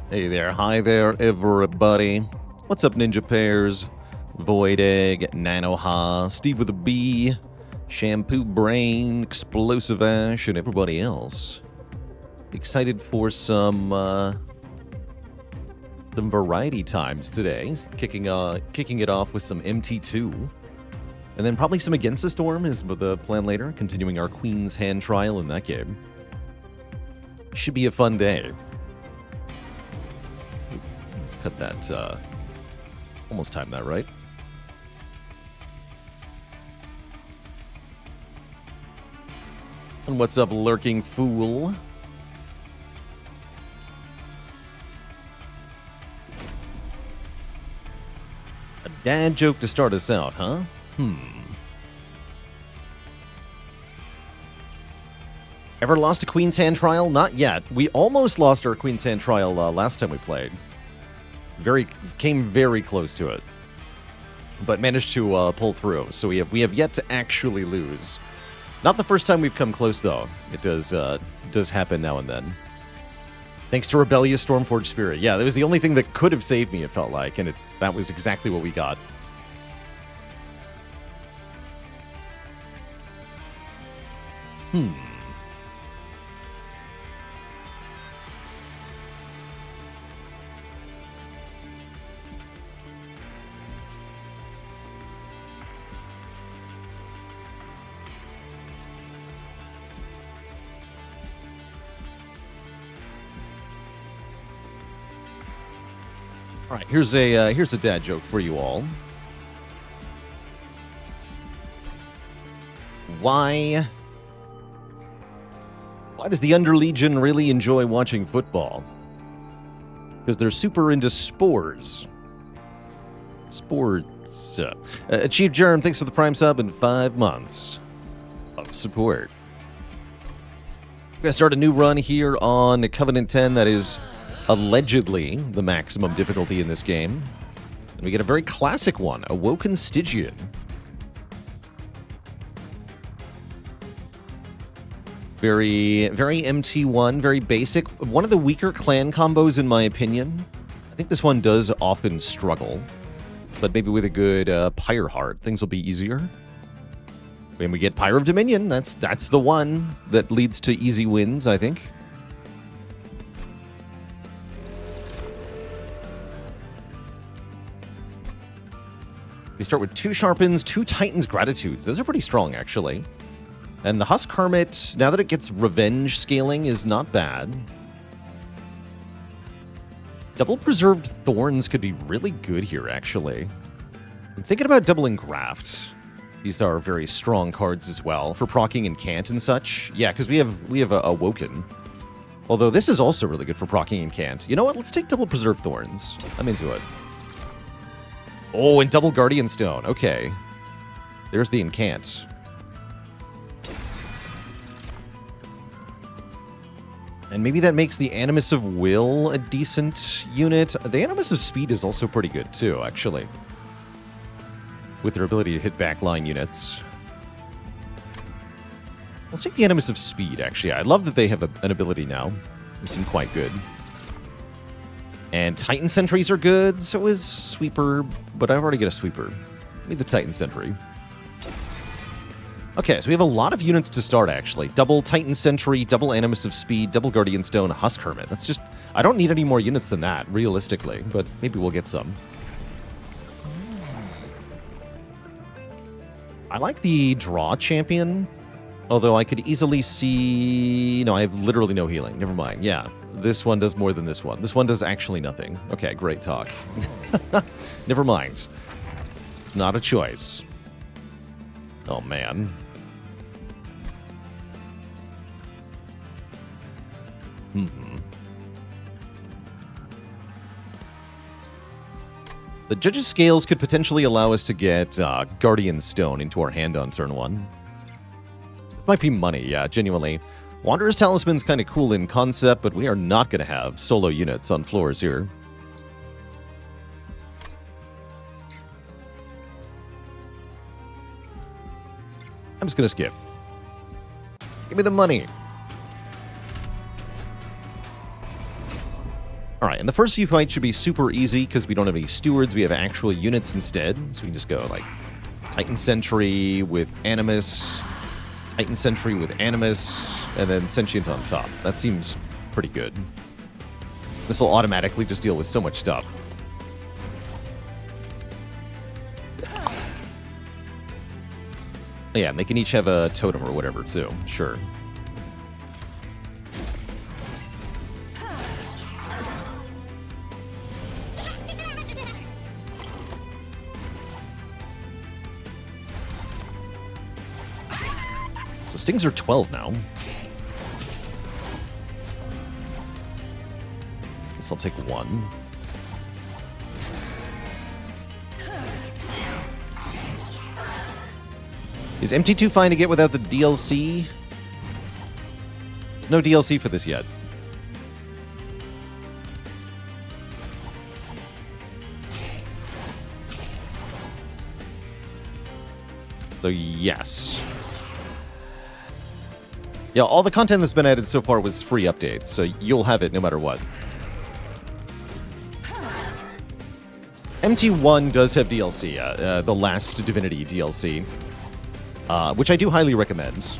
Hey there, hi there, everybody. What's up, Ninja Pairs, Void Egg, Nanoha, Steve with a B, Shampoo Brain, Explosive Ash, and everybody else. Excited for some variety times today. Kicking it off with some MT2. And then probably some Against the Storm is the plan later, continuing our Queen's Hand trial in that game. Should be a fun day. Let's cut that, almost timed that, right? And what's up, Lurking Fool? A dad joke to start us out, huh? Ever lost a Queen's Hand trial? Not yet. We almost lost our Queen's Hand trial last time we played. Came very close to it, but managed to pull through. So we have yet to actually lose. Not the first time we've come close, though. It does happen now and then. Thanks to Rebellious Stormforged Spirit. Yeah, that was the only thing that could have saved me, it felt like, and that was exactly what we got. All right, here's a dad joke for you all. Why does the Underlegion really enjoy watching football? Because they're super into spores. Sports. Chief Germ, thanks for the Prime sub and 5 months of support. We're going to start a new run here on Covenant 10 that is allegedly the maximum difficulty in this game. And we get a very classic one, Awoken Stygian. Very MT1, very basic. One of the weaker clan combos, in my opinion. I think this one does often struggle. But maybe with a good Pyre heart, things will be easier. When we get Pyre of Dominion, that's the one that leads to easy wins, I think. We start with 2 Sharpens, 2 Titans Gratitudes. Those are pretty strong, actually. And the Husk Hermit, now that it gets Revenge scaling, is not bad. Double Preserved Thorns could be really good here, actually. I'm thinking about doubling Graft. These are very strong cards as well, for proccing and Cant and such. Yeah, because we have Awoken. Although this is also really good for proccing and Cant. You know what? Let's take Double Preserved Thorns. I'm into it. Oh, and Double Guardian Stone. Okay. There's the Incant. And maybe that makes the Animus of Will a decent unit. The Animus of Speed is also pretty good, too, actually. With their ability to hit backline units. Let's take the Animus of Speed, actually. I love that they have an ability now. They seem quite good. And Titan Sentries are good, so is Sweeper, but I've already got a Sweeper. Give me the Titan Sentry. Okay, so we have a lot of units to start, actually. Double Titan Sentry, double Animus of Speed, double Guardian Stone, Husk Hermit. That's just... I don't need any more units than that, realistically, but maybe we'll get some. I like the Draw Champion, although I could easily see... No, I have literally no healing. Never mind. Yeah, this one does more than this one. This one does actually nothing. Okay, great talk. Never mind. It's not a choice. Oh, man. The Judge's Scales could potentially allow us to get Guardian Stone into our hand on turn 1. This might be money, yeah, genuinely. Wanderer's Talisman's kind of cool in concept, but we are not going to have solo units on floors here. I'm just going to skip. Give me the money. All right, and the first few fights should be super easy because we don't have any stewards. We have actual units instead. So we can just go like Titan Sentry with Animus, Titan Sentry with Animus, and then Sentient on top. That seems pretty good. This will automatically just deal with so much stuff. Yeah, and they can each have a totem or whatever, too. Sure. So stings are 12 now. Guess I'll take one. Is MT2 fine to get without the DLC? No DLC for this yet. So yes. Yeah, all the content that's been added so far was free updates, so you'll have it no matter what. MT1 does have DLC, the last Divinity DLC. Which I do highly recommend.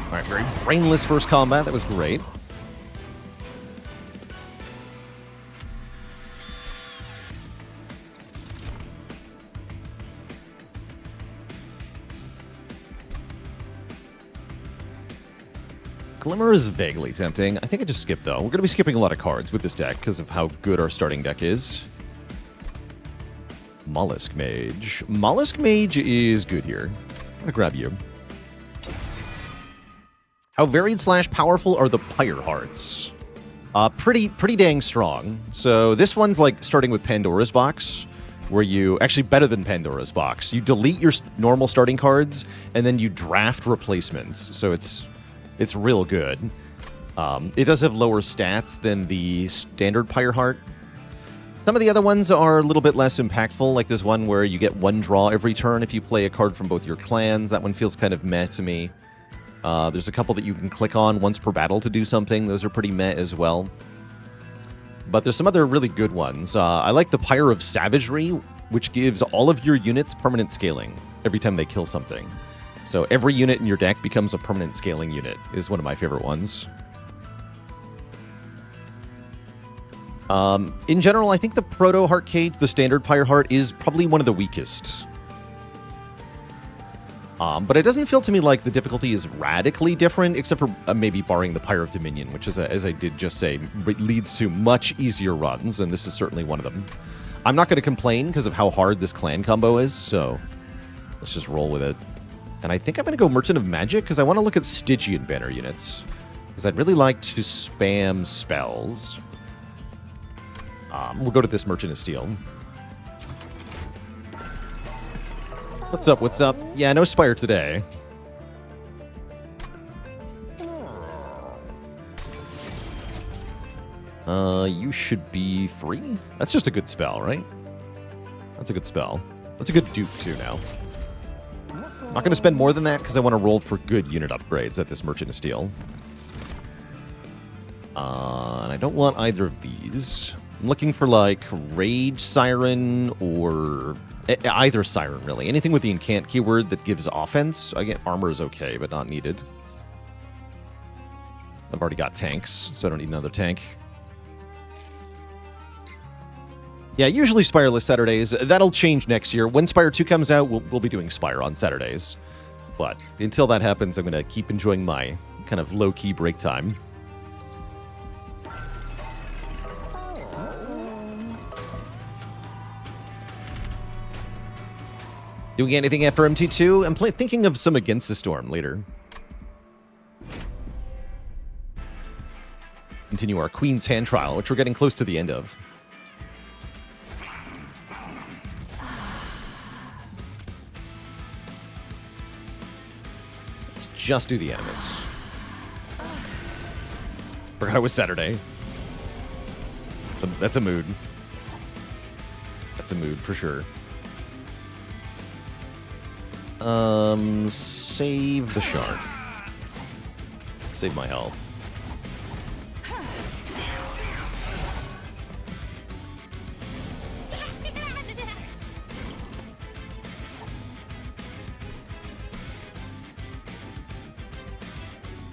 Alright, very brainless first combat. That was great. Glimmer is vaguely tempting. I think I just skipped, though. We're going to be skipping a lot of cards with this deck because of how good our starting deck is. Mollusk Mage. Mollusk Mage is good here. I'm going to grab you. How varied / powerful are the Pyre Hearts? Pretty dang strong. So this one's like starting with Pandora's Box, where you... Actually, better than Pandora's Box. You delete your normal starting cards, and then you draft replacements. So it's real good. It does have lower stats than the standard Pyre Heart. Some of the other ones are a little bit less impactful, like this one where you get one draw every turn if you play a card from both your clans. That one feels kind of meh to me. There's a couple that you can click on once per battle to do something. Those are pretty meh as well. But there's some other really good ones. I like the Pyre of Savagery, which gives all of your units permanent scaling every time they kill something. So every unit in your deck becomes a permanent scaling unit, is one of my favorite ones. In general, I think the Proto Heart Cage, the standard Pyre Heart, is probably one of the weakest. But it doesn't feel to me like the difficulty is radically different, except for maybe barring the Pyre of Dominion, which, is, as I did just say, leads to much easier runs, and this is certainly one of them. I'm not going to complain because of how hard this clan combo is, so let's just roll with it. And I think I'm going to go Merchant of Magic because I want to look at Stygian banner units. Because I'd really like to spam spells. We'll go to this Merchant of Steel. What's up, what's up? Yeah, no Spire today. You should be free? That's just a good spell, right? That's a good spell. That's a good dupe, too, now. I'm not going to spend more than that because I want to roll for good unit upgrades at this Merchant of Steel. And I don't want either of these. I'm looking for, like, Rage Siren or... either Siren, really. Anything with the Incant keyword that gives offense. Again, armor is okay, but not needed. I've already got tanks, so I don't need another tank. Yeah, usually Spireless Saturdays. That'll change next year. When Spire 2 comes out, we'll be doing Spire on Saturdays. But until that happens, I'm going to keep enjoying my kind of low-key break time. Doing anything after MT2? I'm thinking of some Against the Storm later. Continue our Queen's Hand Trial, which we're getting close to the end of. Let's just do the Animus. Forgot it was Saturday. That's a mood. That's a mood for sure. Save the shard. Save my health.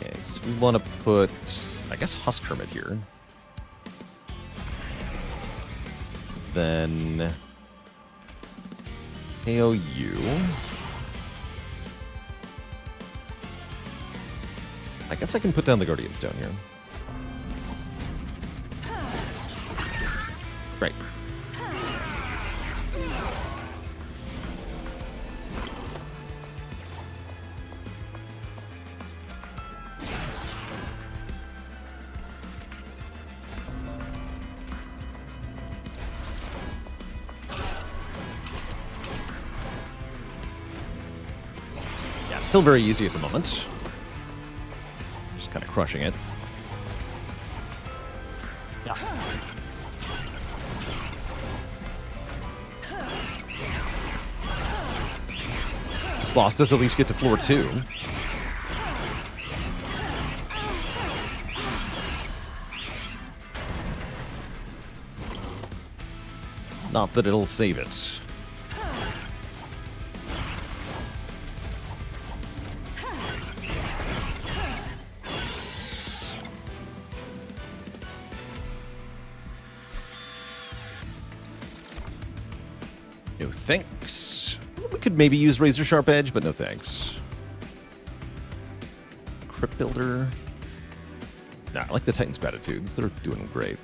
Okay, so we want to put, I guess, Husk Hermit here. Then KOU. I guess I can put down the Guardian Stone here. Great. Yeah, it's still very easy at the moment. Kind of crushing it. Yeah. This boss does at least get to floor 2. Not that it'll save it. No thanks. We could maybe use Razor Sharp Edge, but no thanks. Crypt Builder. Nah, I like the Titan's Gratitudes. They're doing great.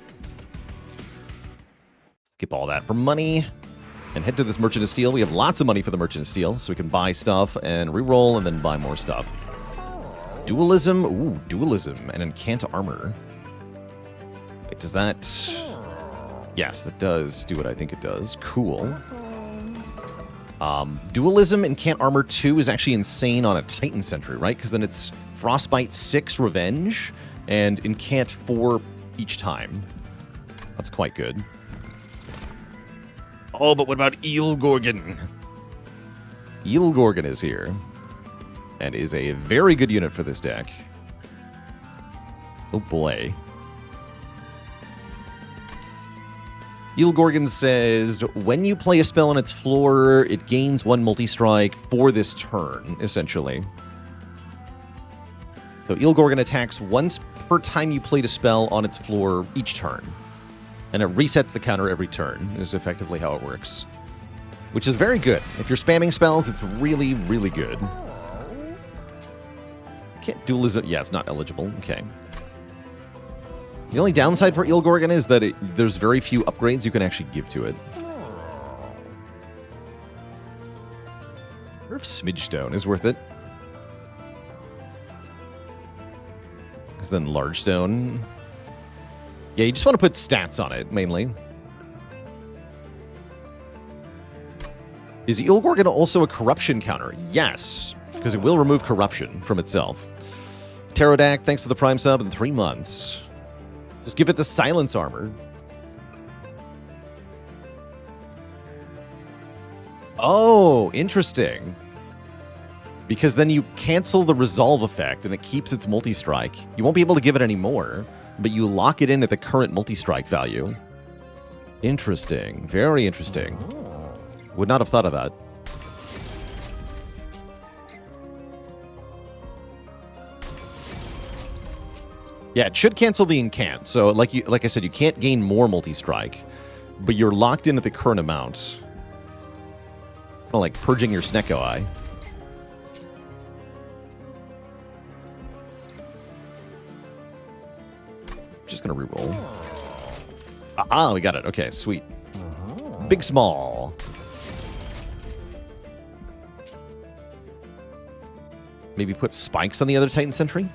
Skip all that for money. And head to this Merchant of Steel. We have lots of money for the Merchant of Steel, so we can buy stuff and reroll and then buy more stuff. Dualism. Ooh, Dualism. And Encant Armor. Wait, does that... Yes, that does do what I think it does. Cool. Dualism Encant Armor 2 is actually insane on a Titan Sentry, right? Because then it's Frostbite 6 Revenge and Encant 4 each time. That's quite good. Oh, but what about Eel Gorgon? Eel Gorgon is here. And is a very good unit for this deck. Oh boy. Eel Gorgon says, when you play a spell on its floor, it gains 1 multi-strike for this turn, essentially. So Eel Gorgon attacks once per time you played a spell on its floor each turn. And it resets the counter every turn, is effectively how it works. Which is very good. If you're spamming spells, it's really, really good. Can't dualism. Yeah, it's not eligible. Okay. The only downside for Eel Gorgon is that there's very few upgrades you can actually give to it. I wonder if Smidge Stone is worth it. Because then Large Stone... Yeah, you just want to put stats on it, mainly. Is Eel Gorgon also a corruption counter? Yes, because it will remove corruption from itself. Pterodact, thanks to the Prime sub in 3 months. Just give it the silence armor. Oh, interesting. Because then you cancel the resolve effect and it keeps its multi-strike. You won't be able to give it any more, but you lock it in at the current multi-strike value. Interesting. Very interesting. Would not have thought of that. Yeah, it should cancel the incant. So, like I said, you can't gain more multi-strike, but you're locked in at the current amount. Kind of like purging your Snecko Eye. Just gonna reroll. Ah, we got it. Okay, sweet. Big small. Maybe put spikes on the other Titan Sentry.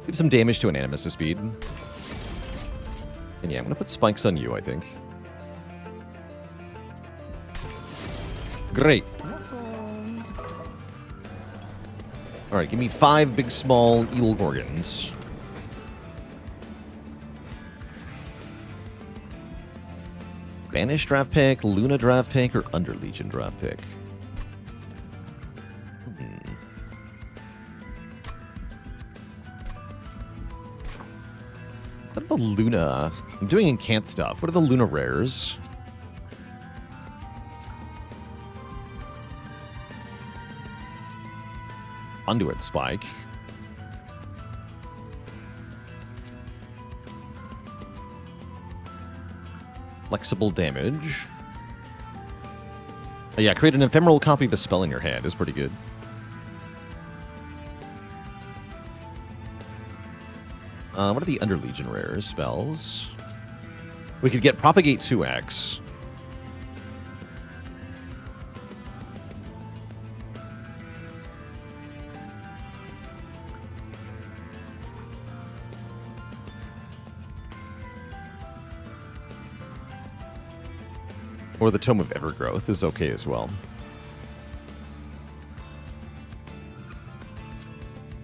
Give some damage to an Animus' speed. And yeah, I'm going to put spikes on you, I think. Great. Alright, give me 5 big, small Eel Gorgons. Banish draft pick, Luna draft pick, or Under Legion draft pick? What are the Luna? I'm doing incant stuff. What are the Luna rares? Conduit Spike. Flexible damage. Oh, yeah, create an ephemeral copy of a spell in your hand is pretty good. What are the Under Legion rares spells? We could get Propagate 2x. Or the Tome of Evergrowth is okay as well.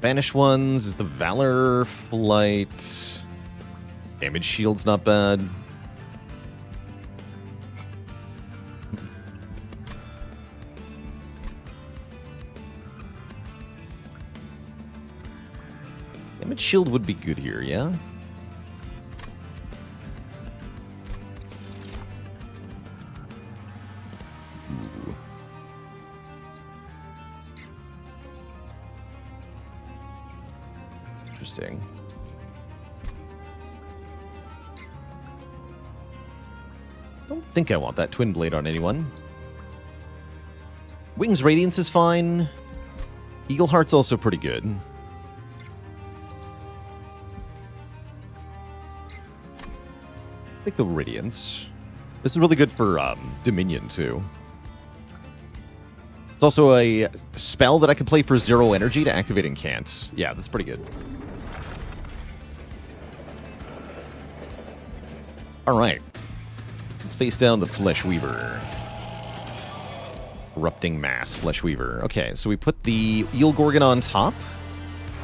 Banished ones is the Valor, Flight. Damage Shield's not bad. Damage Shield would be good here, yeah? Interesting. Don't think I want that Twin Blade on anyone. Wings Radiance is fine. Eagle Heart's also pretty good. I think the Radiance. This is really good for Dominion, too. It's also a spell that I can play for 0 energy to activate incant. Yeah, that's pretty good. Alright. Let's face down the Flesh Weaver. Erupting Mass, Flesh Weaver. Okay, so we put the Eel Gorgon on top.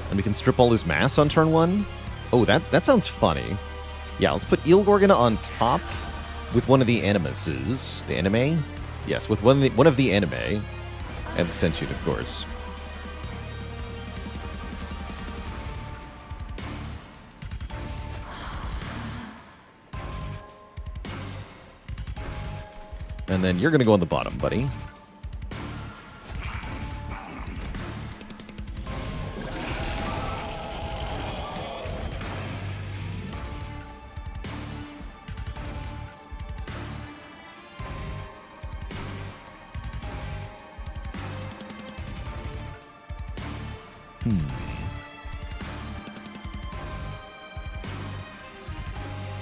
And we can strip all his mass on turn 1. Oh, that sounds funny. Yeah, let's put Eel Gorgon on top with one of the Animuses. The anime? Yes, with one of the anime. And the Sentient, of course. And then you're going to go on the bottom, buddy.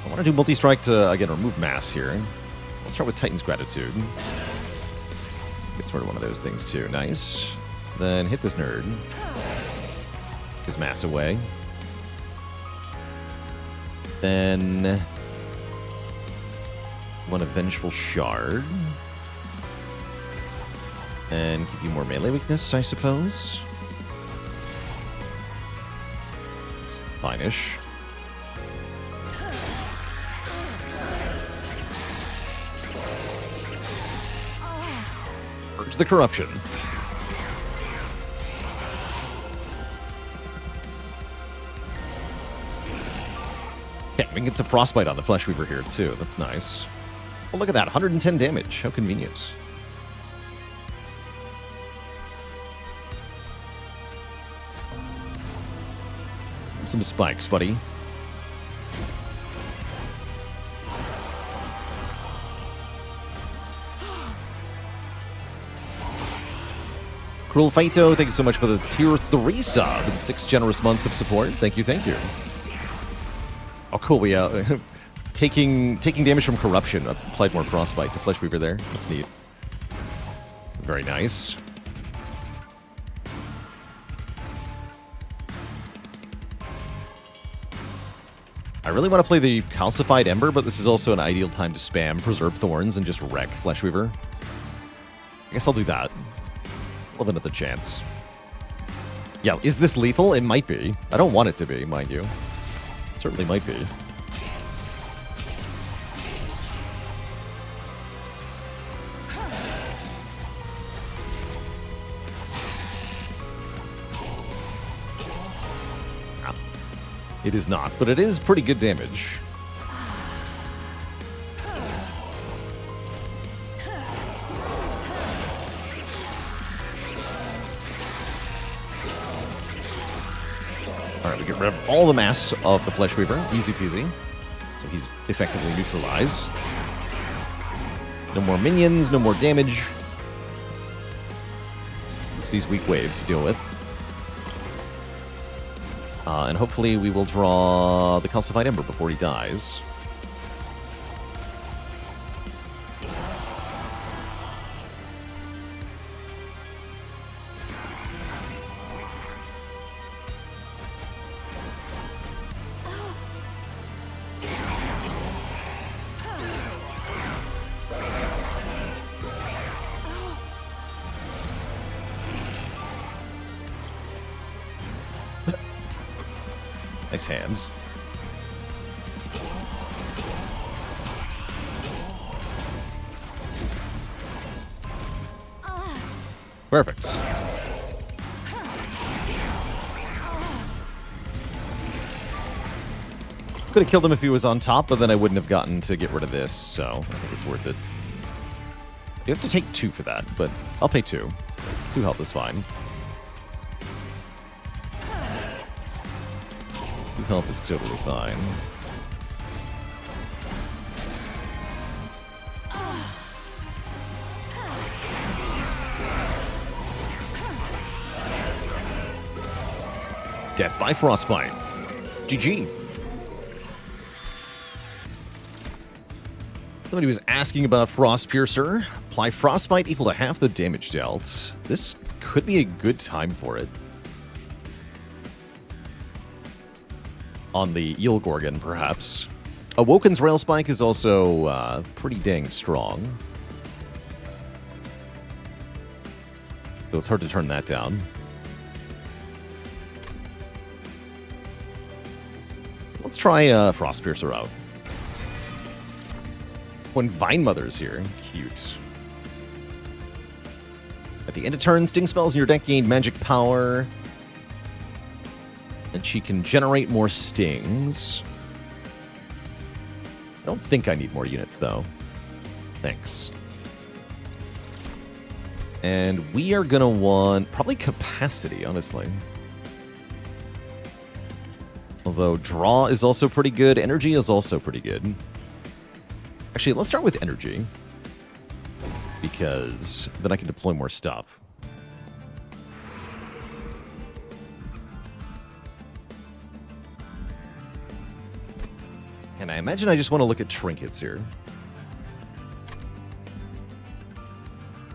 I want to do multi-strike to, again, remove mass here. Let's start with Titan's Gratitude. Get sort of one of those things, too. Nice. Then hit this nerd. His mass away. Then one a Vengeful Shard. And give you more melee weakness, I suppose. It's fine-ish. The corruption. Okay, we can get some frostbite on the Flesh Weaver here too. That's nice. Oh, look at that, 110 damage. How convenient. Some spikes, buddy. Cruel Faito, thank you so much for the tier 3 sub and 6 generous months of support. Thank you, thank you. Oh, cool. We taking damage from corruption. Applied more frostbite to Flesh Weaver there. That's neat. Very nice. I really want to play the Calcified Ember, but this is also an ideal time to spam Preserve Thorns and just wreck Flesh Weaver. I guess I'll do that. Love another chance. Yeah, is this lethal? It might be. I don't want it to be, mind you. It certainly might be. It is not, but it is pretty good damage. Alright, we get rid of all the mass of the Flesh Weaver. Easy peasy. So he's effectively neutralized. No more minions, no more damage. It's these weak waves to deal with. And hopefully we will draw the Calcified Ember before he dies. Nice hands. Perfect. Could have killed him if he was on top, but then I wouldn't have gotten to get rid of this, so I think it's worth it. You have to take 2 for that, but I'll pay 2. 2 health is fine. 2 health is totally fine. Death by Frostbite. GG. Somebody was asking about Frostpiercer. Apply Frostbite equal to half the damage dealt. This could be a good time for it. On the Eel Gorgon, perhaps. Awoken's Rail Spike is also pretty dang strong. So it's hard to turn that down. Let's try Frostpiercer out. When Vine Mother's here. Cute. At the end of turn, sting spells in your deck gain magic power. And she can generate more stings. I don't think I need more units, though. Thanks. And we are going to want probably capacity, honestly. Although draw is also pretty good. Energy is also pretty good. Actually, let's start with energy. Because then I can deploy more stuff. And I imagine I just want to look at trinkets here.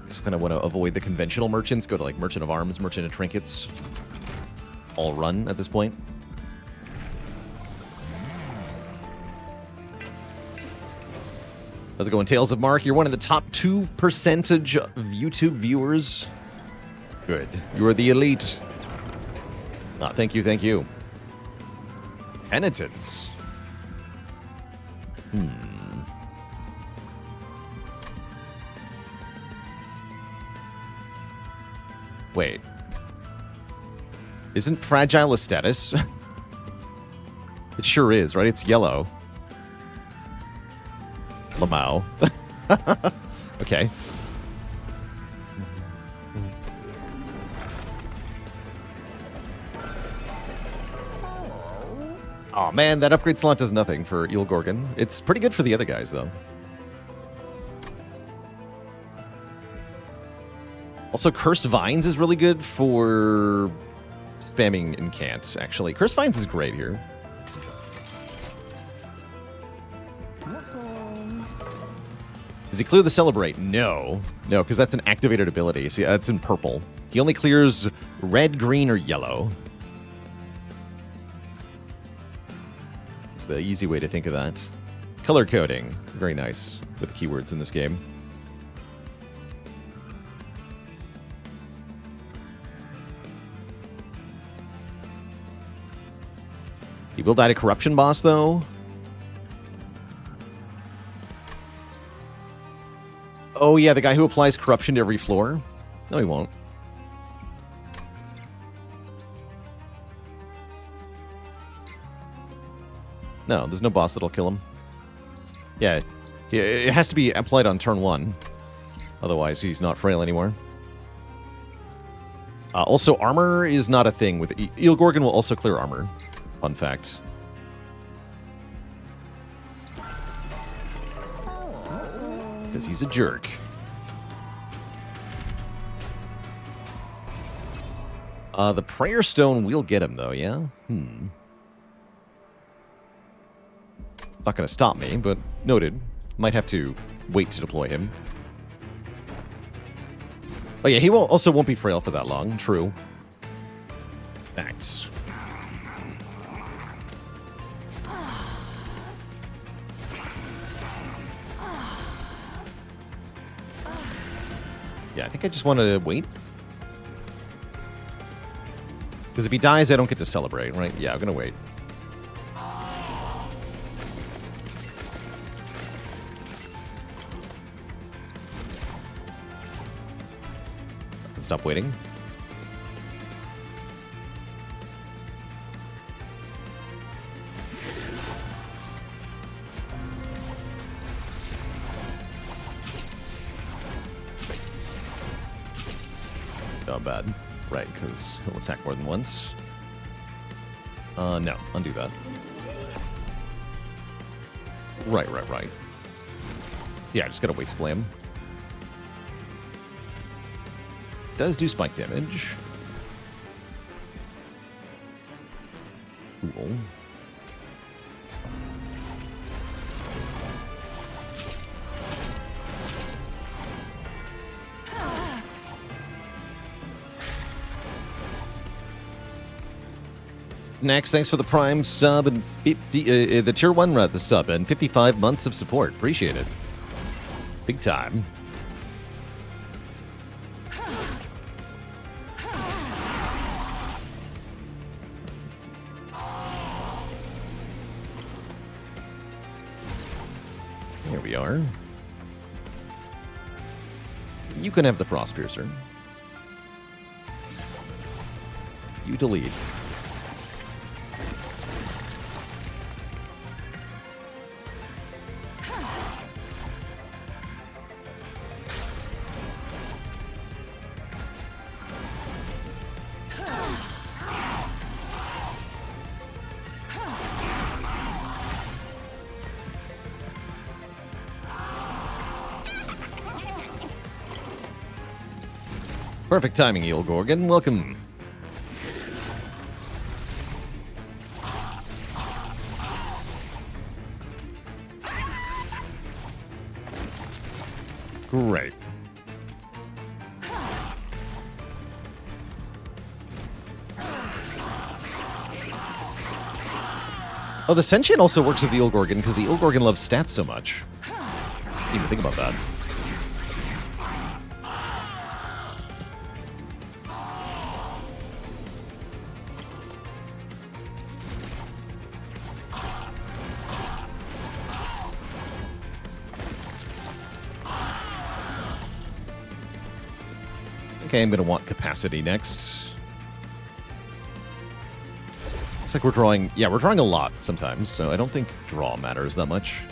Just kind of want to avoid the conventional merchants. Go to like Merchant of Arms, Merchant of Trinkets. All run at this point. How's it going, Tales of Mark? You're one of the top 2% of YouTube viewers. Good. You are the elite. Thank you, thank you. Penitence. Wait. Isn't fragile a status? It sure is, right? It's yellow. Lamau. Okay. Oh man, that upgrade slot does nothing for Eel Gorgon. It's pretty good for the other guys, though. Also, Cursed Vines is really good for spamming Incant, actually. Cursed Vines is great here. Does he clear the Celebrate? No. No, because that's an activated ability. See, that's in purple. He only clears red, green, or yellow. It's the easy way to think of that. Color coding. Very nice with the keywords in this game. He will die to Corruption Boss, though. Oh, yeah, the guy who applies corruption to every floor? No, he won't. No, there's no boss that'll kill him. Yeah, it has to be applied on turn 1. Otherwise, he's not frail anymore. Also, armor is not a thing. With Eelgorgon will also clear armor. Fun fact. Because he's a jerk. The Prayer Stone will get him, though, yeah? It's not going to stop me, but noted. Might have to wait to deploy him. Oh yeah, he also won't be frail for that long. True. Thanks. Yeah, I think I just want to wait. Because if he dies, I don't get to celebrate, right? Yeah, I'm going to wait. Stop waiting. Not bad. Right, because he'll attack more than once. No. Undo that. Right. Yeah, I just gotta wait to play him. Does do spike damage. Cool. Next, thanks for the Prime sub and 50, the Tier 1 the sub and 55 months of support. Appreciate it. Big time. Here we are. You can have the Frost Piercer. You to lead. Perfect timing, Eelgorgon. Welcome. Great. Oh, the Sentient also works with the Eelgorgon because the Eelgorgon loves stats so much. Didn't even think about that. Okay, I'm going to want capacity next. Looks like we're drawing... Yeah, we're drawing a lot sometimes, so I don't think draw matters that much.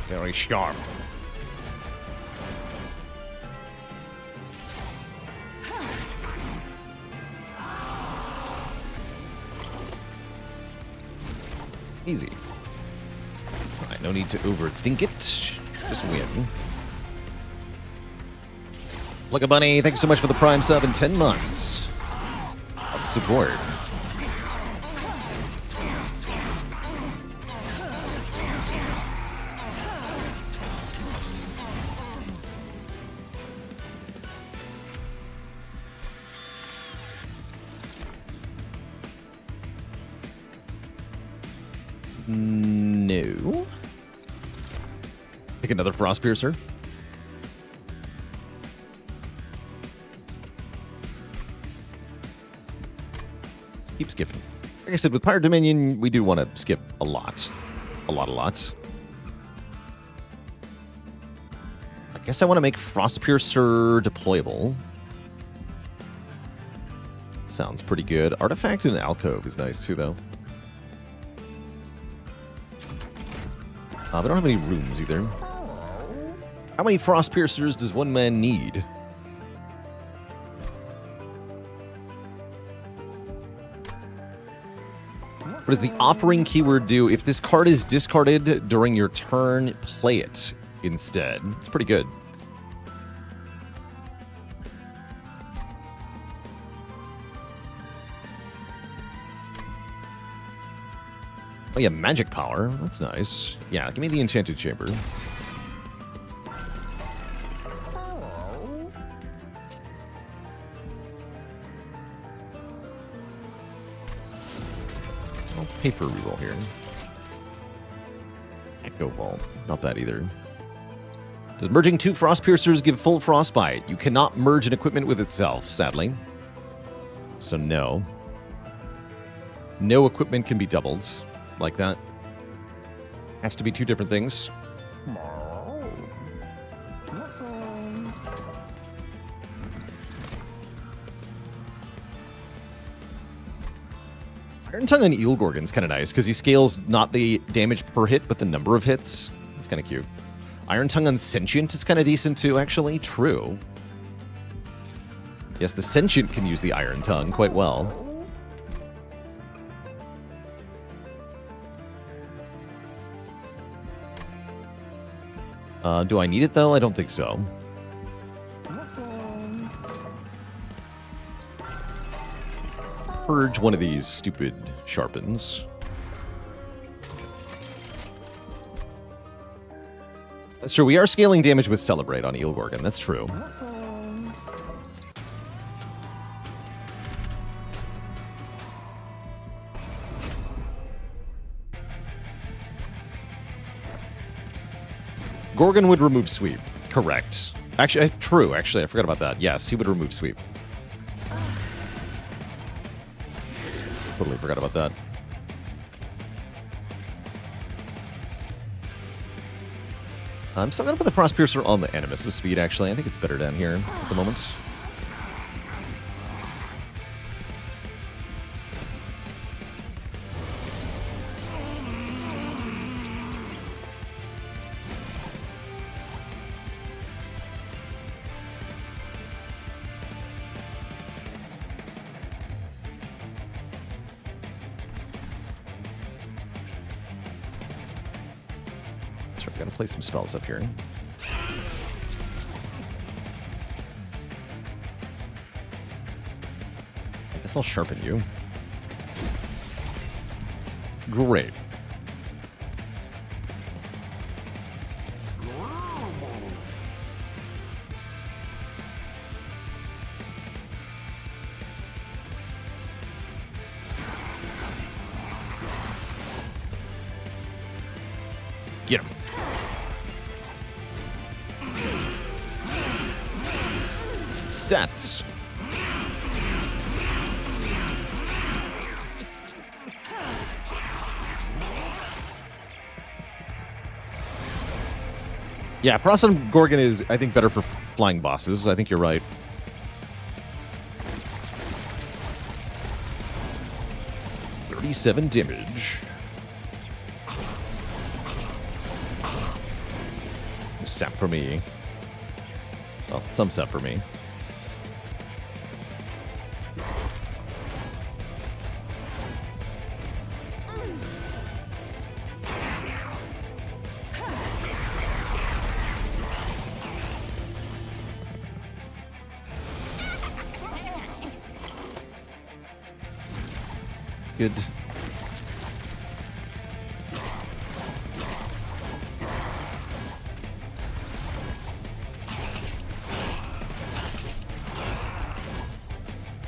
Very sharp. Easy. Alright, no need to overthink it. Just win. Look a bunny, thank you so much for the Prime sub in 10 months of support. No. Pick another Frost Piercer. Keep skipping. Like I said, with Pyre Dominion, we do want to skip a lot. A lot. I guess I want to make Frostpiercer deployable. Sounds pretty good. Artifact in Alcove is nice too, though. We don't have any rooms either. How many Frostpiercers does one man need? What does the offering keyword do? If this card is discarded during your turn, play it instead. It's pretty good. Oh yeah, magic power. That's nice. Yeah, give me the Enchanted Chamber. Oh, paper reroll here. Echo Vault. Not bad either. Does merging 2 Frostpiercers give full Frostbite? You cannot merge an equipment with itself, sadly. So no. No equipment can be doubled like that. Has to be 2 different things. Iron Tongue on Eel Gorgon's kind of nice because he scales not the damage per hit, but the number of hits. It's kind of cute. Iron Tongue on Sentient is kind of decent too, actually. True. Yes, the Sentient can use the Iron Tongue quite well. Do I need it, though? I don't think so. Purge one of these stupid sharpens. That's true. We are scaling damage with Celebrate on Eel Gorgon. That's true. Gorgon would remove Sweep. Correct. Actually, true. Actually, I forgot about that. Yes, he would remove Sweep. Totally forgot about that. I'm still going to put the Frostpiercer on the Animus of Speed, actually. I think it's better down here at the moment. Gotta play some spells up here. I guess I'll sharpen you. Great. Get him. Stats. Yeah, Frost on Gorgon is, I think, better for flying bosses. I think you're right. $37 damage. Sap for me. Well, some sap for me. Good.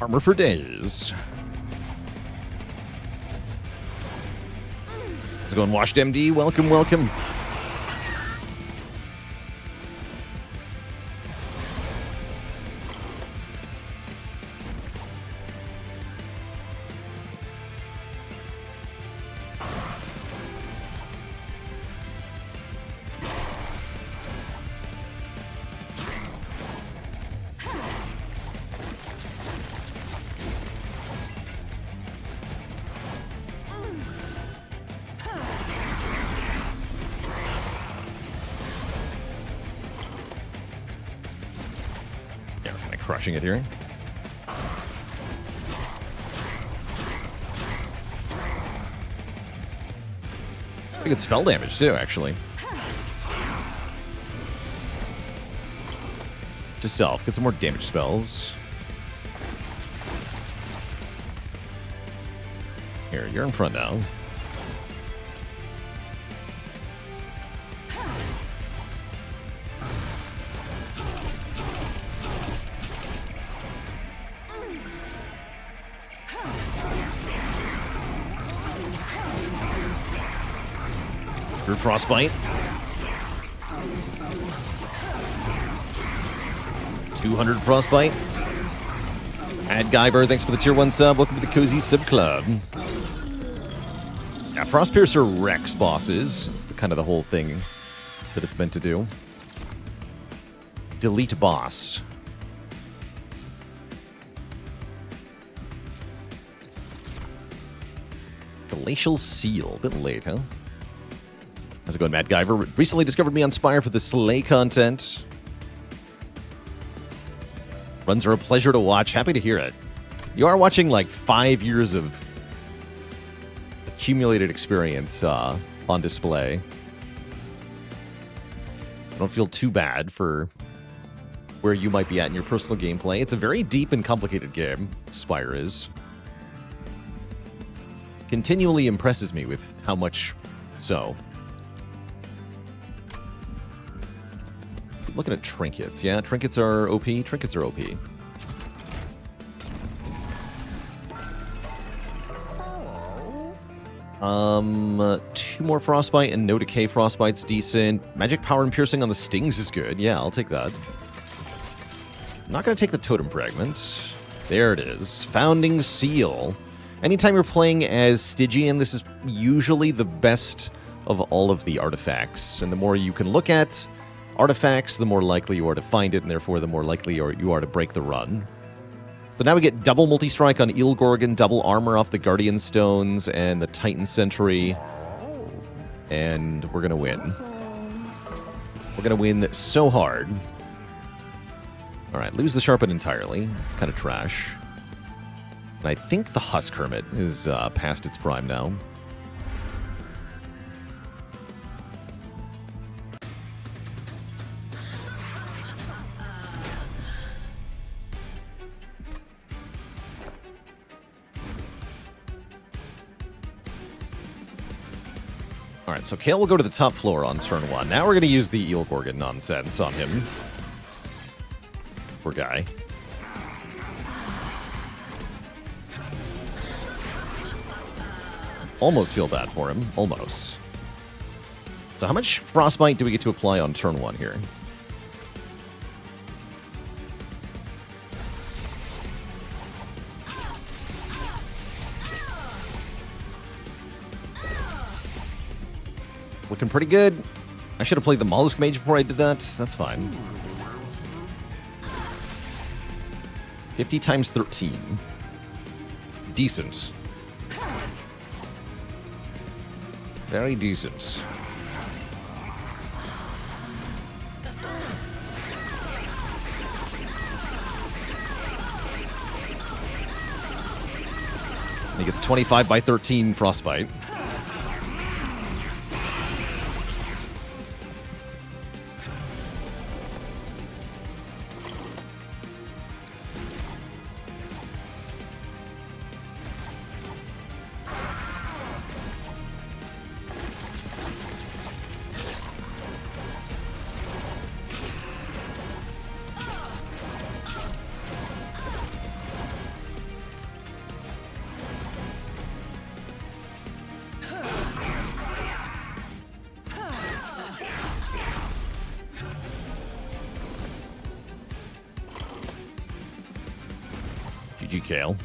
Armor for days. Let's go and watch MD. Welcome, welcome. Crushing it here. Pretty good spell damage, too, actually. To self. Get some more damage spells. Here, you're in front now. Through Frostbite. 200 Frostbite. Ad Guyver, thanks for the tier 1 sub. Welcome to the Cozy Sub Club. Yeah, Frostpiercer wrecks bosses. It's kind of the whole thing that it's meant to do. Delete boss. Glacial Seal. A bit late, huh? How's it going, Mad Guyver? Recently discovered me on Spire for the Slay content. Runs are a pleasure to watch. Happy to hear it. You are watching like 5 years of accumulated experience on display. I don't feel too bad for where you might be at in your personal gameplay. It's a very deep and complicated game, Spire is. Continually impresses me with how much so. Looking at trinkets. Yeah, trinkets are OP. Trinkets are OP. Two more Frostbite and no Decay Frostbite's decent. Magic Power and Piercing on the Stings is good. Yeah, I'll take that. Not going to take the Totem Fragment. There it is. Founding Seal. Anytime you're playing as Stygian, this is usually the best of all of the artifacts. And the more you can look at artifacts, the more likely you are to find it, and therefore the more likely you are to break the run. So now we get double multi-strike on Eelgorgon, double armor off the Guardian Stones, and the Titan Sentry. And we're going to win. We're going to win so hard. Alright, lose the Sharpen entirely. It's kind of trash. And I think the Husk Hermit is past its prime now. Alright, so Kale will go to the top floor on turn 1. Now we're going to use the Eelgorgon nonsense on him. Poor guy. Almost feel bad for him. Almost. So how much Frostbite do we get to apply on turn 1 here? Looking pretty good. I should have played the Mollusk Mage before I did that. That's fine. 50 times 13. Decent. Very decent. He gets 25 by 13 Frostbite. GG, Kale.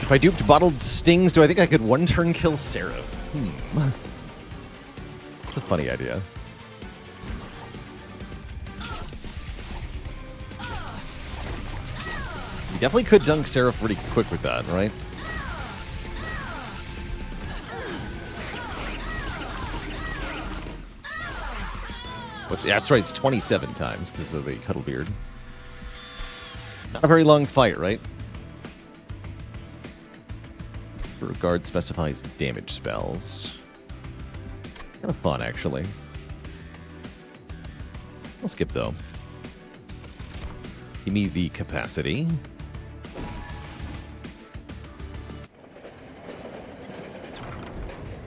If I duped Bottled Stings, do I think I could one-turn kill Seraph? That's a funny idea. You definitely could dunk Seraph pretty quick with that, right? That's right, it's 27 times because of the Cuddlebeard. Not a very long fight, right? Regard specifies damage spells. Kind of fun, actually. I'll skip, though. Give me the capacity.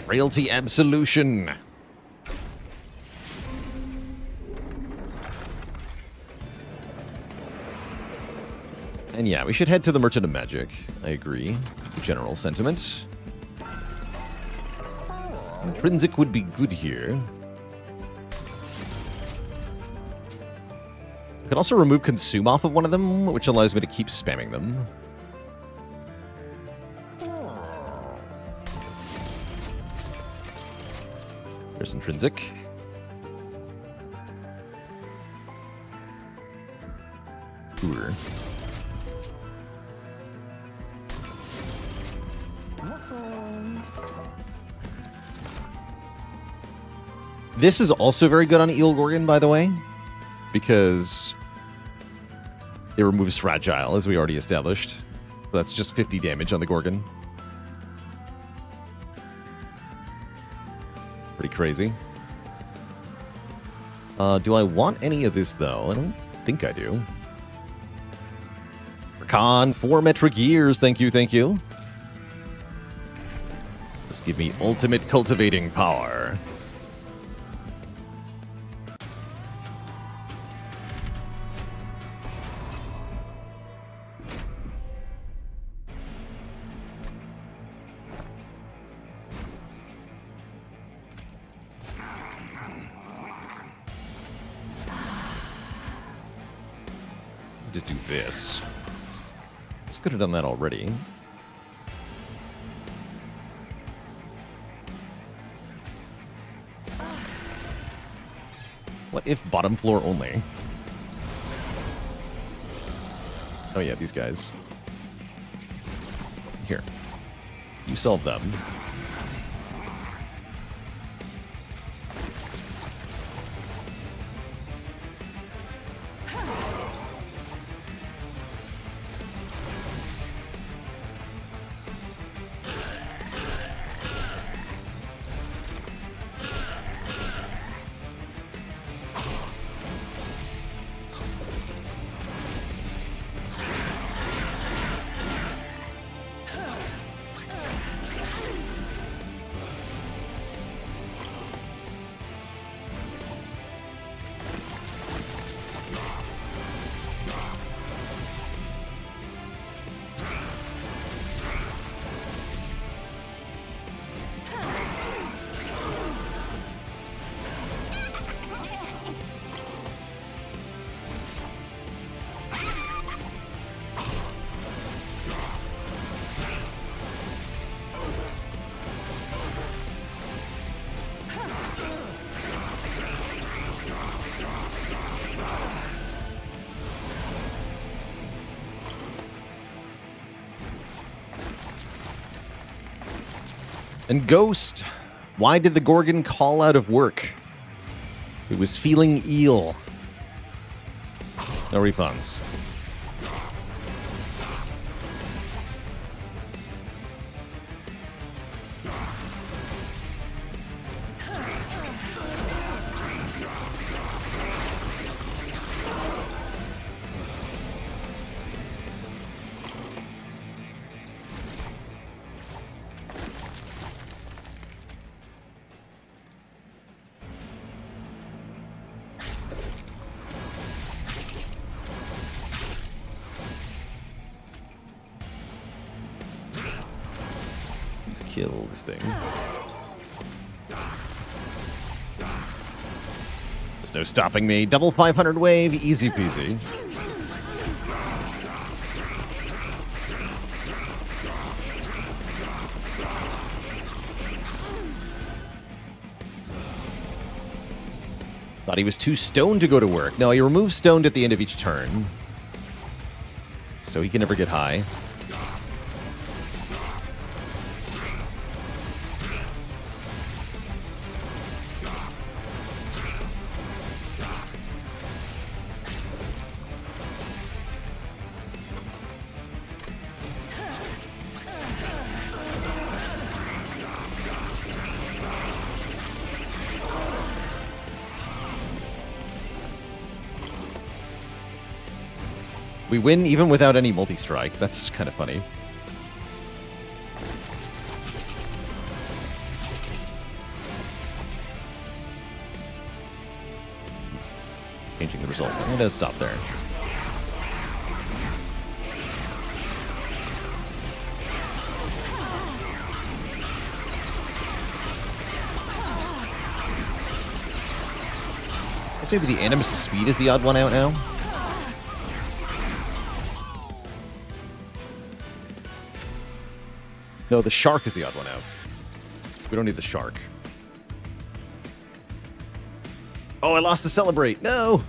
Frailty Absolution. And yeah, we should head to the Merchant of Magic. I agree. General sentiment. Intrinsic would be good here. I could also remove Consume off of one of them, which allows me to keep spamming them. There's Intrinsic. Cooler. This is also very good on Eel Gorgon, by the way, because it removes Fragile, as we already established. So that's just 50 damage on the Gorgon. Pretty crazy. Do I want any of this, though? I don't think I do. Recon, 4 metric years. Thank you, thank you. Just give me ultimate cultivating power. Just do this. It's could have done that already. What if bottom floor only? Oh yeah, these guys. Here. You solve them. And Ghost, why did the Gorgon call out of work? It was feeling eel. No refunds. Kill this thing. There's no stopping me. Double 500 wave, easy peasy. Thought he was too stoned to go to work. No, he removes stoned at the end of each turn. so he can never get high. We win even without any multi-strike. That's kind of funny. Changing the result. I'm going to stop there. I guess maybe the Animus' speed is the odd one out now. No, the shark is the odd one out. We don't need the shark. Oh, I lost the celebrate. No.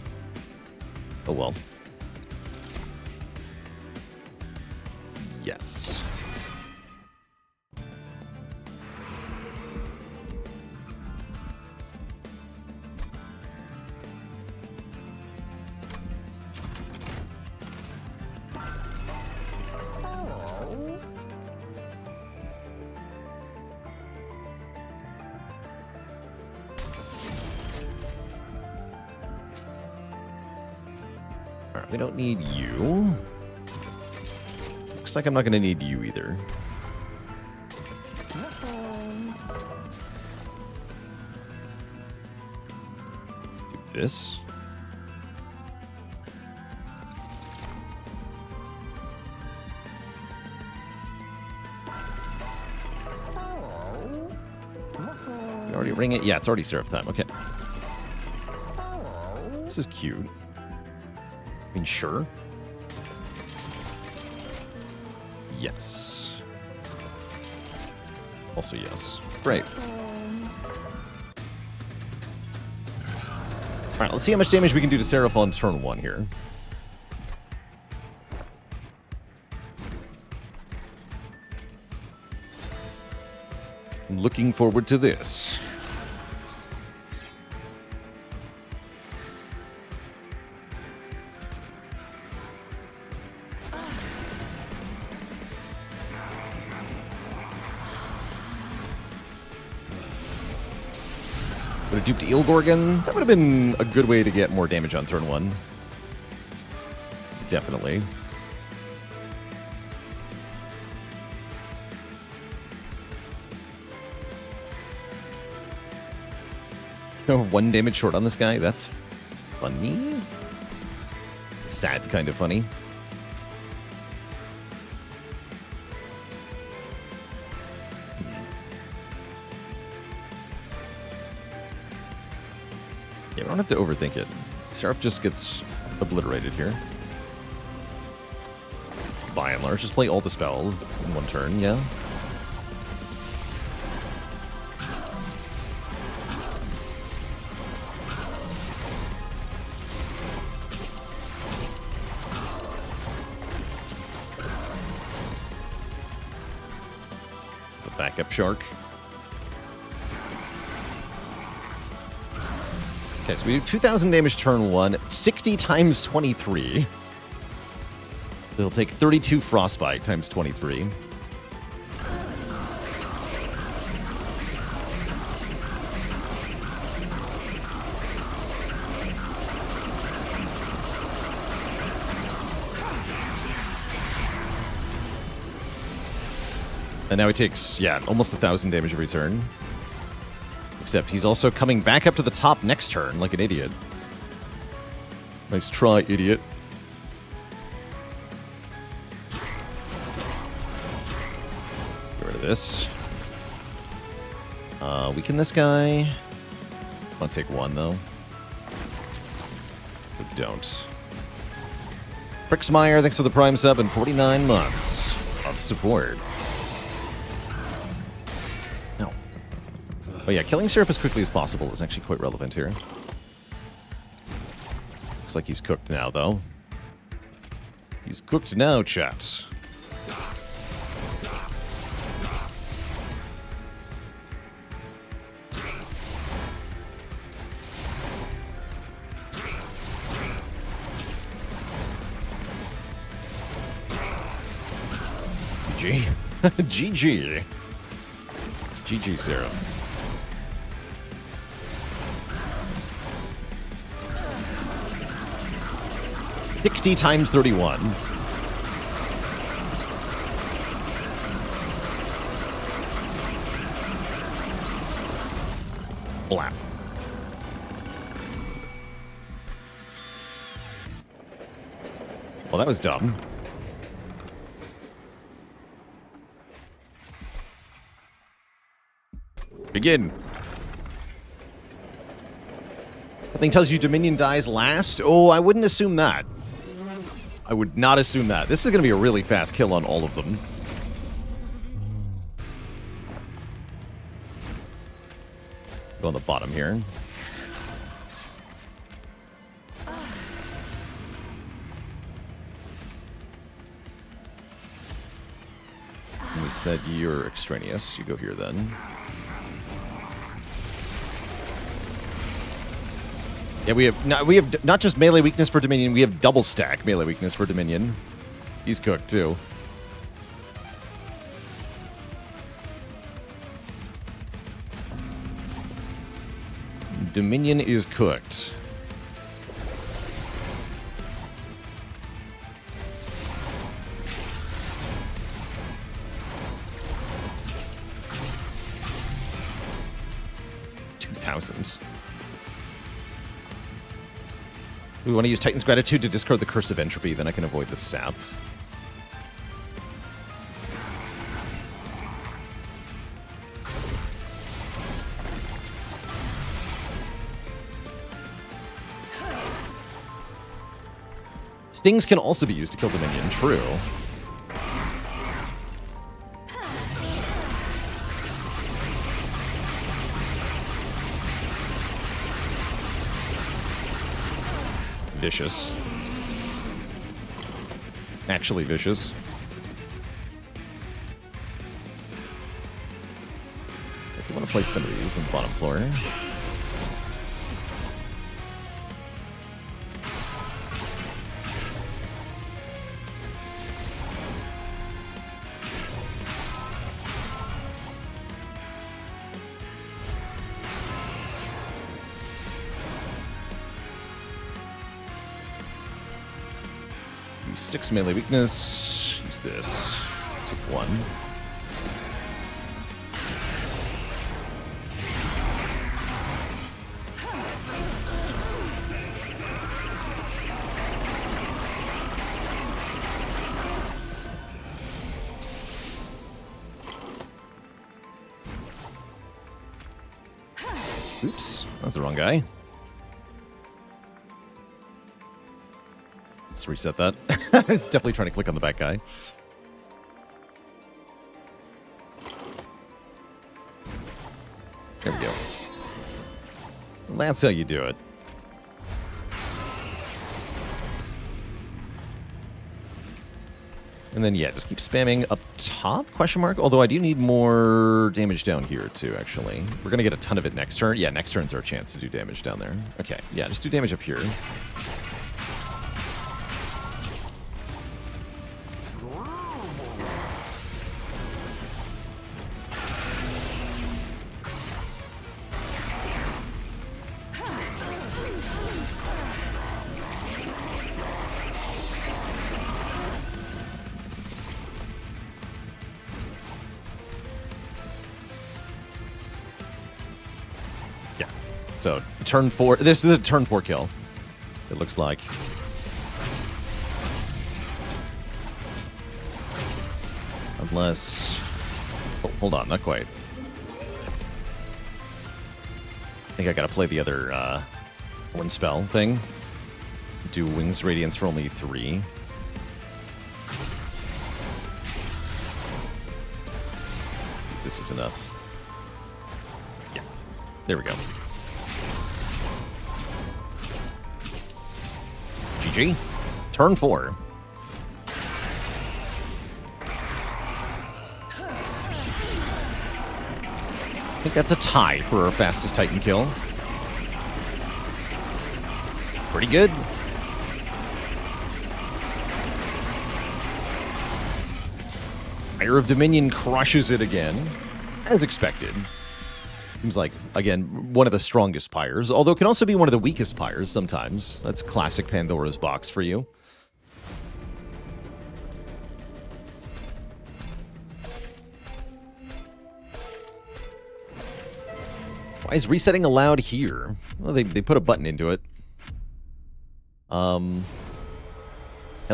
Oh, well. Yes. We don't need you. Looks like I'm not going to need you either. Do this. You already ring it? Yeah, it's already seraph time. Okay. This is cute. I mean, sure. Yes. Also yes. Great. Alright, let's see how much damage we can do to Seraph on turn 1 here. I'm looking forward to this. Would have duped Eelgorgon. That would have been a good way to get more damage on turn 1. Definitely. Oh, 1 damage short on this guy? That's funny. Sad kind of funny. Yeah, we don't have to overthink it. Seraph just gets obliterated here. By and large, just play all the spells in 1 turn, yeah. The backup shark. Okay, so we do 2,000 damage turn 1, 60 times 23. It'll take 32 frostbite times 23. And now he takes, yeah, almost 1,000 damage every turn. Except he's also coming back up to the top next turn like an idiot. Nice try, idiot. Get rid of this. Weaken this guy. I'll take 1, though. But don't. Brixmeyer, thanks for the Prime sub and 49 months of support. Oh yeah, killing Seraph as quickly as possible is actually quite relevant here. Looks like he's cooked now, though. He's cooked now, chat. GG. GG. GG, Sarah. $60 times 31. Blap. Well, that was dumb. Begin. Something tells you Dominion dies last? Oh, I wouldn't assume that. I would not assume that. This is going to be a really fast kill on all of them. Go on the bottom here. We said you're extraneous. You go here then. Yeah, we have not just melee weakness for Dominion, we have double stack melee weakness for Dominion. He's cooked too. Dominion is cooked. We want to use Titan's Gratitude to discard the Curse of Entropy, then I can avoid the sap. Stings can also be used to kill the minion, true. Vicious. Actually vicious. If you want to place some of these on the bottom floor. Use 6 melee weakness. Use this. Take 1. Oops, that's the wrong guy. Let's reset that. It's definitely trying to click on the back guy. There we go. That's how you do it. And then, yeah, just keep spamming up top, question mark? Although I do need more damage down here, too, actually. We're going to get a ton of it next turn. Yeah, next turn's our chance to do damage down there. Okay, yeah, just do damage up here. So, turn 4. This is a turn 4 kill, it looks like. Unless... Oh, hold on, not quite. I think I gotta play the other one spell thing. Do Wings Radiance for only 3. This is enough. Yeah, there we go. GG. Turn 4. think that's a tie for our fastest Titan kill. Pretty good. Pyre of Dominion crushes it again, as expected. Seems like, again, one of the strongest Pyres, although it can also be one of the weakest Pyres sometimes. That's classic Pandora's box for you. Why is resetting allowed here? Well, they put a button into it. Hell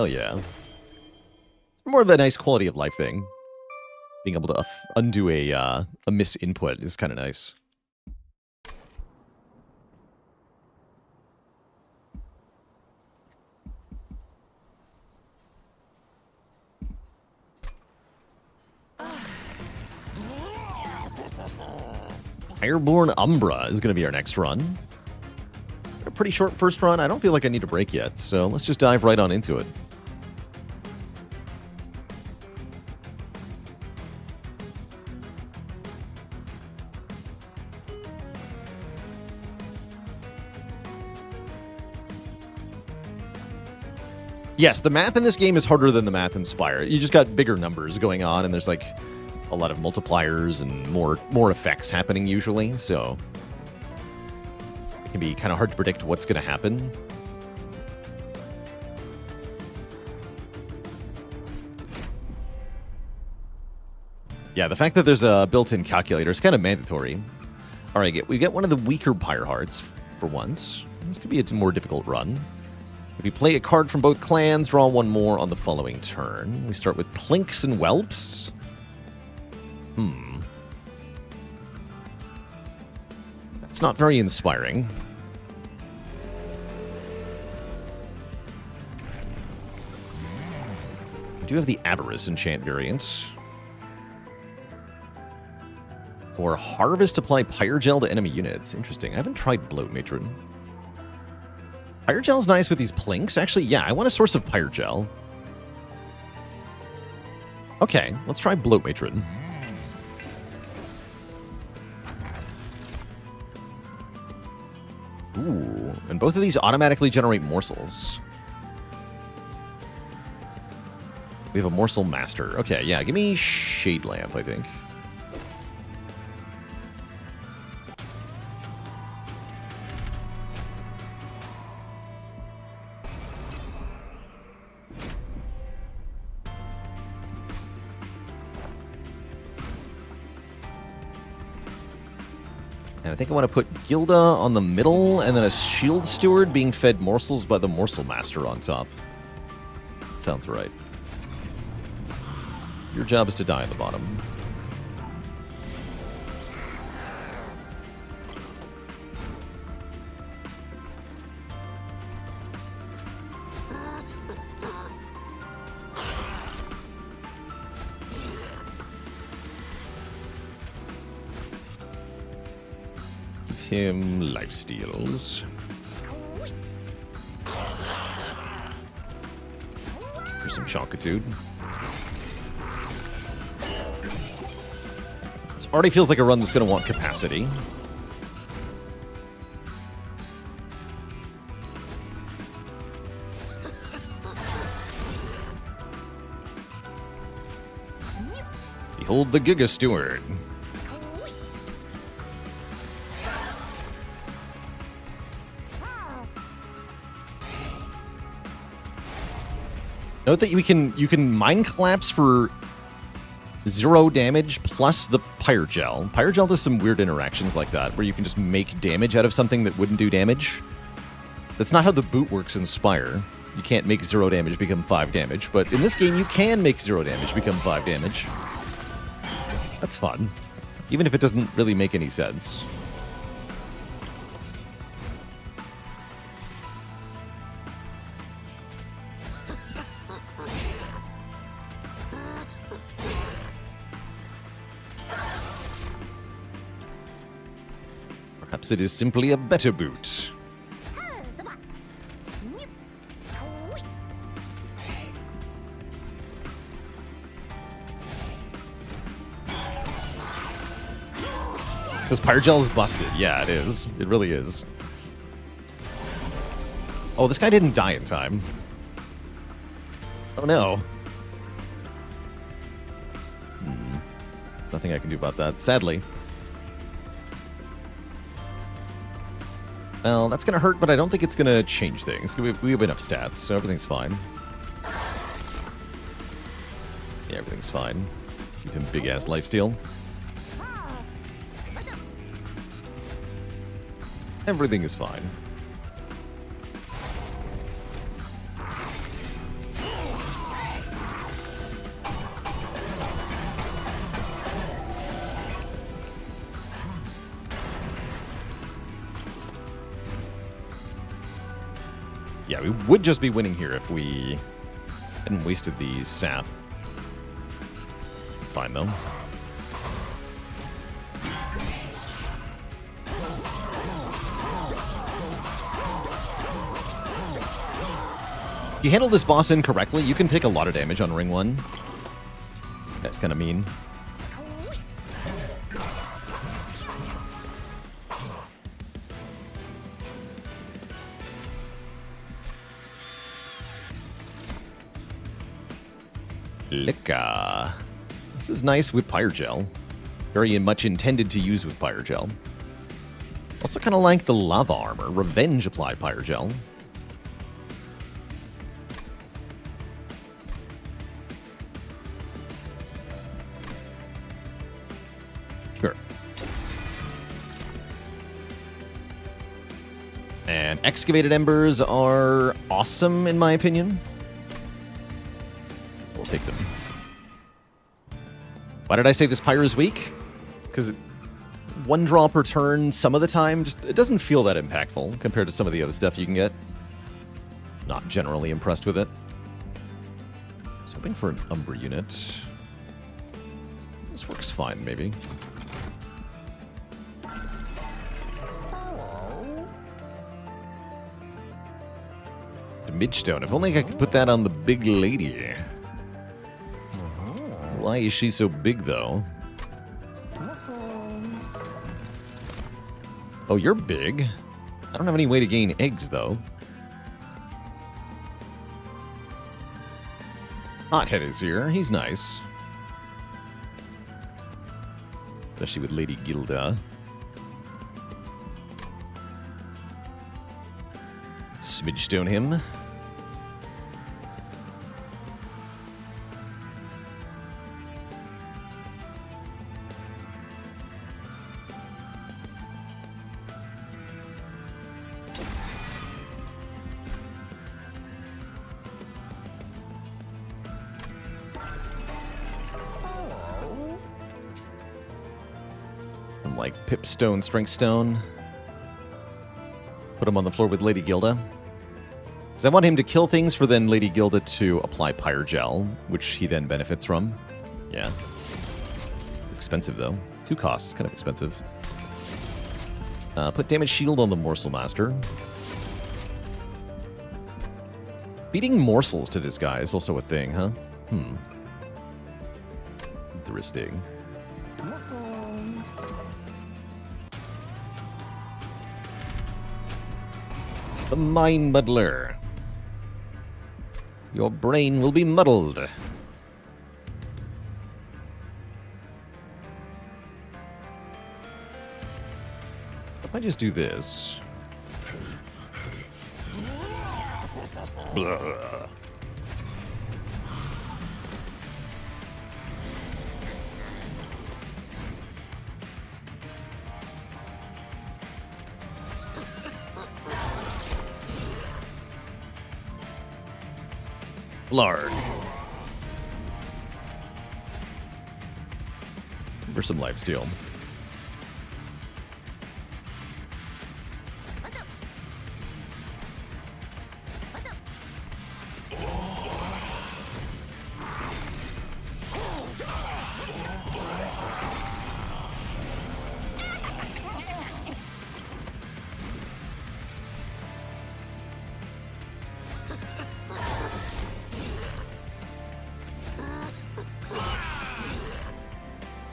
yeah. It's more of a nice quality of life thing. Being able to undo a misinput is kind of nice. Pyreborne Umbra is going to be our next run. A pretty short first run. I don't feel like I need a break yet, so let's just dive right on into it. Yes, the math in this game is harder than the math in Spire. You just got bigger numbers going on, and there's like a lot of multipliers and more effects happening usually, so it can be kind of hard to predict what's going to happen. Yeah, the fact that there's a built-in calculator is kind of mandatory. All right, we get one of the weaker Pyre Hearts for once. This could be a more difficult run. If you play a card from both clans, draw one more on the following turn. We start with Plinks and Whelps. That's not very inspiring. We do have the Avarice enchant variant. Or Harvest, apply Pyre Gel to enemy units. Interesting. I haven't tried Bloat Matron. Pyre Gel's nice with these Plinks. Actually, yeah, I want a source of Pyre Gel. Okay, let's try Bloat Matron. Ooh, and both of these automatically generate morsels. We have a Morsel Master. Okay, yeah, give me Shade Lamp, I think. And I think I want to put Gilda on the middle, and then a Shield Steward being fed morsels by the Morsel Master on top. Sounds right. Your job is to die at the bottom. Him lifesteals. For some Chonkitude. This already feels like a run that's going to want capacity. Behold the Giga Steward. Note that you can Mind Collapse for 0 damage plus the Pyre Gel. Pyre Gel does some weird interactions like that, where you can just make damage out of something that wouldn't do damage. That's not how the boot works in Spire. You can't make 0 damage become 5 damage, but in this game you can make 0 damage become 5 damage. That's fun, even if it doesn't really make any sense. Perhaps it is simply a better boot. Because Pyre Gel is busted. Yeah, it is. It really is. Oh, this guy didn't die in time. Oh, no. Nothing I can do about that, sadly. Well, that's going to hurt, but I don't think it's going to change things. We have enough stats, so everything's fine. Yeah, everything's fine. Give him big-ass lifesteal. Everything is fine. Yeah, we would just be winning here if we hadn't wasted the sap. Fine, though. If you handle this boss incorrectly, you can take a lot of damage on ring 1. That's kind of mean. Ekka. This is nice with Pyre Gel. Very much intended to use with Pyre Gel. Also kind of like the Lava Armor. Revenge apply Pyre Gel. Sure. And Excavated Embers are awesome, in my opinion. We'll take them. Why did I say this Pyre is weak? Because one draw per turn some of the time, just it doesn't feel that impactful compared to some of the other stuff you can get. Not generally impressed with it. I was hoping for an Umbra unit. This works fine, maybe. The Midstone. If only I could put that on the big lady. Why is she so big, though? Oh, you're big. I don't have any way to gain eggs, though. Hothead is here. He's nice. Especially with Lady Gilda. Smidgestone him. Like Pipstone, Strengthstone. Put him on the floor with Lady Gilda. Because I want him to kill things for then Lady Gilda to apply Pyre Gel, which he then benefits from. Yeah. Expensive, though. 2 costs. Kind of expensive. Put Damage Shield on the Morsel Master. Feeding morsels to this guy is also a thing, huh? Interesting. The Mind Muddler. Your brain will be muddled. If I just do this. Blah. Larg. For some lifesteal.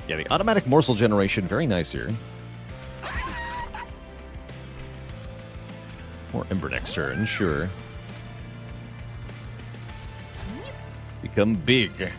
Yeah, the automatic morsel generation, very nice here. more Umbra next turn, sure. Become big.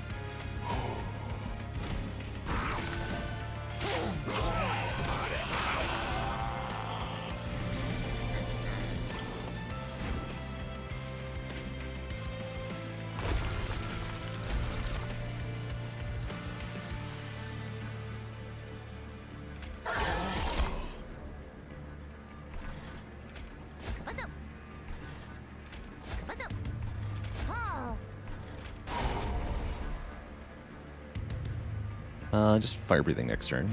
Just fire breathing next turn.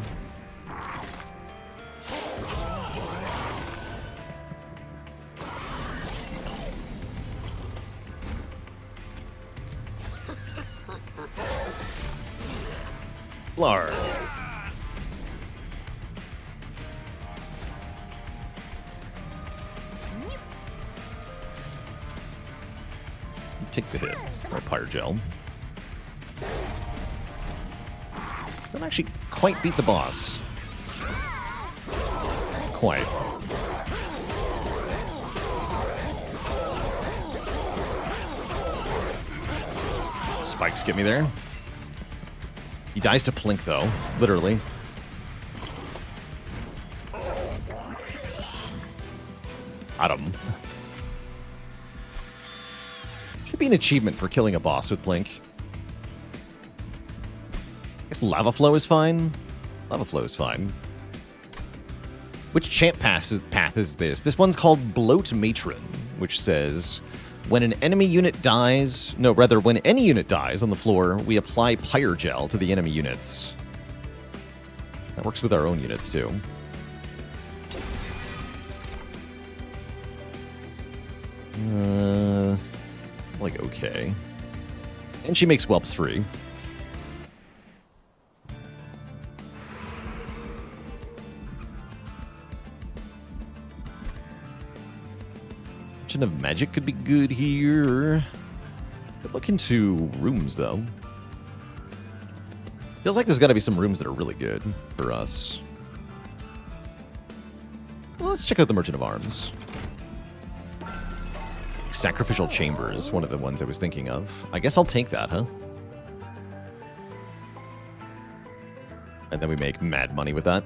Baalor. Take the hit. Or Pyre gel. Don't actually quite beat the boss. Quite. Spikes get me there. He dies to Plink, though. Literally. Got him. Should be an achievement for killing a boss with Plink. I guess Lava Flow is fine. Lava Flow is fine. Which chant path is this? This one's called Bloat Matron, which says, when an enemy unit dies... No, rather, when any unit dies on the floor, we apply Pyre Gel to the enemy units. That works with our own units, too. Like, okay. And she makes whelps free. Of magic could be good here. Could look into rooms, though. Feels like there's got to be some rooms that are really good for us. Well, let's check out the Merchant of Arms. Sacrificial Chambers, one of the ones I was thinking of. I guess I'll take that, huh? And then we make mad money with that.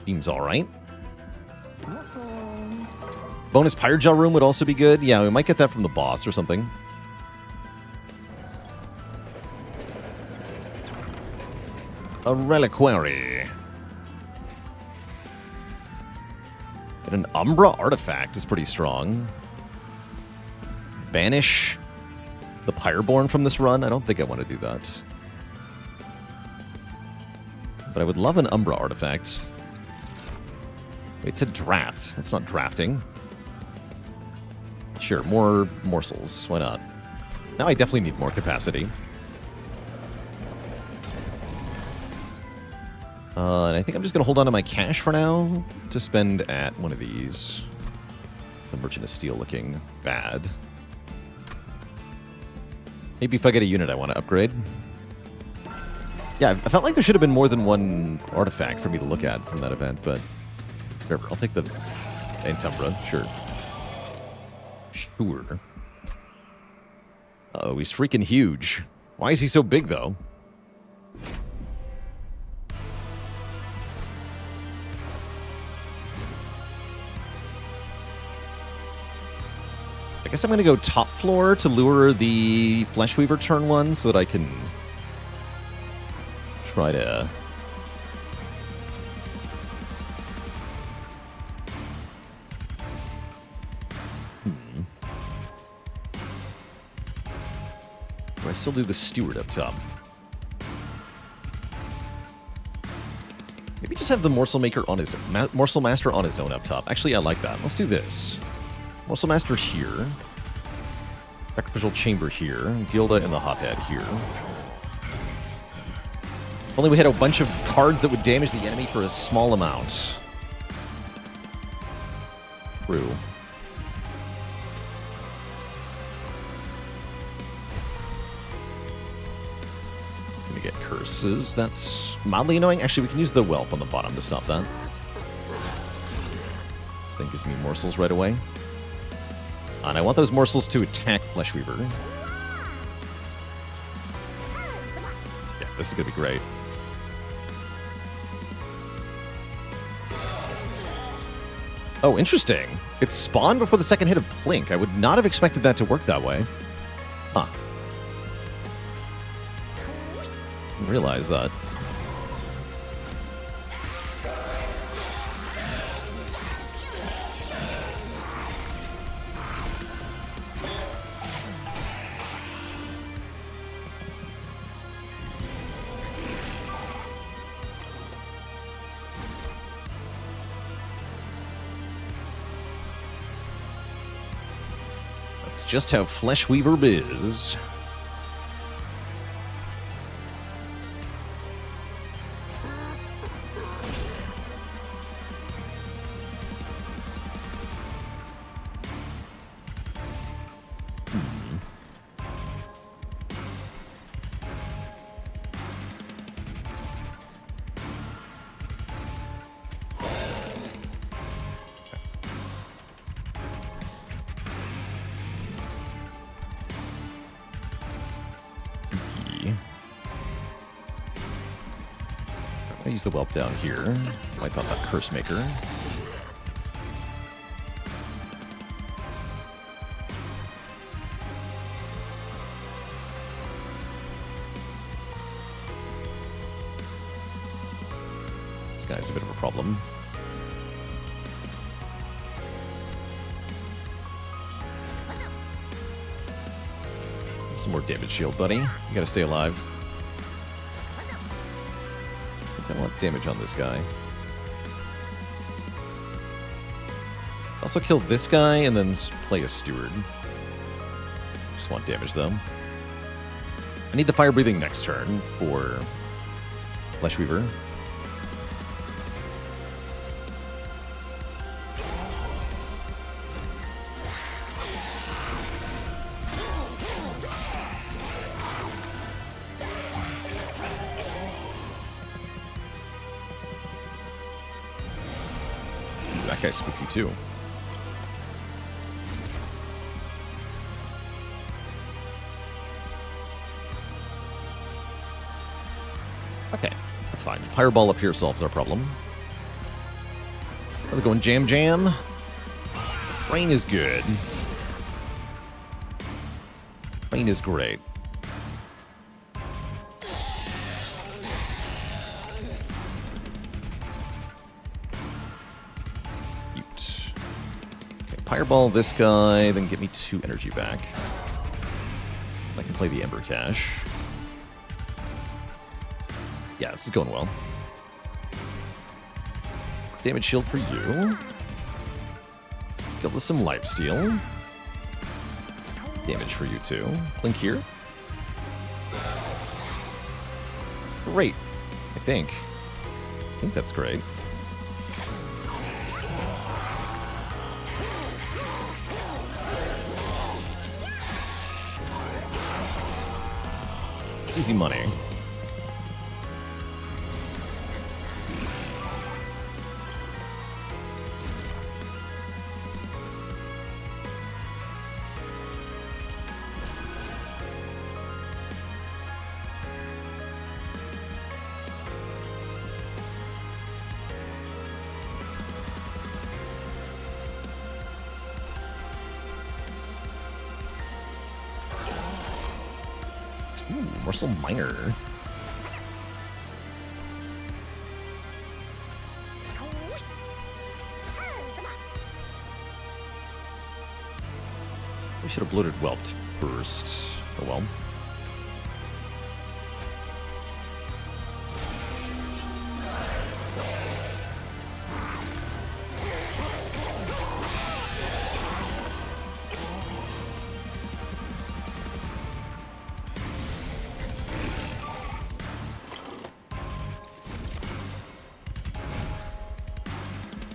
Seems alright. Bonus Pyre Gel room would also be good. Yeah, we might get that from the boss or something. A Reliquary. And an Umbra artifact is pretty strong. Banish the Pyreborne from this run. I don't think I want to do that. But I would love an Umbra artifact. Wait, it said draft. That's not drafting. Sure, more morsels. Why not? Now I definitely need more capacity. And I think I'm just going to hold on to my cash for now to spend at one of these. The Merchant of Steel looking bad. Maybe if I get a unit I want to upgrade. Yeah, I felt like there should have been more than one artifact for me to look at from that event, but... Whatever, I'll take the Penumbra, sure. Sure. Uh-oh, he's freaking huge. Why is he so big, though? I guess I'm going to go top floor to lure the Fleshweaver turn 1 so that I can try to... I still do the Steward up top. Maybe just have the Morsel Maker on his Morsel Master on his own up top. Actually, I like that. Let's do this. Morsel Master here. Sacrificial Chamber here. Gilda and the Hothead here. Only we had a bunch of cards that would damage the enemy for a small amount. True. Get cursed horses. That's mildly annoying. Actually, we can use the whelp on the bottom to stop that. I think gives me morsels right away. And I want those morsels to attack Fleshweaver. Yeah, this is going to be great. Oh, interesting. It spawned before the second hit of Plink. I would not have expected that to work that way. Huh. Didn't realize that. That's just how Fleshweaver is. I use the whelp down here. Wipe out that curse maker. This guy's a bit of a problem. Some more damage shield, buddy. You gotta stay alive. I want damage on this guy. Also kill this guy and then play a steward. Just want damage though. I need the fire breathing next turn for Fleshweaver. That guy's spooky too. Okay, that's fine. Fireball up here solves our problem. How's it going, Jam Jam? Rain is good. Rain is great. Fireball this guy, then get me 2 energy back. I can play the Ember Cache. Yeah, this is going well. Damage shield for you. Gilda some lifesteal. Damage for you too. Blink here. Great. I think that's great. Easy money. Morsel Miner. We should have bloated whelped first. Oh well.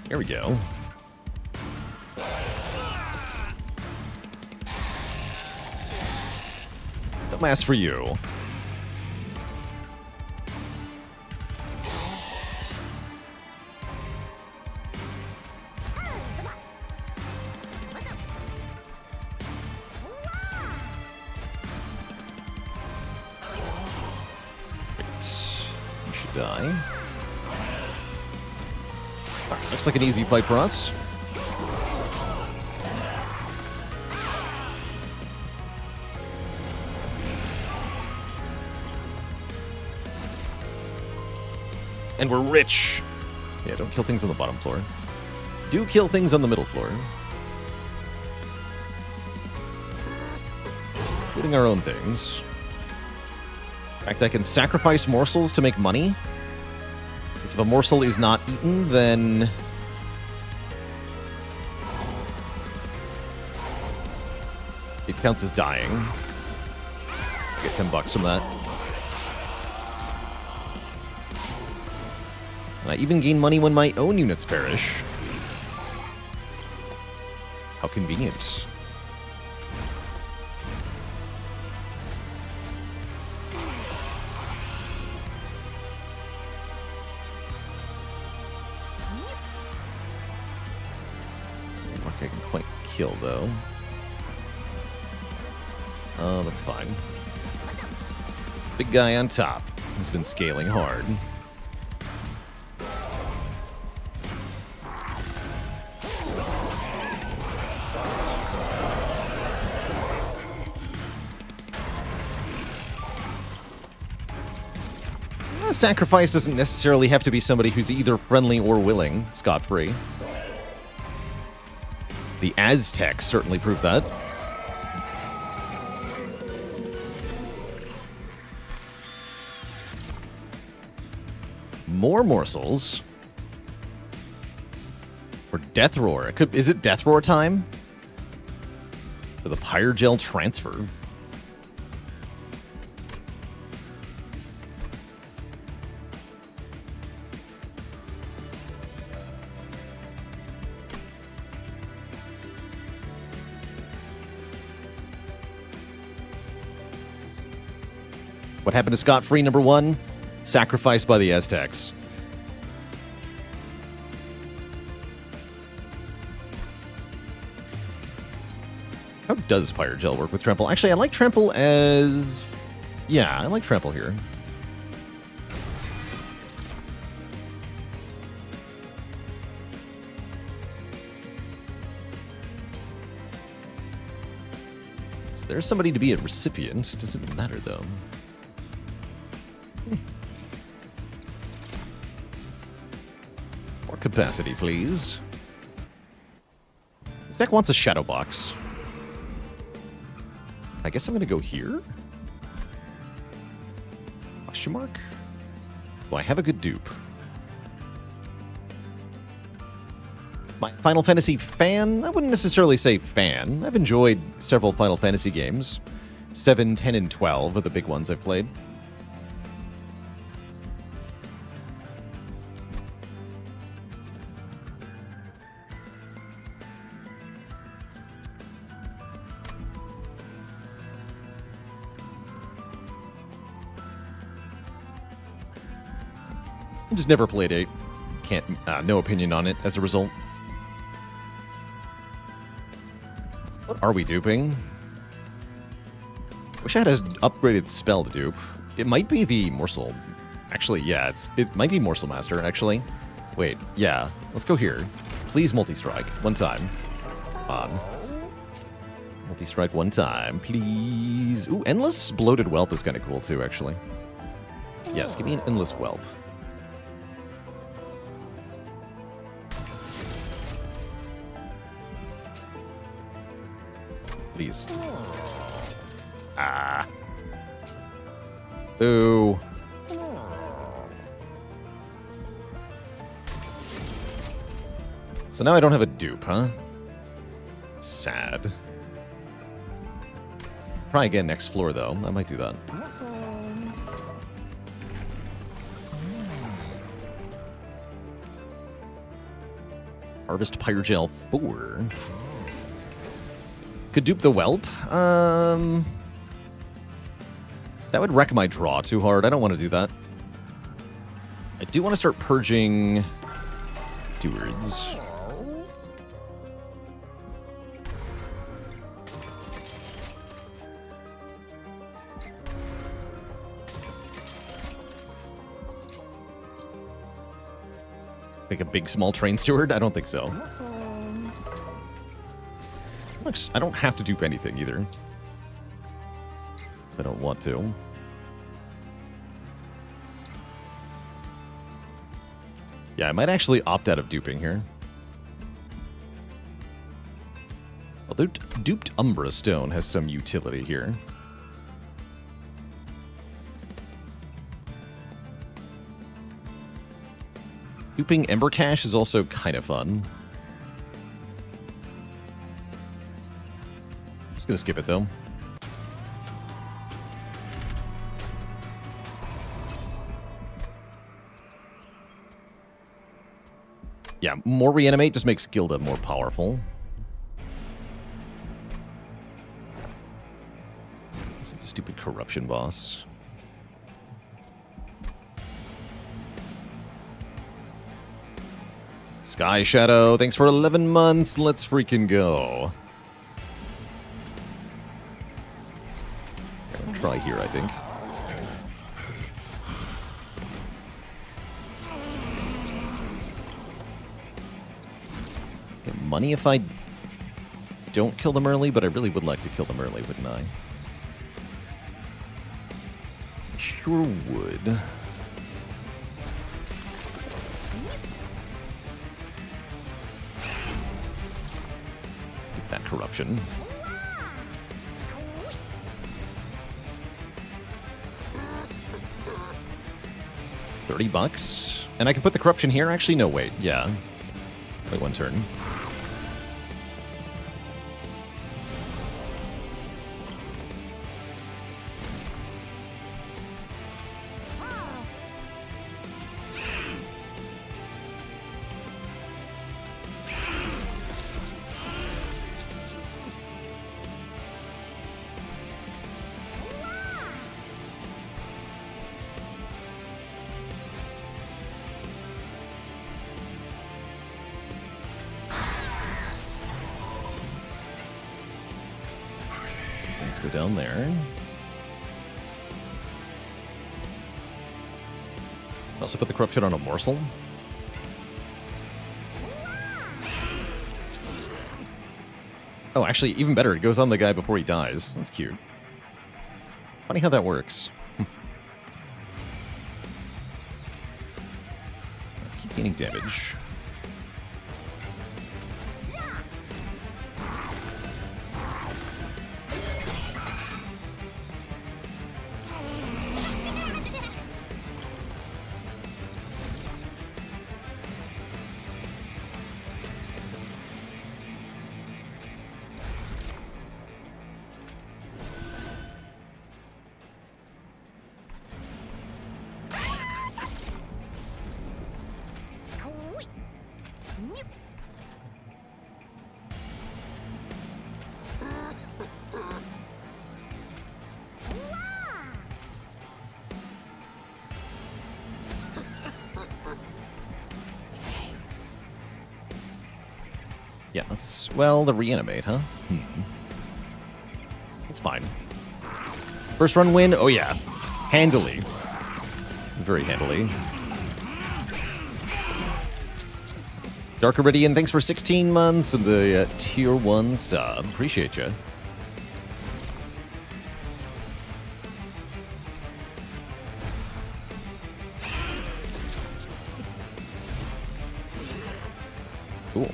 There we go. Don't ask for you. die. Looks like an easy fight for us. And we're rich. Yeah, don't kill things on the bottom floor. Do kill things on the middle floor. Including our own things. In fact, I can sacrifice morsels to make money. Because if a morsel is not eaten, then... it counts as dying. I get $10 from that. And I even gain money when my own units perish. How convenient. I can quite kill, though. Oh, that's fine. Big guy on top has been scaling hard. Sacrifice doesn't necessarily have to be somebody who's either friendly or willing, scot-free. The Aztecs certainly proved that. More morsels. For Death Roar. Is it Death Roar time? For the Pyre Gel transfer. What happened to Scot-Free number 1? Sacrificed by the Aztecs. How does Pyre Gel work with Trample? Actually, I like Trample as... yeah, I like Trample here. So there's somebody to be a recipient. Doesn't matter, though. More capacity, please. This deck wants a Shadow Box. I guess I'm going to go here? Question mark? Well, I have a good dupe. My Final Fantasy fan? I wouldn't necessarily say fan. I've enjoyed several Final Fantasy games. 7, 10, and 12 are the big ones I've played. Just never played 8. Can't, no opinion on it as a result. What are we duping? Wish I had an upgraded spell to dupe. It might be the Morsel. Actually, yeah, it might be Morsel Master, actually. Wait, yeah. Let's go here. Please multi-strike. One time. On. Multi-strike one time, please. Ooh, Endless Bloated Whelp is kind of cool, too, actually. Yes, give me an Endless Whelp. Please. Ah. Ooh. So now I don't have a dupe, huh? Sad. Try again next floor, though. I might do that. Harvest Pyre Gel 4. Could dupe the Whelp. That would wreck my draw too hard. I don't want to do that. I do want to start purging stewards. Like a big, small train steward? I don't think so. I don't have to dupe anything either. If I don't want to. Yeah, I might actually opt out of duping here. Although duped Umbra stone has some utility here. Duping Ember Cache is also kind of fun. I'm just gonna skip it though. Yeah, more reanimate just makes Gilda more powerful. This is the stupid corruption boss. Sky Shadow, thanks for 11 months. Let's freaking go. I'll try here, I think. Get money if I don't kill them early, but I really would like to kill them early, wouldn't I? Sure would. That corruption. $30. And I can put the corruption here? Actually, no, wait. Yeah. Wait one turn. Go down there. Also put the corruption on a morsel. Oh, actually, even better, it goes on the guy before he dies. That's cute. Funny how that works. Keep gaining damage. Yeah, that's... well, the reanimate, huh? That's fine. First run win? Oh, yeah. Handily. Very handily. Dark Iridian, thanks for 16 months and the tier 1 sub. Appreciate you. Cool.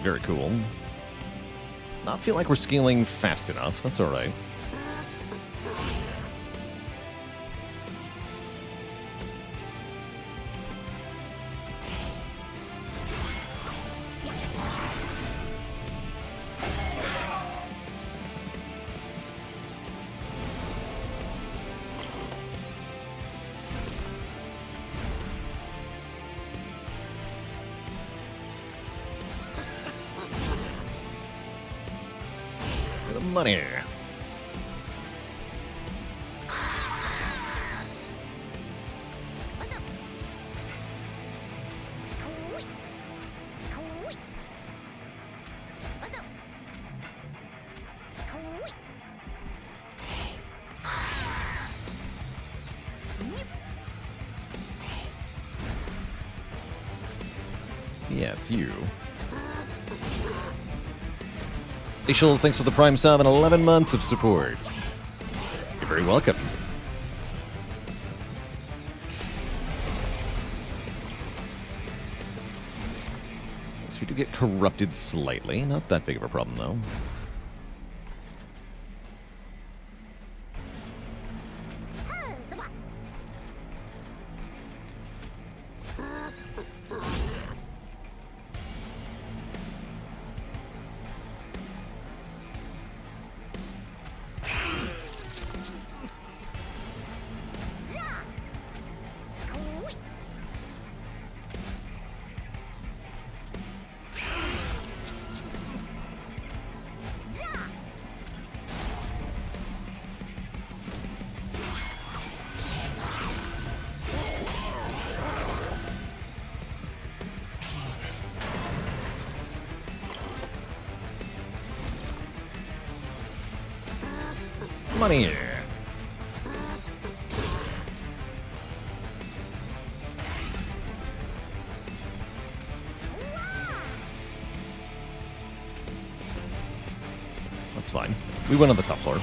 Very cool. Not feel like we're scaling fast enough. That's alright. Money. Yeah, it's you. Ishals, thanks for the Prime sub and 11 months of support. You're very welcome. So we do get corrupted slightly. Not that big of a problem, though. Money. That's fine. We went on the top floor.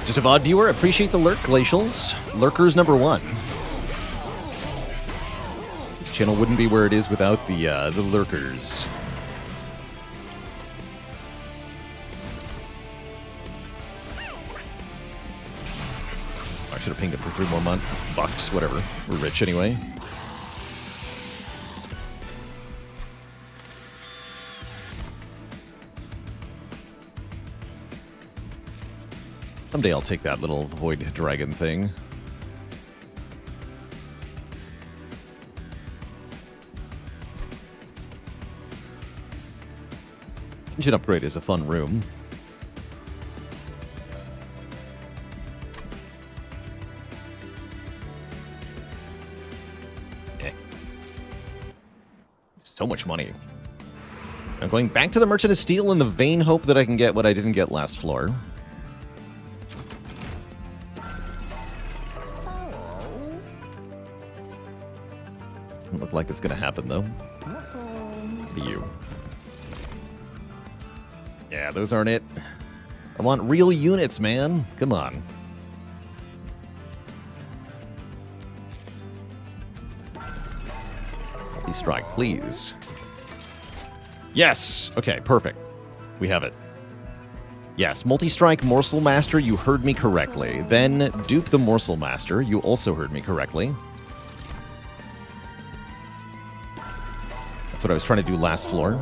Just a VOD viewer, appreciate the lurk, Glacials. Lurkers number 1. This channel wouldn't be where it is without the lurkers. Should have pinged it for 3 more bucks, whatever. We're rich anyway. Someday I'll take that little void dragon thing. Engine upgrade is a fun room. So much money. I'm going back to the Merchant of Steel in the vain hope that I can get what I didn't get last floor. Doesn't look like it's going to happen, though. You. Yeah, those aren't it. I want real units, man. Come on. Strike, please. Yes! Okay, perfect. We have it. Yes, multi-strike Morsel Master, you heard me correctly. Then dupe the Morsel Master, you also heard me correctly. That's what I was trying to do last floor.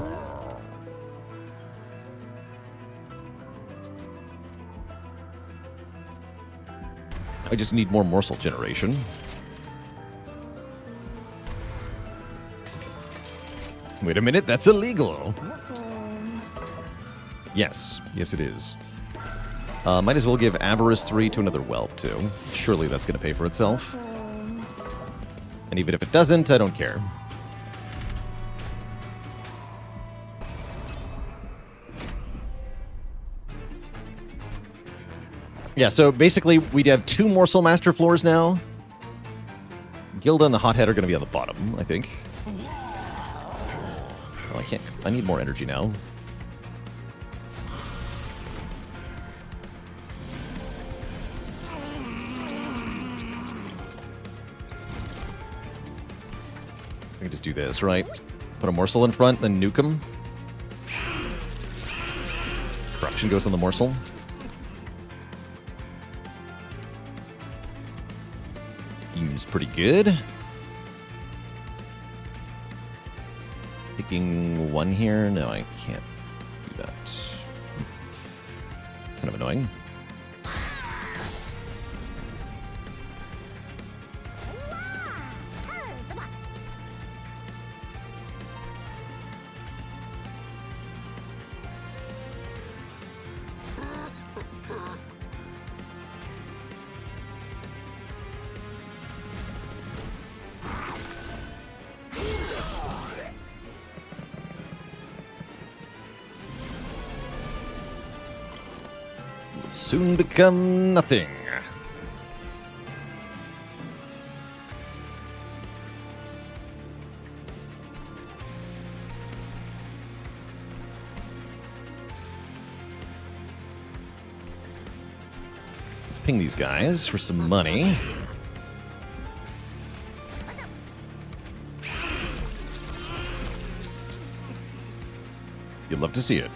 I just need more morsel generation. Wait a minute, that's illegal. Yes, yes it is. Might as well give Avarice 3 to another Whelp, too. Surely that's going to pay for itself. And even if it doesn't, I don't care. Yeah, so basically we'd have 2 Morsel Master floors now. Gilda and the Hothead are going to be on the bottom, I think. Oh, I can't. I need more energy now. I can just do this, right? Put a morsel in front, then nuke him. Corruption goes on the morsel. Seems pretty good. Picking 1 here? No, I can't do that. It's kind of annoying. Soon become nothing. Let's ping these guys for some money. You'd love to see it.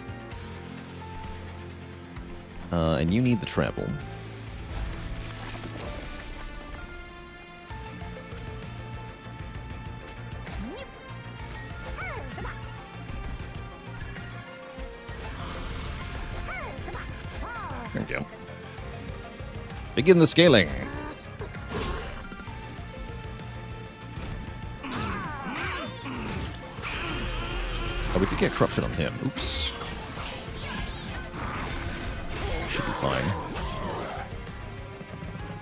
And you need the travel. There we go. Begin the scaling. Oh, we did get corruption on him. Oops. Should be fine.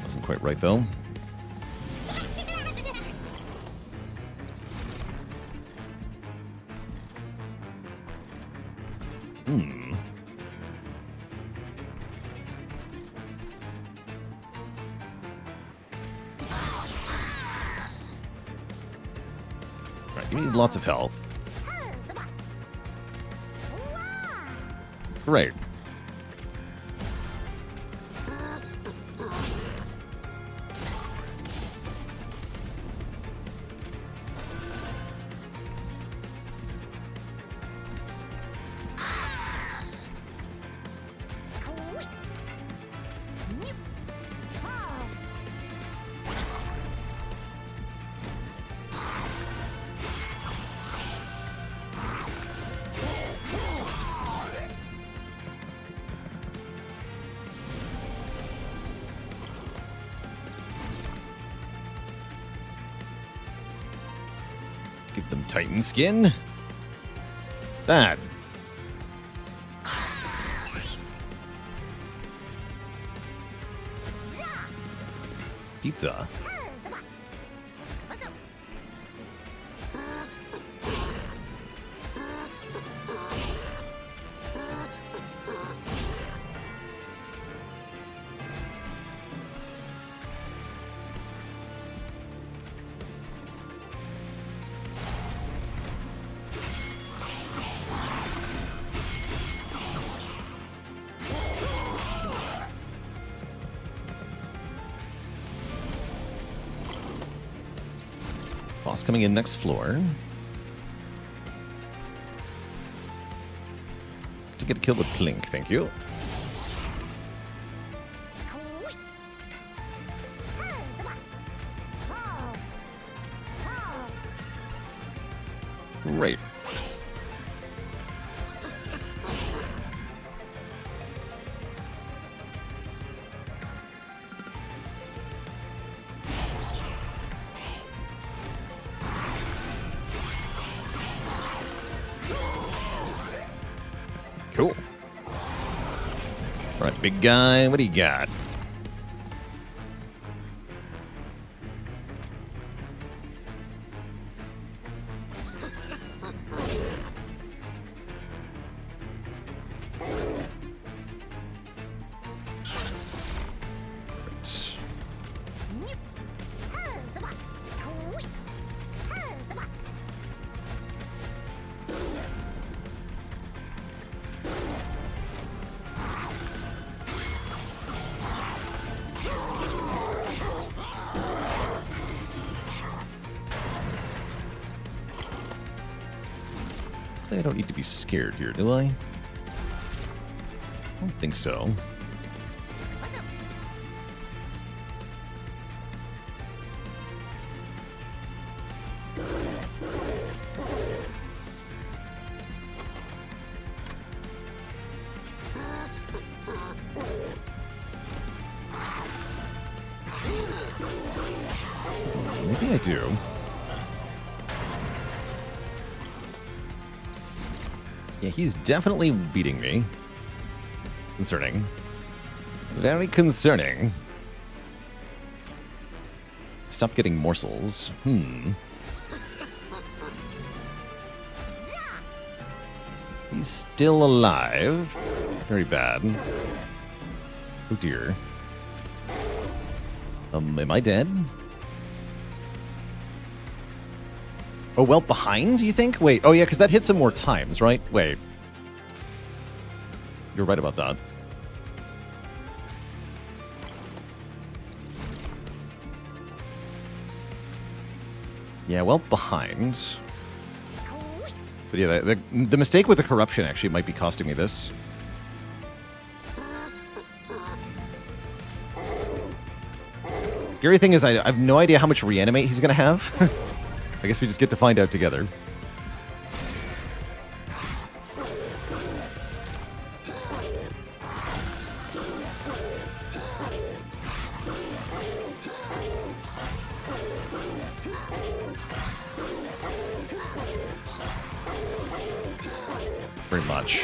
Wasn't quite right, though. Right, you need lots of health. Great. Give them Titan skin. Bad. Pizza. Boss coming in next floor. To get a kill with Plink, thank you. Great. Cool. All right, big guy, what do you got? I don't need to be scared here, do I? I don't think so. Maybe I do. Yeah, he's definitely beating me. Concerning. Very concerning. Stop getting morsels. He's still alive. Very bad. Oh dear. Am I dead? Oh, well, behind, you think? Wait, oh yeah, because that hits him more times, right? Wait. You're right about that. Yeah, well behind. But yeah, the mistake with the corruption actually might be costing me this. Scary thing is I have no idea how much reanimate he's going to have. I guess we just get to find out together. Very much.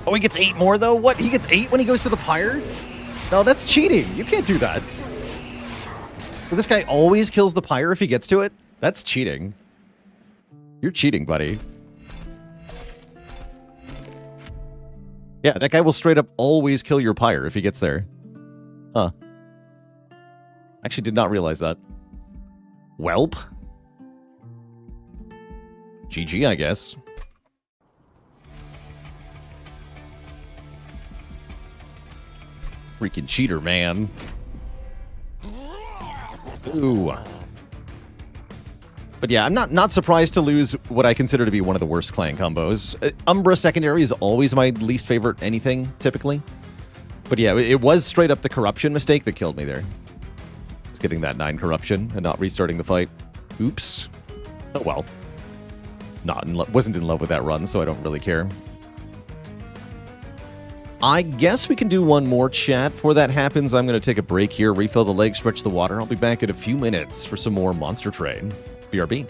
Oh, he gets 8 more, though? What? He gets 8 when he goes to the Pyre? No, that's cheating. You can't do that. So this guy always kills the Pyre if he gets to it? That's cheating. You're cheating, buddy. Yeah, that guy will straight up always kill your Pyre if he gets there. Huh. Actually did not realize that. Welp. GG, I guess. Freaking cheater, man. Ooh. But yeah, I'm not surprised to lose what I consider to be one of the worst clan combos. Umbra secondary is always my least favorite anything, typically. But yeah, it was straight up the corruption mistake that killed me there. Just getting that 9 corruption and not restarting the fight. Oops. Oh well. Wasn't in love with that run, so I don't really care. I guess we can do one more chat. Before that happens, I'm going to take a break here, refill the leg, stretch the water. I'll be back in a few minutes for some more Monster Train. BRB.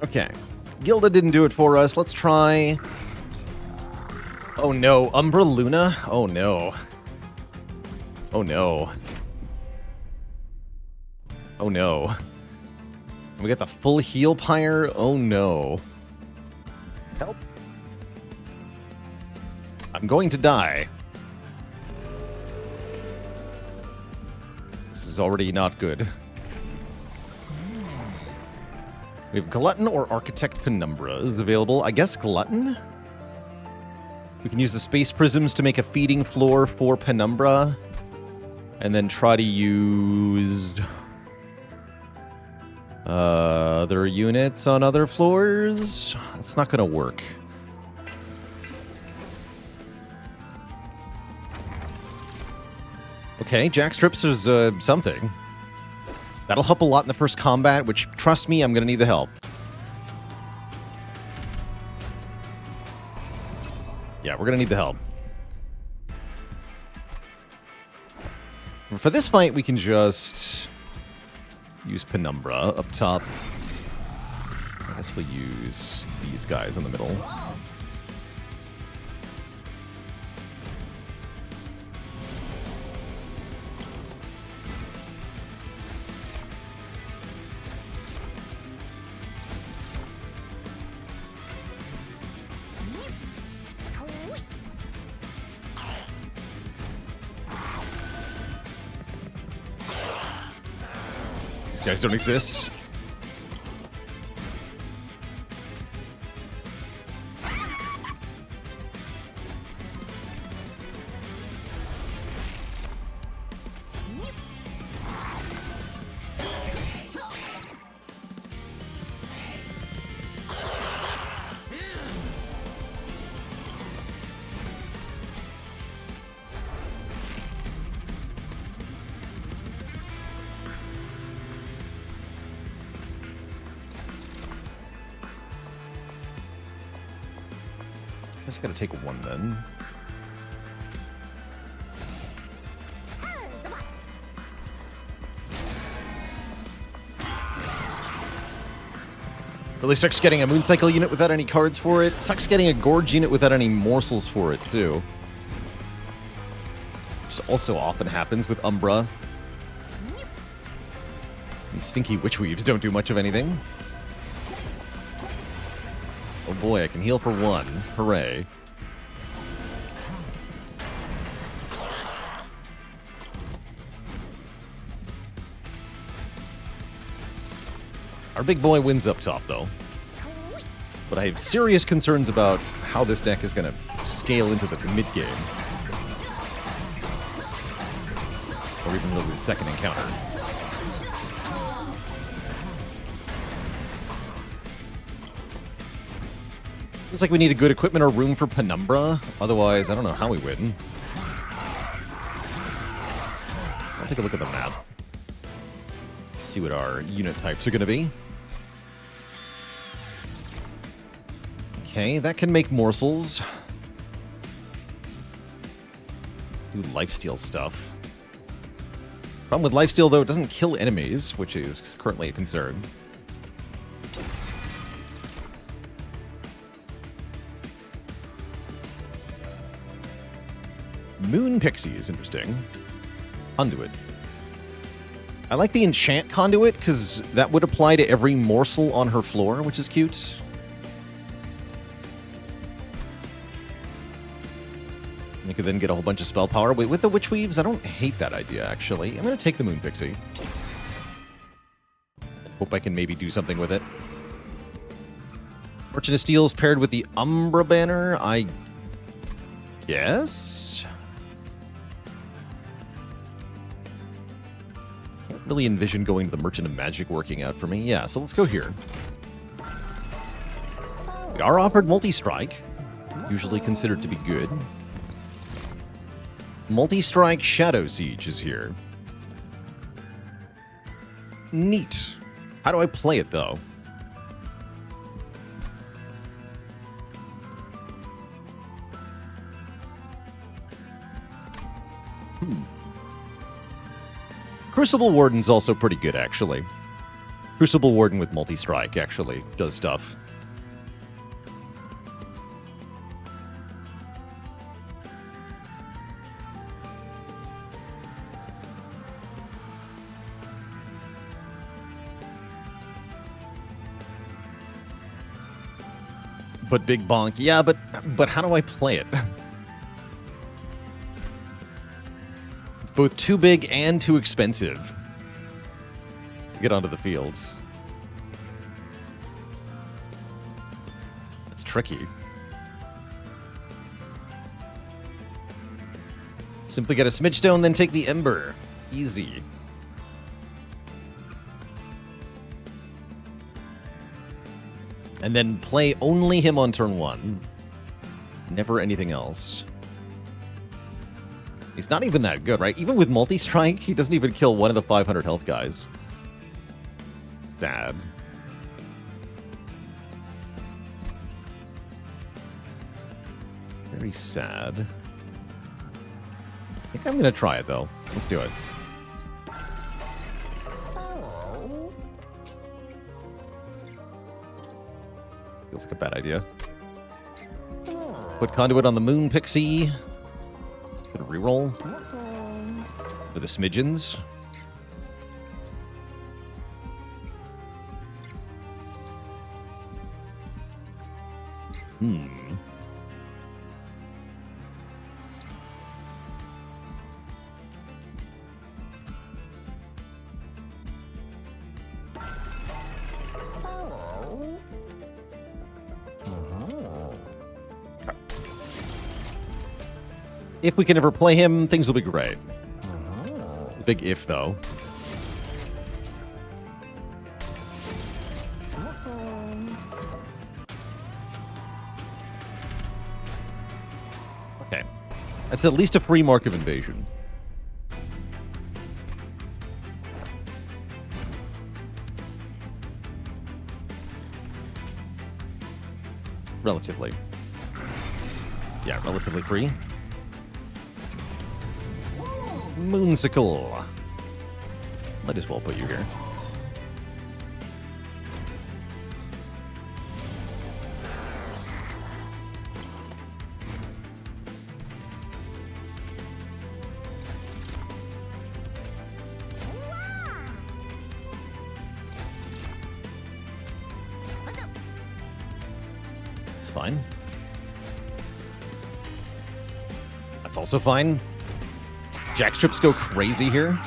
Okay. Gilda didn't do it for us. Let's try... Oh no, Umbra Luna? Oh no. Oh no. Oh no. We got the full heal Pyre? Oh no. Help. I'm going to die. This is already not good. We have Glutton or Architect Penumbra is available. I guess Glutton? We can use the Space Prisms to make a feeding floor for Penumbra. And then try to use... other units on other floors? It's not going to work. Okay, Jack Strips is something. That'll help a lot in the first combat, which, trust me, I'm going to need the help. Yeah, we're going to need the help. For this fight, we can just use Penumbra up top. I guess we'll use these guys in the middle. Guys don't exist. I guess I gotta take one then. Really sucks getting a Mooncycle unit without any cards for it. Sucks getting a Gorge unit without any morsels for it, too. Which also often happens with Umbra. These stinky Witch Weaves don't do much of anything. Oh boy, I can heal for one. Hooray. Our big boy wins up top, though. But I have serious concerns about how this deck is going to scale into the mid-game. Or even really the second encounter. Looks like we need a good equipment or room for Penumbra. Otherwise, I don't know how we win. I'll take a look at the map. See what our unit types are going to be. Okay, that can make morsels. Do lifesteal stuff. Problem with lifesteal, though, it doesn't kill enemies, which is currently a concern. Moon Pixie is interesting. Conduit. I like the enchant conduit, because that would apply to every morsel on her floor, which is cute. You could then get a whole bunch of spell power. Wait, with the Witch Weaves, I don't hate that idea, actually. I'm going to take the Moon Pixie. Hope I can maybe do something with it. Merchant of Steel's paired with the Umbra banner, I guess? Can't really envision going to the Merchant of Magic working out for me. Yeah, so let's go here. We are offered Multi-Strike. Usually considered to be good. Multi-Strike Shadow Siege is here. Neat. How do I play it, though? Crucible Warden's also pretty good, actually. Crucible Warden with multi-strike actually does stuff. But big bonk. Yeah, but how do I play it? It's both too big and too expensive to get onto the field. It's tricky. Simply get a Smidge Stone, then take the Ember. Easy. And then play only him on turn 1. Never anything else. He's not even that good, right? Even with multi-strike, he doesn't even kill one of the 500 health guys. Sad. Very sad. I think I'm going to try it, though. Let's do it. Feels like a bad idea. Put Conduit on the Moon Pixie. Get a reroll. For the Smidgens. If we can ever play him, things will be great. Big if, though. Okay. That's at least a free Mark of Invasion. Relatively. Yeah, relatively free. Moonsicle. Might as well put you here. It's fine. That's also fine. Jackstrips go crazy here.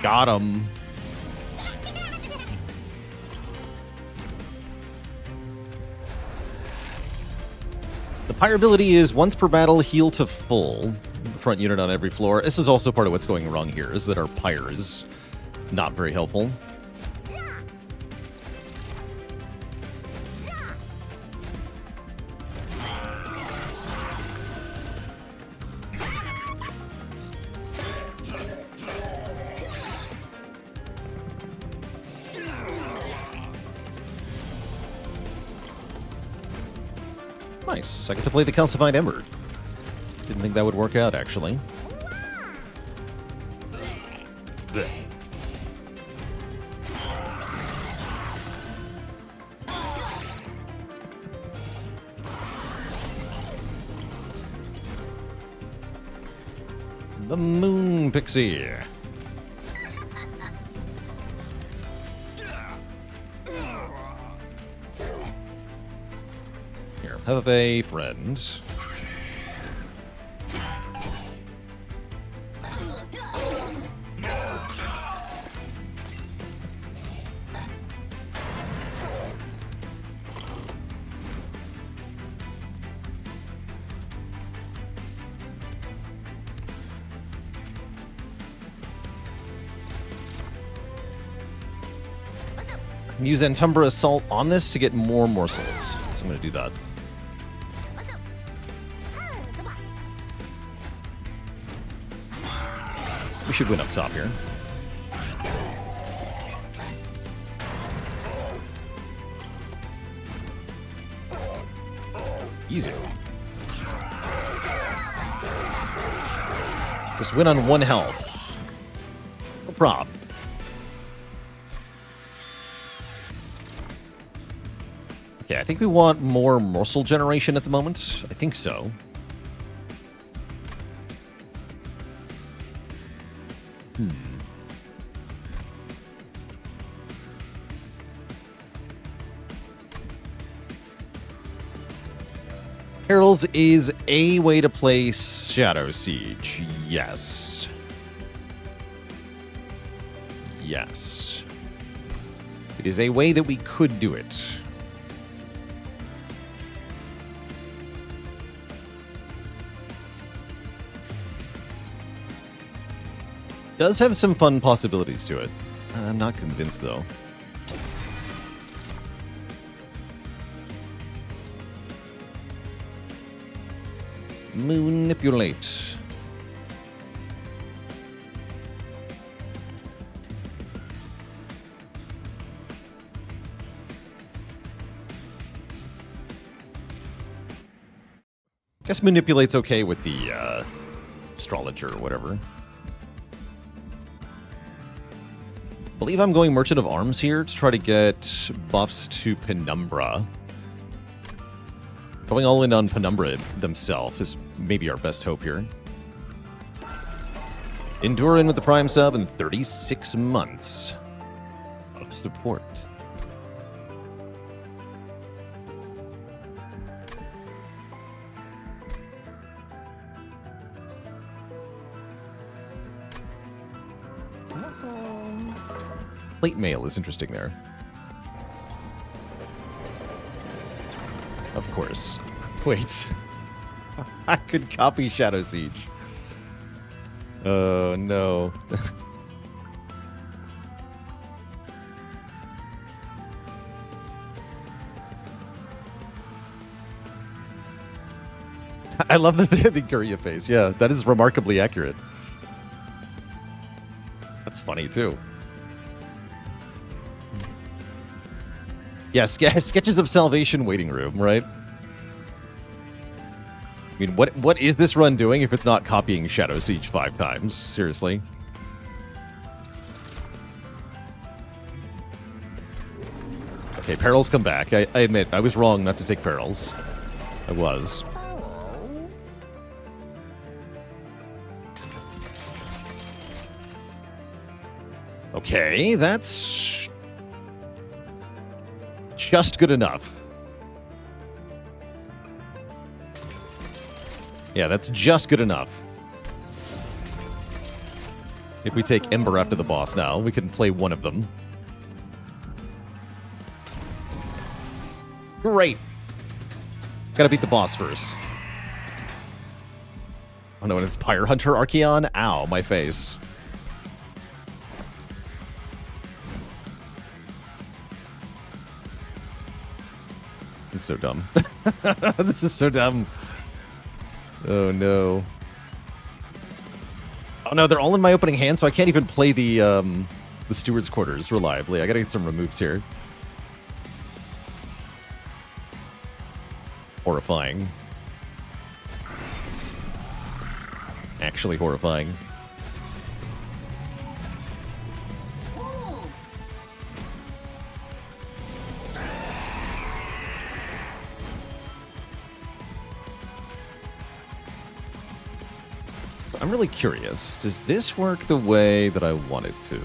Got him. The Pyre ability is once per battle, heal to full. Front unit on every floor. This is also part of what's going wrong here, is that our Pyre is not very helpful. Nice. I get to play the Calcified Ember. Didn't think that would work out, actually. The Moon Pixie. Here, have a friend. Use Antumbra Assault on this to get more morsels. So I'm going to do that. We should win up top here. Easy. Just win on 1 health. No prob. Okay, I think we want more morsel generation at the moment. I think so. Perils is a way to play Shadow Siege. Yes. Yes. It is a way that we could do it. Does have some fun possibilities to it. I'm not convinced, though. Manipulate. Guess manipulate's okay with the astrologer or whatever. Believe I'm going Merchant of Arms here to try to get buffs to Penumbra. Going all in on Penumbra themselves is maybe our best hope here. Endure in with the Prime sub in 36 months of support. Plate mail is interesting there. Of course. Wait. I could copy Shadow Siege. Oh, no. I love the Guria face. Yeah, that is remarkably accurate. That's funny, too. Yeah, sketches of Salvation waiting room, right? I mean, what is this run doing if it's not copying Shadow Siege 5 times? Seriously. Okay, Perils come back. I admit, I was wrong not to take Perils. I was. Okay, that's just good enough. Yeah, that's just good enough. If we take Ember after the boss now, we can play one of them. Great. Gotta beat the boss first. Oh no, and it's Pyre Hunter Archeon? Ow, my face. It's so dumb. This is so dumb. Oh no. Oh no, they're all in my opening hand, so I can't even play the Steward's Quarters reliably. I gotta get some removes here. Horrifying. Actually horrifying. I'm really curious. Does this work the way that I want it to?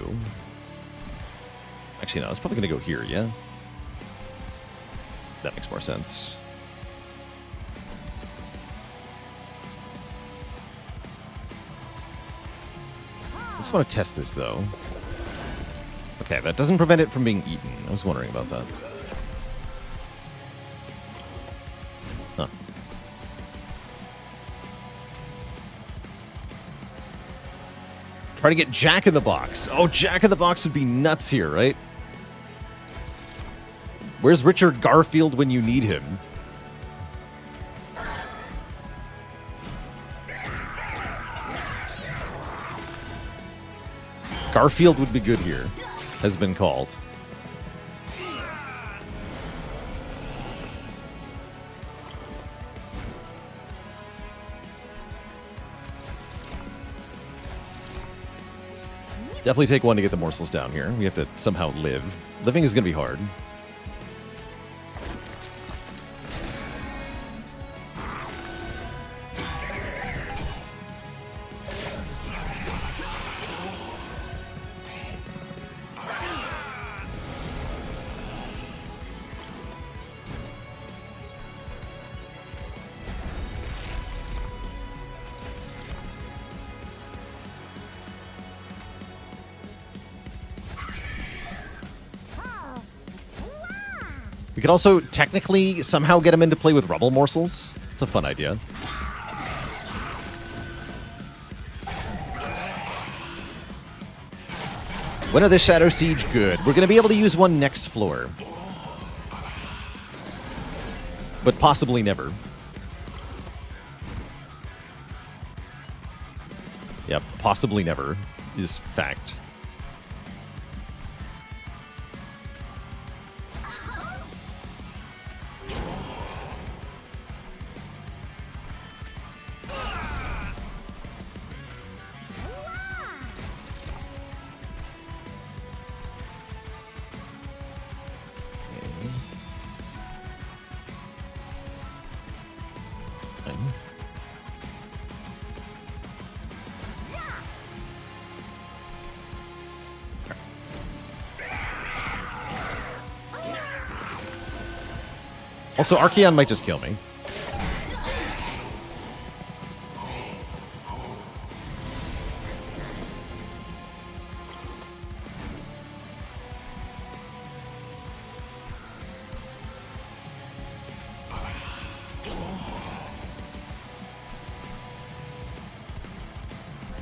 Actually, no. It's probably going to go here, yeah? That makes more sense. I just want to test this, though. Okay, that doesn't prevent it from being eaten. I was wondering about that. Huh. Try to get Jack in the Box. Oh, Jack in the Box would be nuts here, right? Where's Richard Garfield when you need him? Garfield would be good here, has been called. Definitely take one to get the morsels down here. We have to somehow live. Living is going to be hard. We could also technically somehow get him into play with rubble morsels. It's a fun idea. When are the Shadow Siege good? We're going to be able to use one next floor. But possibly never. Yep, possibly never is fact. Also, Archeon might just kill me.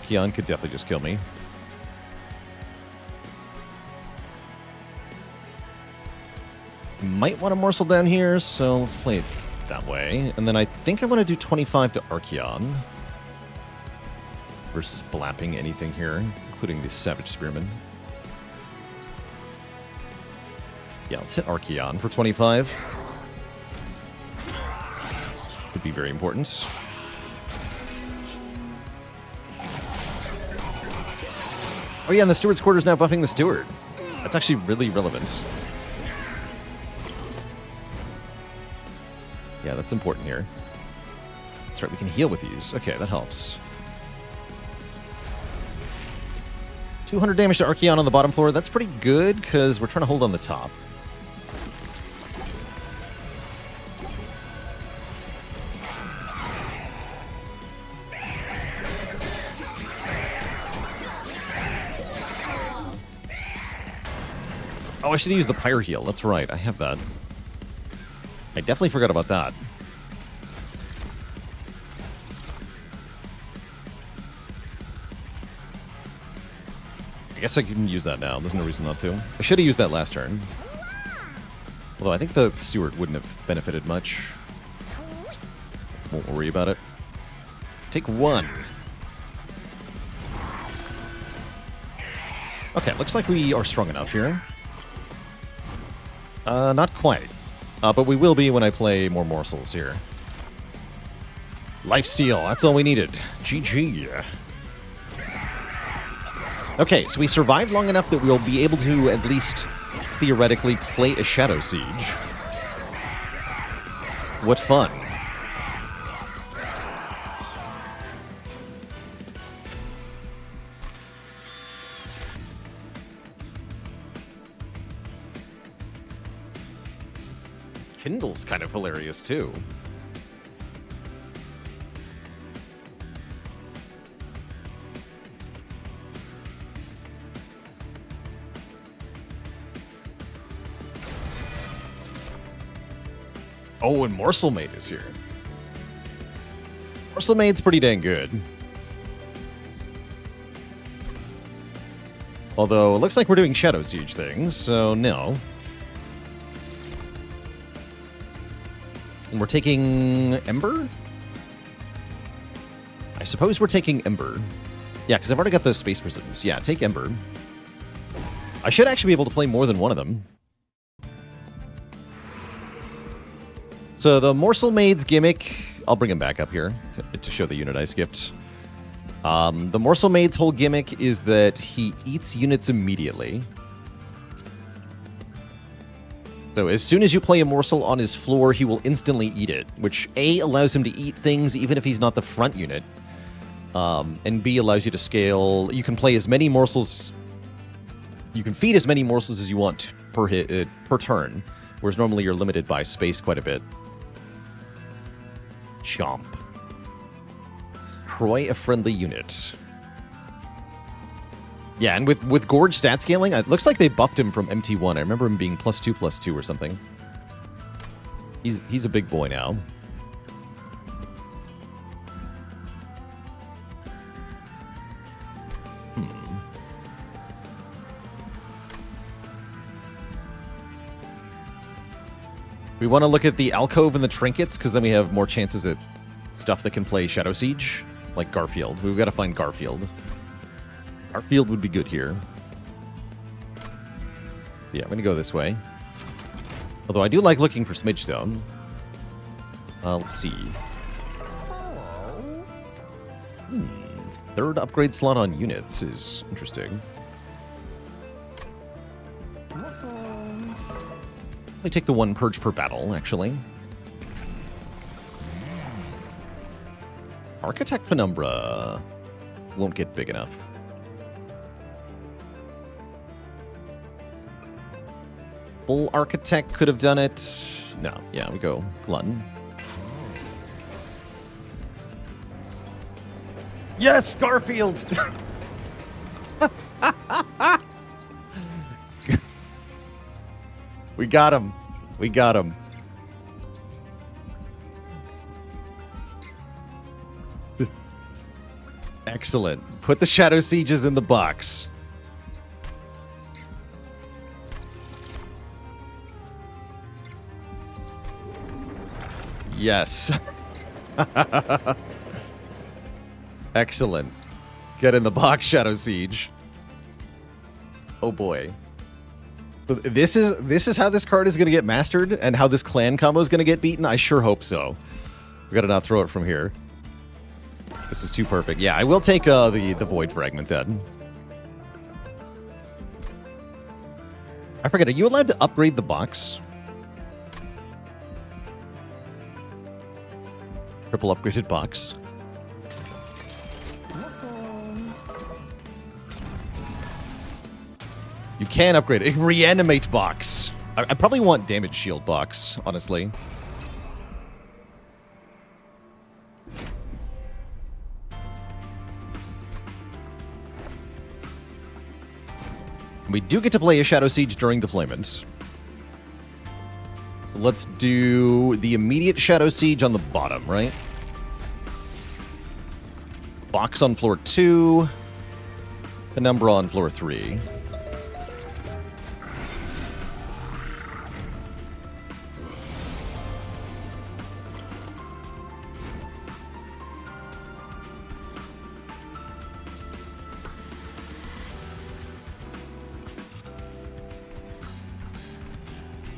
Archeon could definitely just kill me. Might want a morsel down here, so let's play it that way. And then I think I want to do 25 to Archeon versus blapping anything here, including the Savage Spearman. Yeah, let's hit Archeon for 25. Could be very important. Oh yeah, and the Steward's Quarter's now buffing the Steward. That's actually really relevant. Yeah, that's important here. That's right, we can heal with these. Okay, that helps. 200 damage to Archeon on the bottom floor. That's pretty good, because we're trying to hold on the top. Oh, I should have used the Pyre heal. That's right, I have that. I definitely forgot about that. I guess I can use that now. There's no reason not to. I should have used that last turn. Although I think the Steward wouldn't have benefited much. Won't worry about it. Take one. Okay, looks like we are strong enough here. Not quite. But we will be when I play more morsels here. Lifesteal, that's all we needed. GG. Okay, so we survived long enough that we'll be able to at least theoretically play a Shadow Siege. What fun. Kindle's kind of hilarious, too. Oh, and Morsel Maid is here. Morsel Maid's pretty dang good. Although, it looks like we're doing Shadow Siege things, so no. And we're taking Ember? I suppose we're taking Ember. Yeah, because I've already got those Space Prisms. Yeah, take Ember. I should actually be able to play more than one of them. So the Morsel Maid's gimmick, I'll bring him back up here to show the unit I skipped. The Morsel Maid's whole gimmick is that he eats units immediately. So as soon as you play a morsel on his floor, he will instantly eat it, which A, allows him to eat things even if he's not the front unit, and B, allows you to scale. You can play as many morsels, you can feed as many morsels as you want per turn, whereas normally you're limited by space quite a bit. Chomp. Destroy a friendly unit. Yeah, and with Gorge stat scaling, it looks like they buffed him from MT1. I remember him being +2/+2 or something. He's a big boy now. We want to look at the alcove and the trinkets, because then we have more chances at stuff that can play Shadow Siege, like Garfield. We've got to find Garfield. Garfield would be good here. Yeah, I'm going to go this way. Although I do like looking for Smidge Stone. Let's see. Third upgrade slot on units is interesting. Let me take the one purge per battle, actually. Architect Penumbra won't get big enough. Bull Architect could have done it. No, yeah, we go Glutton. Yes, Garfield! We got him. We got him. Excellent. Put the Shadow Sieges in the box. Yes. Excellent. Get in the box, Shadow Siege. Oh boy. So this is how this card is going to get mastered and how this clan combo is going to get beaten? I sure hope so. We got to not throw it from here. This is too perfect. Yeah, I will take the Void Fragment then. I forget, are you allowed to upgrade the box? Triple upgraded box. You can upgrade it. Reanimate box. I probably want damage shield box, honestly. We do get to play a Shadow Siege during deployment. So let's do the immediate Shadow Siege on the bottom, right? Box on floor 2. Penumbra on floor 3.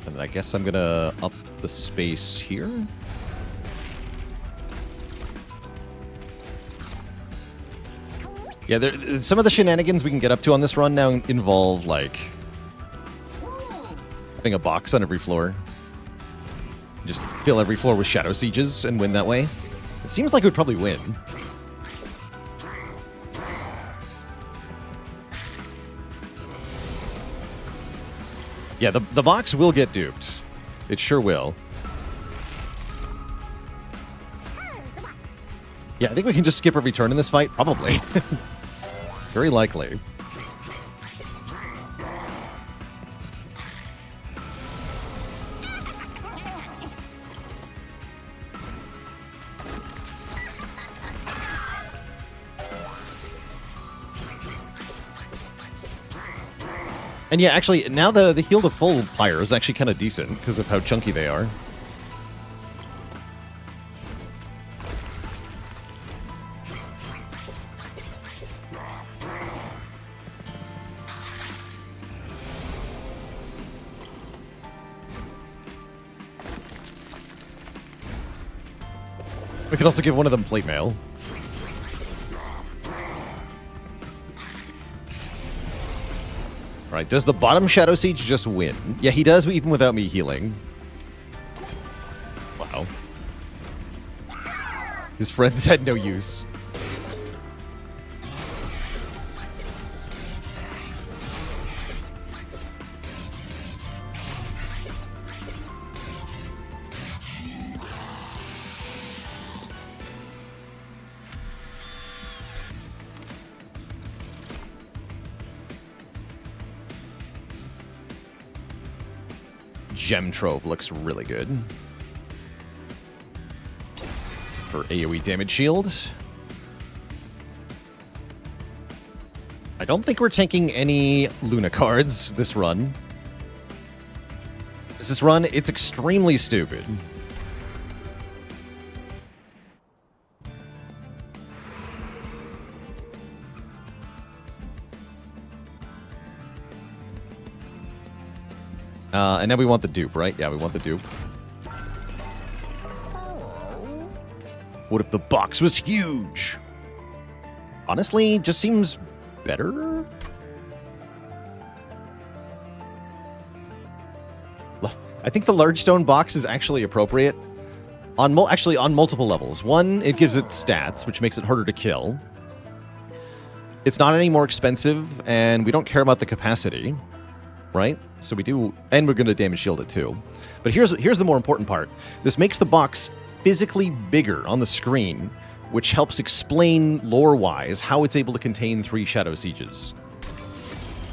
And I guess I'm gonna up the space here. Yeah, some of the shenanigans we can get up to on this run now involve, like, having a box on every floor. Just fill every floor with Shadow Sieges and win that way. It seems like we'd probably win. Yeah, the box will get duped. It sure will. Yeah, I think we can just skip every turn in this fight. Probably. Very likely. And yeah, actually, now the heal to full Pyre is actually kind of decent because of how chunky they are. We can also give one of them plate mail. Right, does the bottom Shadow Siege just win? Yeah, he does, even without me healing. Wow. His friends had no use. Gem Trove looks really good. For AoE damage shield. I don't think we're taking any Luna cards this run. This run, it's extremely stupid. And now we want the dupe, right? Yeah, we want the dupe. What if the box was huge? Honestly, just seems better. I think the large stone box is actually appropriate. Actually, on multiple levels. One, it gives it stats, which makes it harder to kill. It's not any more expensive, and we don't care about the capacity. Right? So we do, and we're going to damage shield it too. But here's the more important part. This makes the box physically bigger on the screen, which helps explain lore-wise how it's able to contain 3 Shadow Sieges.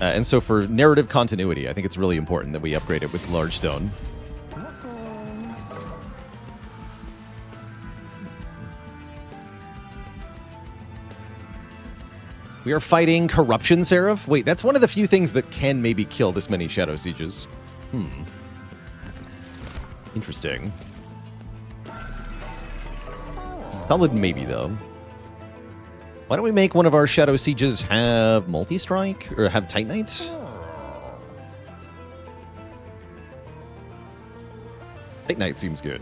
And so for narrative continuity, I think it's really important that we upgrade it with large stone. We are fighting Corruption Seraph? Wait, that's one of the few things that can maybe kill this many Shadow Sieges. Interesting. Solid maybe, though. Why don't we make one of our Shadow Sieges have multi-strike? Or have Titanite? Titanite seems good.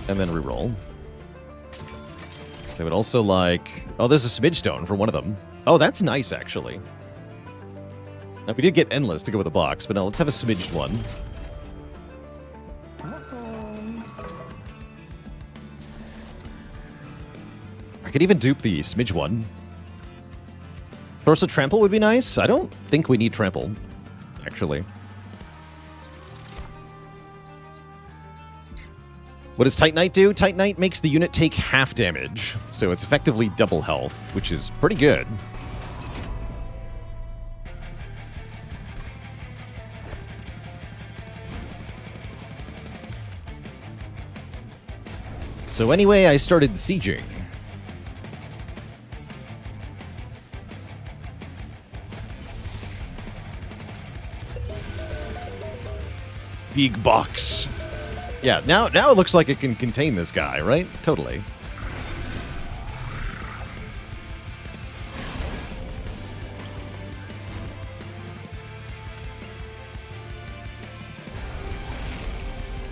And then reroll. They would also like... Oh, there's a Smidge Stone for one of them. Oh, that's nice, actually. Now, we did get Endless to go with a box, but now let's have a Smidged one. I could even dupe the Smidge one. Source of Trample would be nice. I don't think we need Trample, actually. What does Titanite do? Titanite makes the unit take half damage, so it's effectively double health, which is pretty good. So anyway, I started sieging. Big box. Yeah, now it looks like it can contain this guy, right? Totally.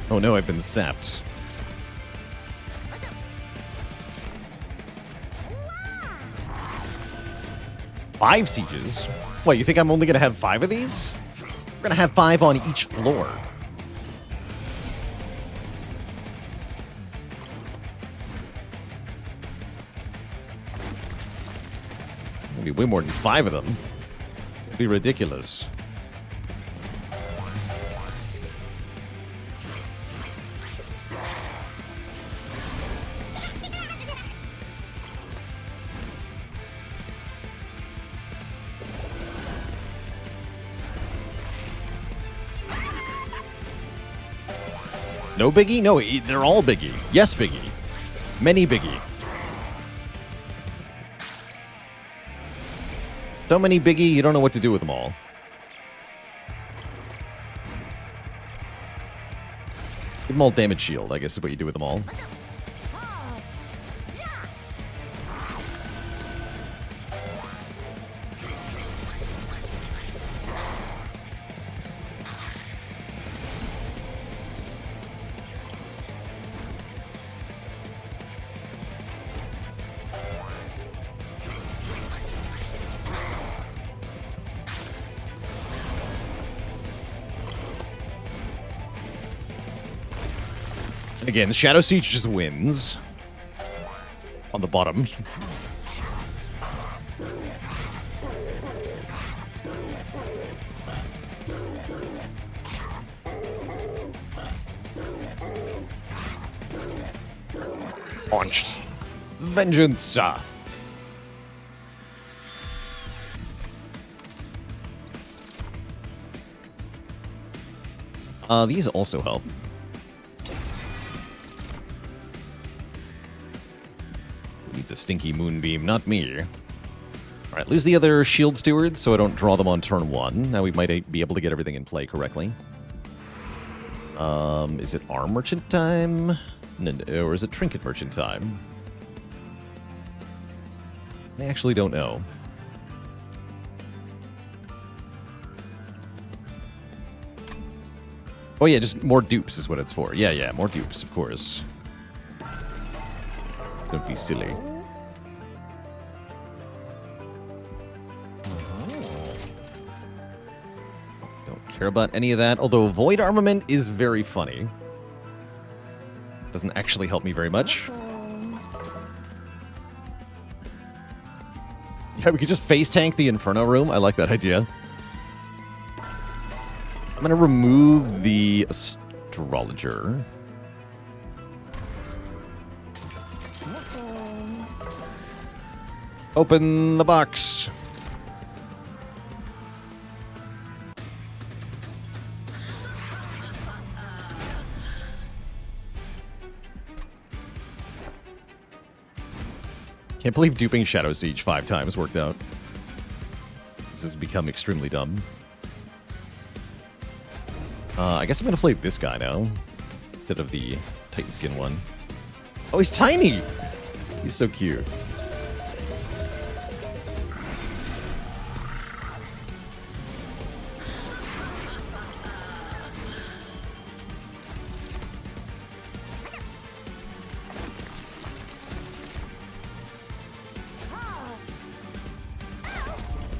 Oh no, I've been sapped. Five sieges? What, you think I'm only going to have 5 of these? We're going to have 5 on each floor. Be way more than 5 of them. It'd be ridiculous. No biggie? No, they're all biggie. Yes, biggie. Many biggie. So many biggie, you don't know what to do with them all. Give them all damage shield, I guess is what you do with them all. Again, Shadow Siege just wins. On the bottom. Launched. Vengeance. These also help. Who needs a stinky moonbeam? Not me. Alright, lose the other shield stewards so I don't draw them on turn 1. Now we might be able to get everything in play correctly. Is it Arm Merchant time? No, or is it Trinket Merchant time? I actually don't know. Oh yeah, just more dupes is what it's for. Yeah, more dupes, of course. Don't be silly. Don't care about any of that, although Void Armament is very funny. Doesn't actually help me very much. Yeah, we could just face tank the Inferno room. I like that idea. I'm going to remove the Astrologer. Open the box. Can't believe duping Shadow Siege 5 times worked out. This has become extremely dumb. I guess I'm going to play this guy now, instead of the Titan Skin one. Oh, he's tiny! He's so cute.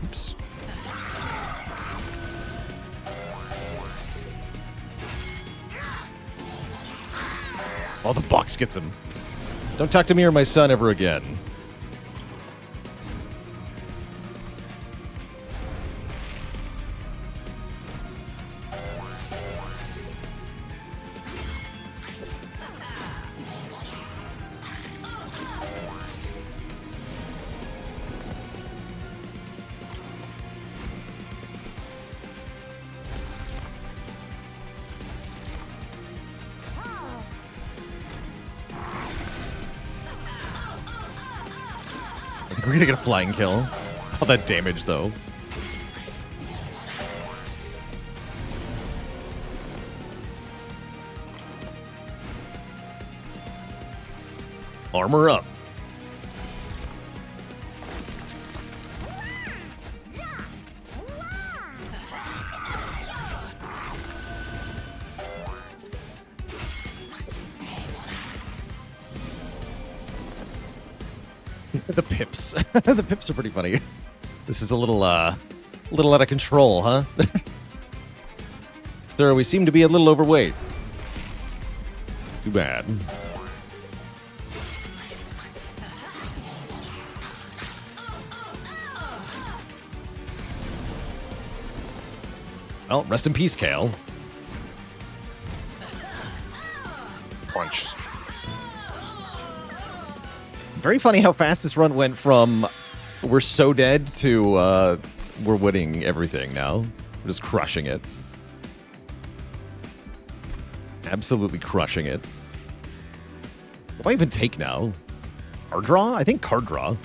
Oops. Oh, the box gets him. Don't talk to me or my son ever again. We're gonna get a flying kill. All that damage, though. Armor up. The pips. The pips are pretty funny. This is a little out of control, huh? Sir, we seem to be a little overweight. Too bad. Well, rest in peace, Kale. Punch. Very funny how fast this run went from we're so dead to we're winning everything now. We're just crushing it. Absolutely crushing it. What do I even take now? Card draw? I think card draw.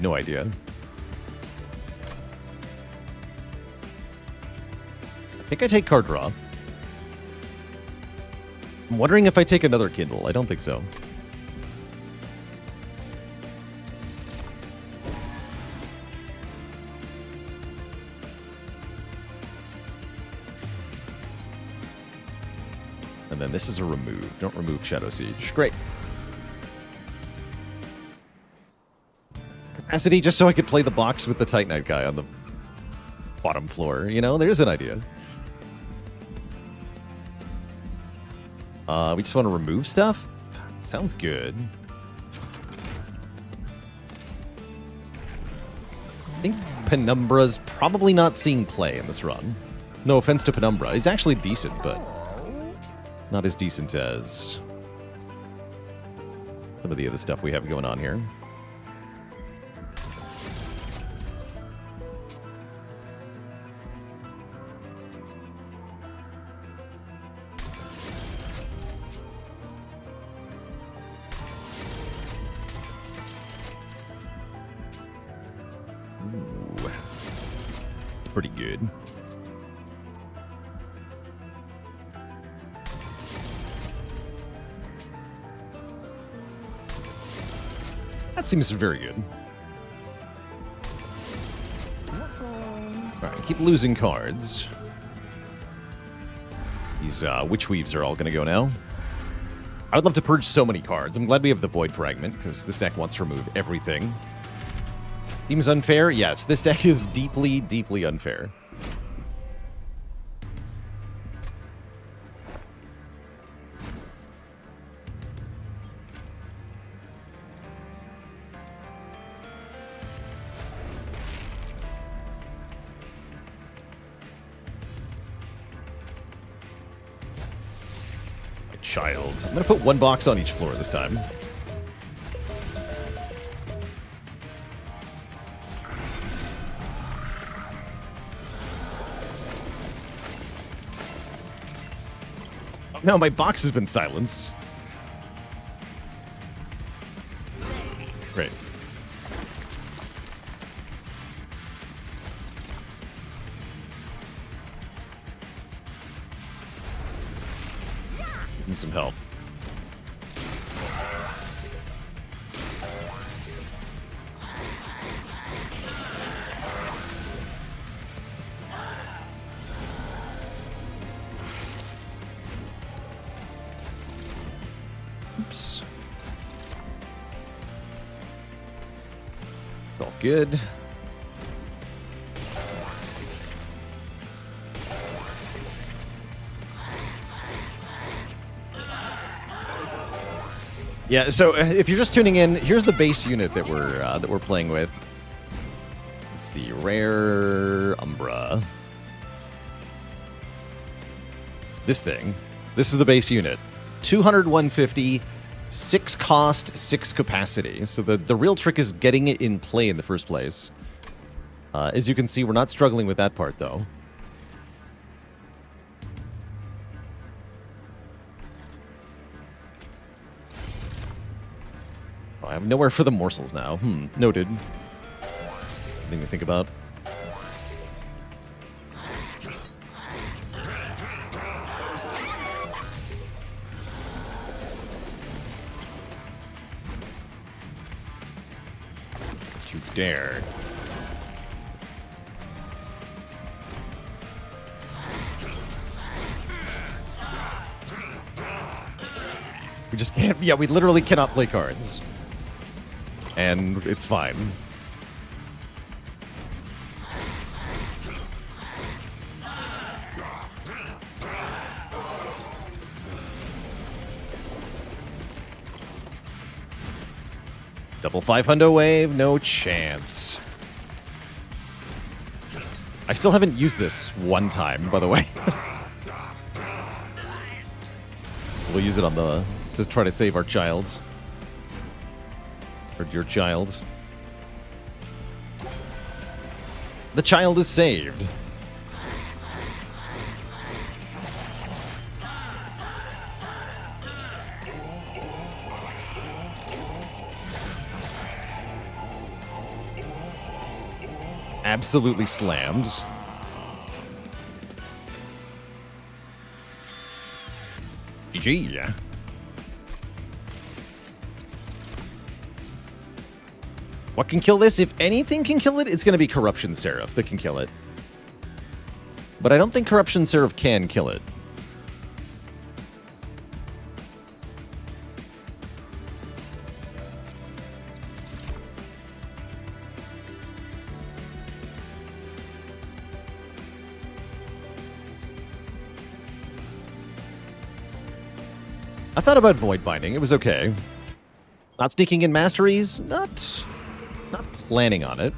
No idea. I think I take card draw. I'm wondering if I take another Kindle. I don't think so. And then this is a remove. Don't remove Shadow Siege. Great. Capacity just so I could play the box with the Titanite guy on the bottom floor. You know, there's an idea. We just want to remove stuff? Sounds good. I think Penumbra's probably not seeing play in this run. No offense to Penumbra. He's actually decent, but not as decent as some of the other stuff we have going on here. Ooh. It's pretty good. That seems very good. Alright, keep losing cards. These Witch Weaves are all going to go now. I would love to purge so many cards. I'm glad we have the Void Fragment, because this deck wants to remove everything. Seems unfair? Yes, this deck is deeply, deeply unfair. Child. I'm going to put one box on each floor this time. No, my box has been silenced. Great. Need some help. Oops. It's all good. Yeah, so if you're just tuning in, here's the base unit that we're playing with. Let's see, rare Umbra. This thing. This is the base unit. 200, 150, 6 cost, 6 capacity. So the real trick is getting it in play in the first place. As you can see, we're not struggling with that part, though. I have nowhere for the morsels now. Noted. Thing to think about. Don't you dare. We just can't. Yeah, we literally cannot play cards. And it's fine. Double 500 wave, no chance. I still haven't used this one time, by the way. We'll use it on the to try to save our child. Or your child. The child is saved. Absolutely slammed. GG. What can kill this? If anything can kill it, it's going to be Corruption Seraph that can kill it. But I don't think Corruption Seraph can kill it. I thought about Void Binding. It was okay. Not sneaking in masteries? Not planning on it.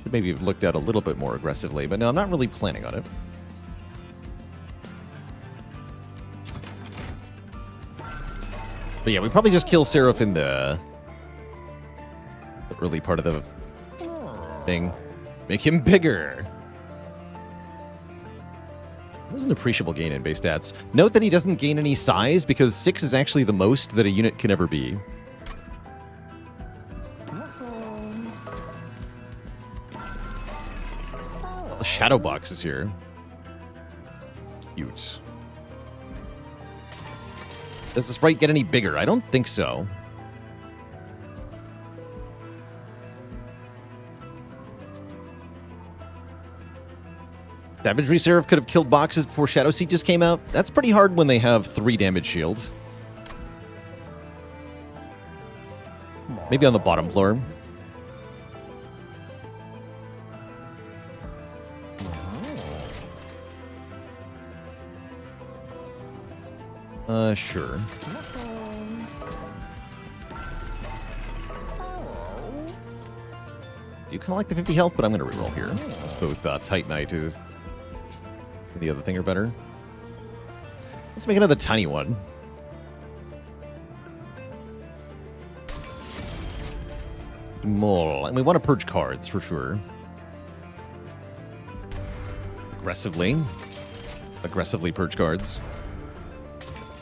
Should maybe have looked out a little bit more aggressively, but no, I'm not really planning on it. But yeah, we probably just kill Seraph in the early part of the thing. Make him bigger. This is an appreciable gain in base stats. Note that he doesn't gain any size because 6 is actually the most that a unit can ever be. The Shadow Box is here. Cute. Does the sprite get any bigger? I don't think so. Savagery Seraph could have killed boxes before Shadow Sieges came out. That's pretty hard when they have 3 damage shield. Maybe on the bottom floor. Sure. Do you kind of like the 50 health? But I'm going to reroll here. It's both Titanite to the other thing are better. Let's make another tiny one. More. And we want to purge cards for sure. Aggressively. Aggressively purge cards.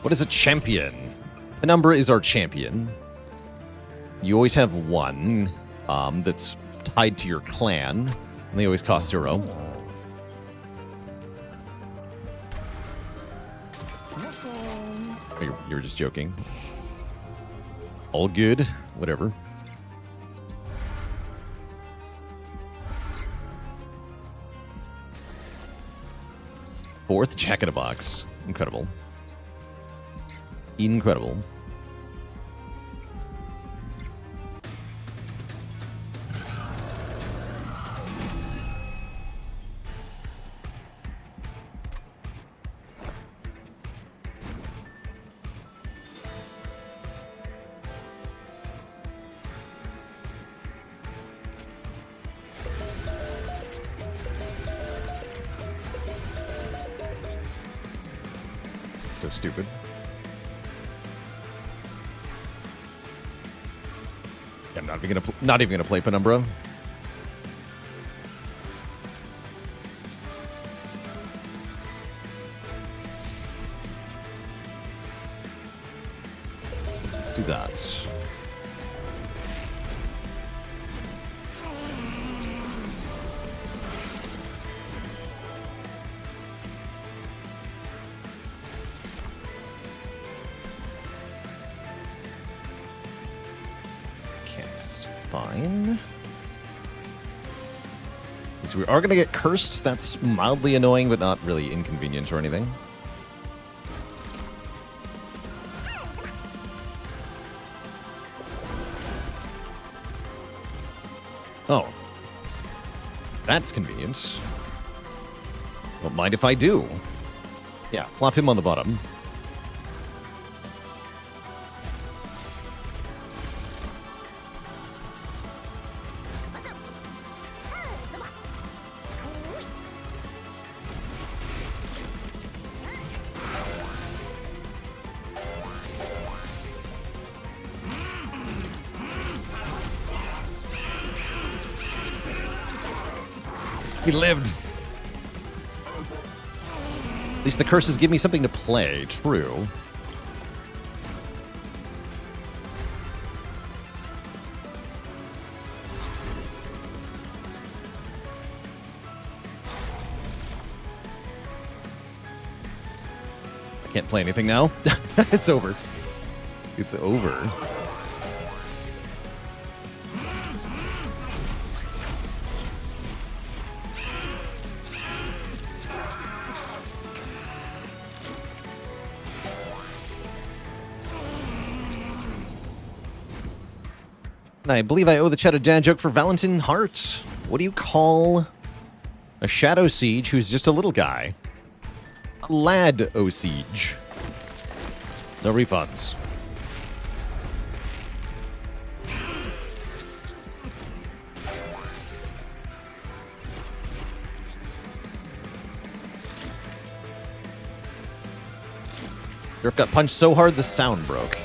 What is a champion? Penumbra is our champion. You always have one that's tied to your clan, and they always cost 0. You're just joking. All good. Whatever. Fourth Jack-in-a-Box. Incredible. Incredible. So stupid. I'm not even gonna play Penumbra. Let's do that. Fine. So we are going to get cursed. That's mildly annoying, but not really inconvenient or anything. Oh. That's convenient. Don't mind if I do. Yeah, plop him on the bottom. He lived. At least the curses give me something to play. True. I can't play anything now. It's over. It's over. I believe I owe the chat a dad joke for Valentin Hart. What do you call a Shadow Siege who's just a little guy? A lad, O Siege. No refunds. Sheriff got punched so hard the sound broke.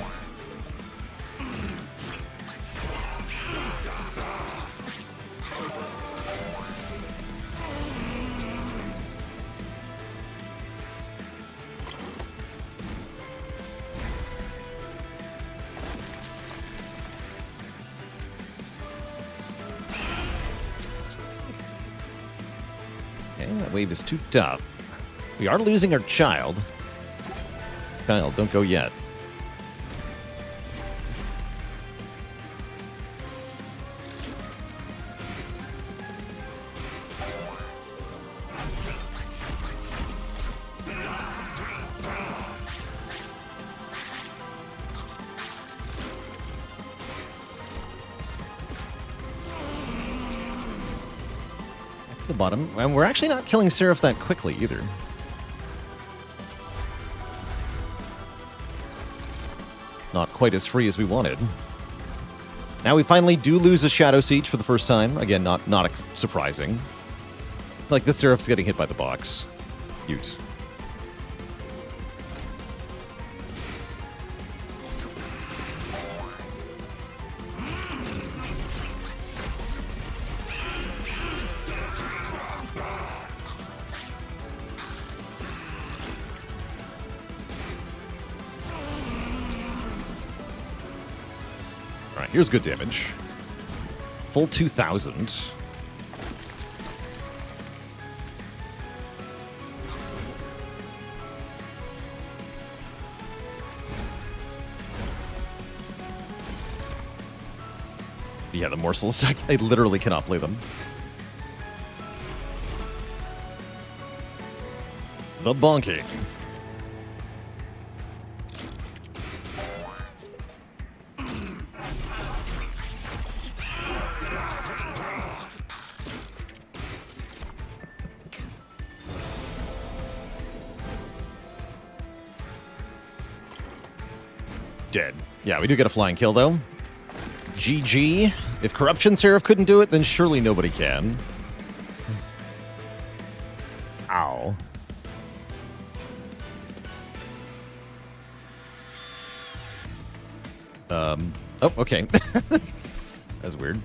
Okay, that wave is too tough. We are losing our child. Child, don't go yet. Back to the bottom. And we're actually not killing Seraph that quickly either. Not quite as free as we wanted. Now we finally do lose a Shadow Siege for the first time. Again, not surprising. Like, the Seraph's getting hit by the box. Cute. Here's good damage. Full 2,000. Yeah, the morsels. I literally cannot play them. The bonking. Dead. Yeah, we do get a flying kill, though. GG. If Corruption Seraph couldn't do it, then surely nobody can. Ow. Oh, okay. That's weird.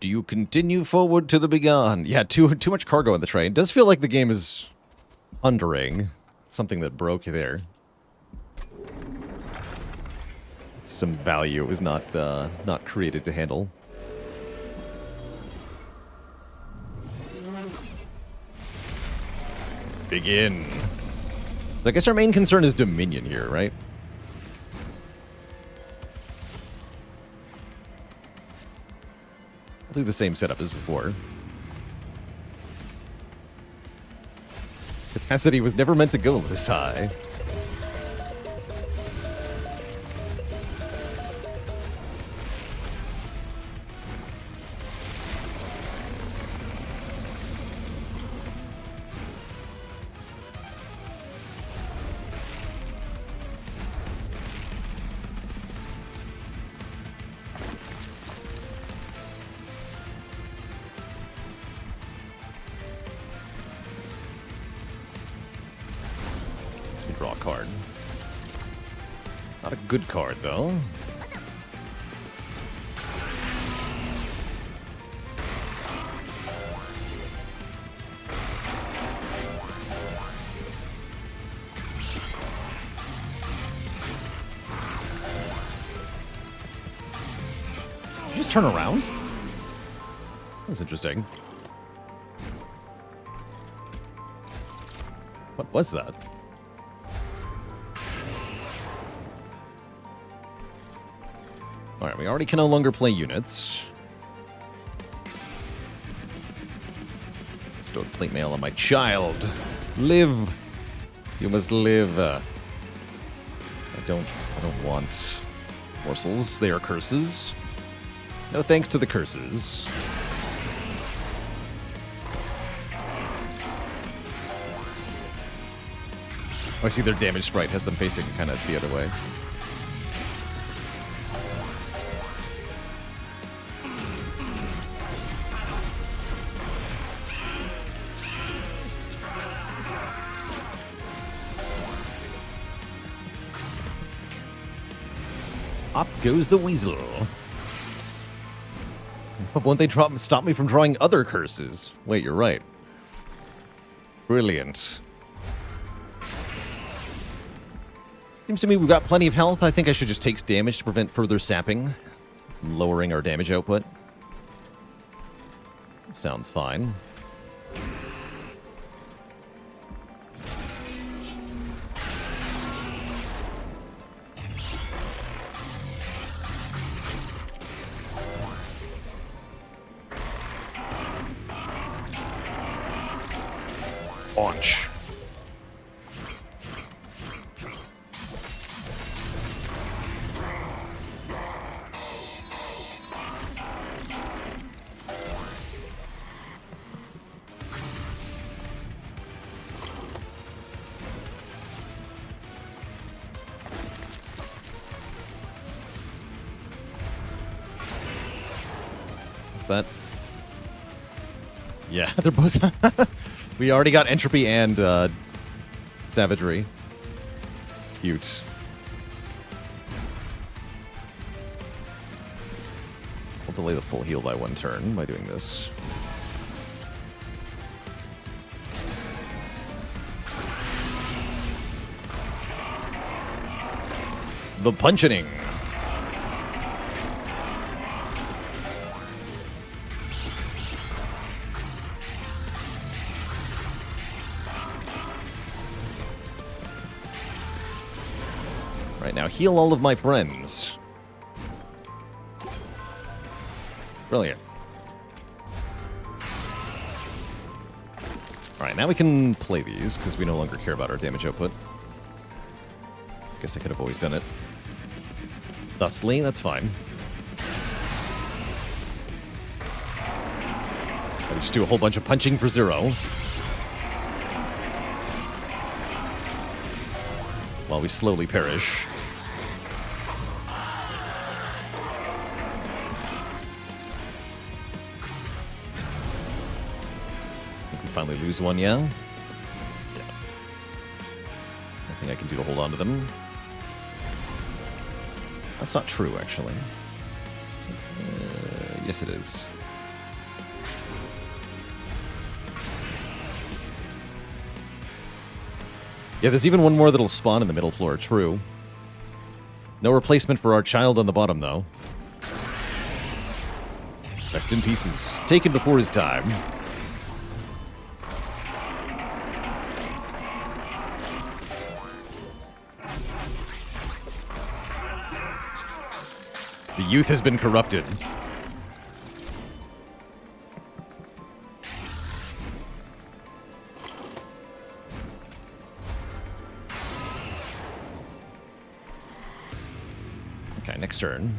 Do you continue forward to the Begone? Yeah, too much cargo on the train. It does feel like the game is undering something that broke there. Some value is not created to handle. Begin. I guess our main concern is Dominion here, right? Do the same setup as before. Capacity was never meant to go this high. Draw a card. Not a good card, though. Did you just turn around? That's interesting. What was that? Alright, we already can no longer play units. Stowed plate mail on my child. Live! You must live. I don't want Morsels, they are curses. No thanks to the curses. I see their damage sprite has them facing kind of the other way. Up goes the weasel. Won't they stop me from drawing other curses? Wait, you're right. Brilliant. Seems to me we've got plenty of health. I think I should just take damage to prevent further sapping, lowering our damage output. Sounds fine. Launch. What's that? Yeah, they're both... We already got entropy and savagery. Cute. I'll delay the full heal by 1 turn by doing this. The Punchening. Right now, heal all of my friends. Brilliant. Alright, now we can play these, because we no longer care about our damage output. Guess I could have always done it thusly, that's fine. I just do a whole bunch of punching for 0. While we slowly perish. We can finally lose one, yeah? Yeah. Nothing I can do to hold on to them. That's not true, actually. Yes, it is. Yeah, there's even one more that'll spawn in the middle floor, true. No replacement for our child on the bottom, though. Rest in pieces. Taken before his time. The youth has been corrupted. Okay, next turn.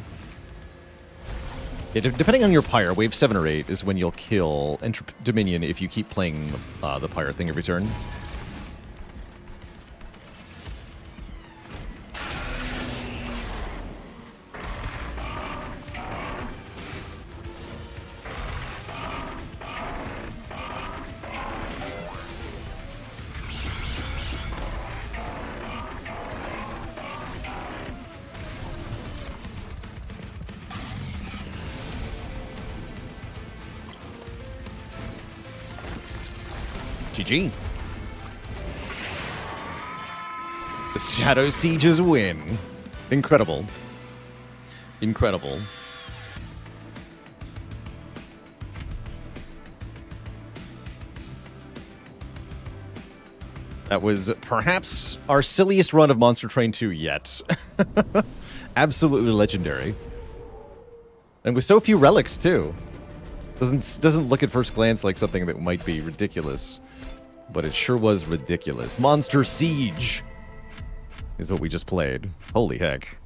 Yeah, depending on your Pyre, wave 7 or 8 is when you'll kill Dominion if you keep playing the Pyre thing every turn. GG. The Shadow Sieges win. Incredible. Incredible. That was perhaps our silliest run of Monster Train 2 yet. Absolutely legendary. And with so few relics, too. Doesn't look at first glance like something that might be ridiculous. But it sure was ridiculous. Monster Siege is what we just played. Holy heck.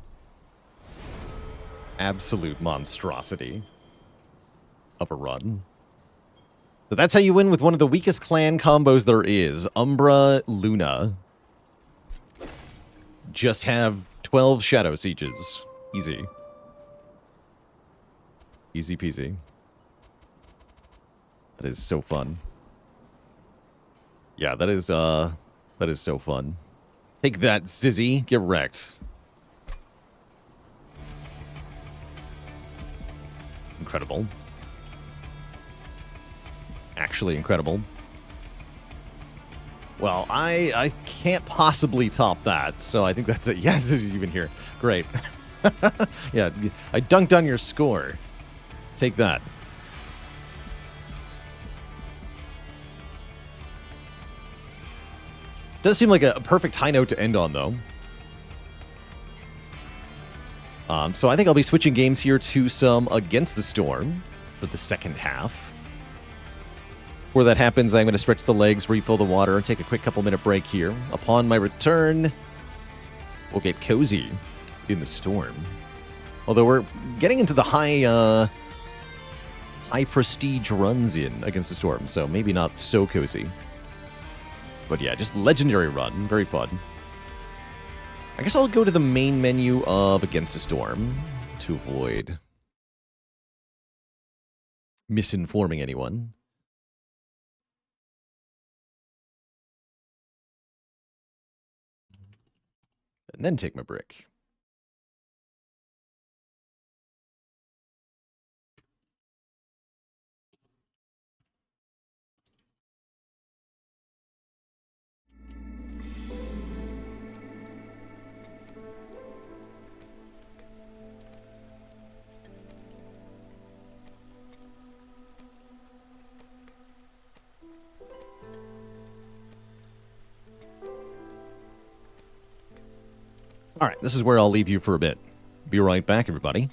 absolute monstrosity of a run. So that's how you win with one of the weakest clan combos there is. Umbra, Luna. Just have 12 Shadow Sieges. Easy. Easy peasy. That is so fun. Yeah, that is so fun. Take that, Zizzy. Get wrecked. Incredible. Actually incredible. Well, I can't possibly top that, so I think that's it. Yes, Zizzy's even here. Great. Yeah, I dunked on your score. Take that. Does seem like a perfect high note to end on, though. So I think I'll be switching games here to some Against the Storm for the second half. Before that happens, I'm going to stretch the legs, refill the water, and take a quick couple-minute break here. Upon my return, we'll get cozy in the storm. Although we're getting into the high prestige runs in Against the Storm, so maybe not so cozy. But yeah, just legendary run. Very fun. I guess I'll go to the main menu of Against the Storm to avoid misinforming anyone. And then take my break. All right, this is where I'll leave you for a bit. Be right back, everybody.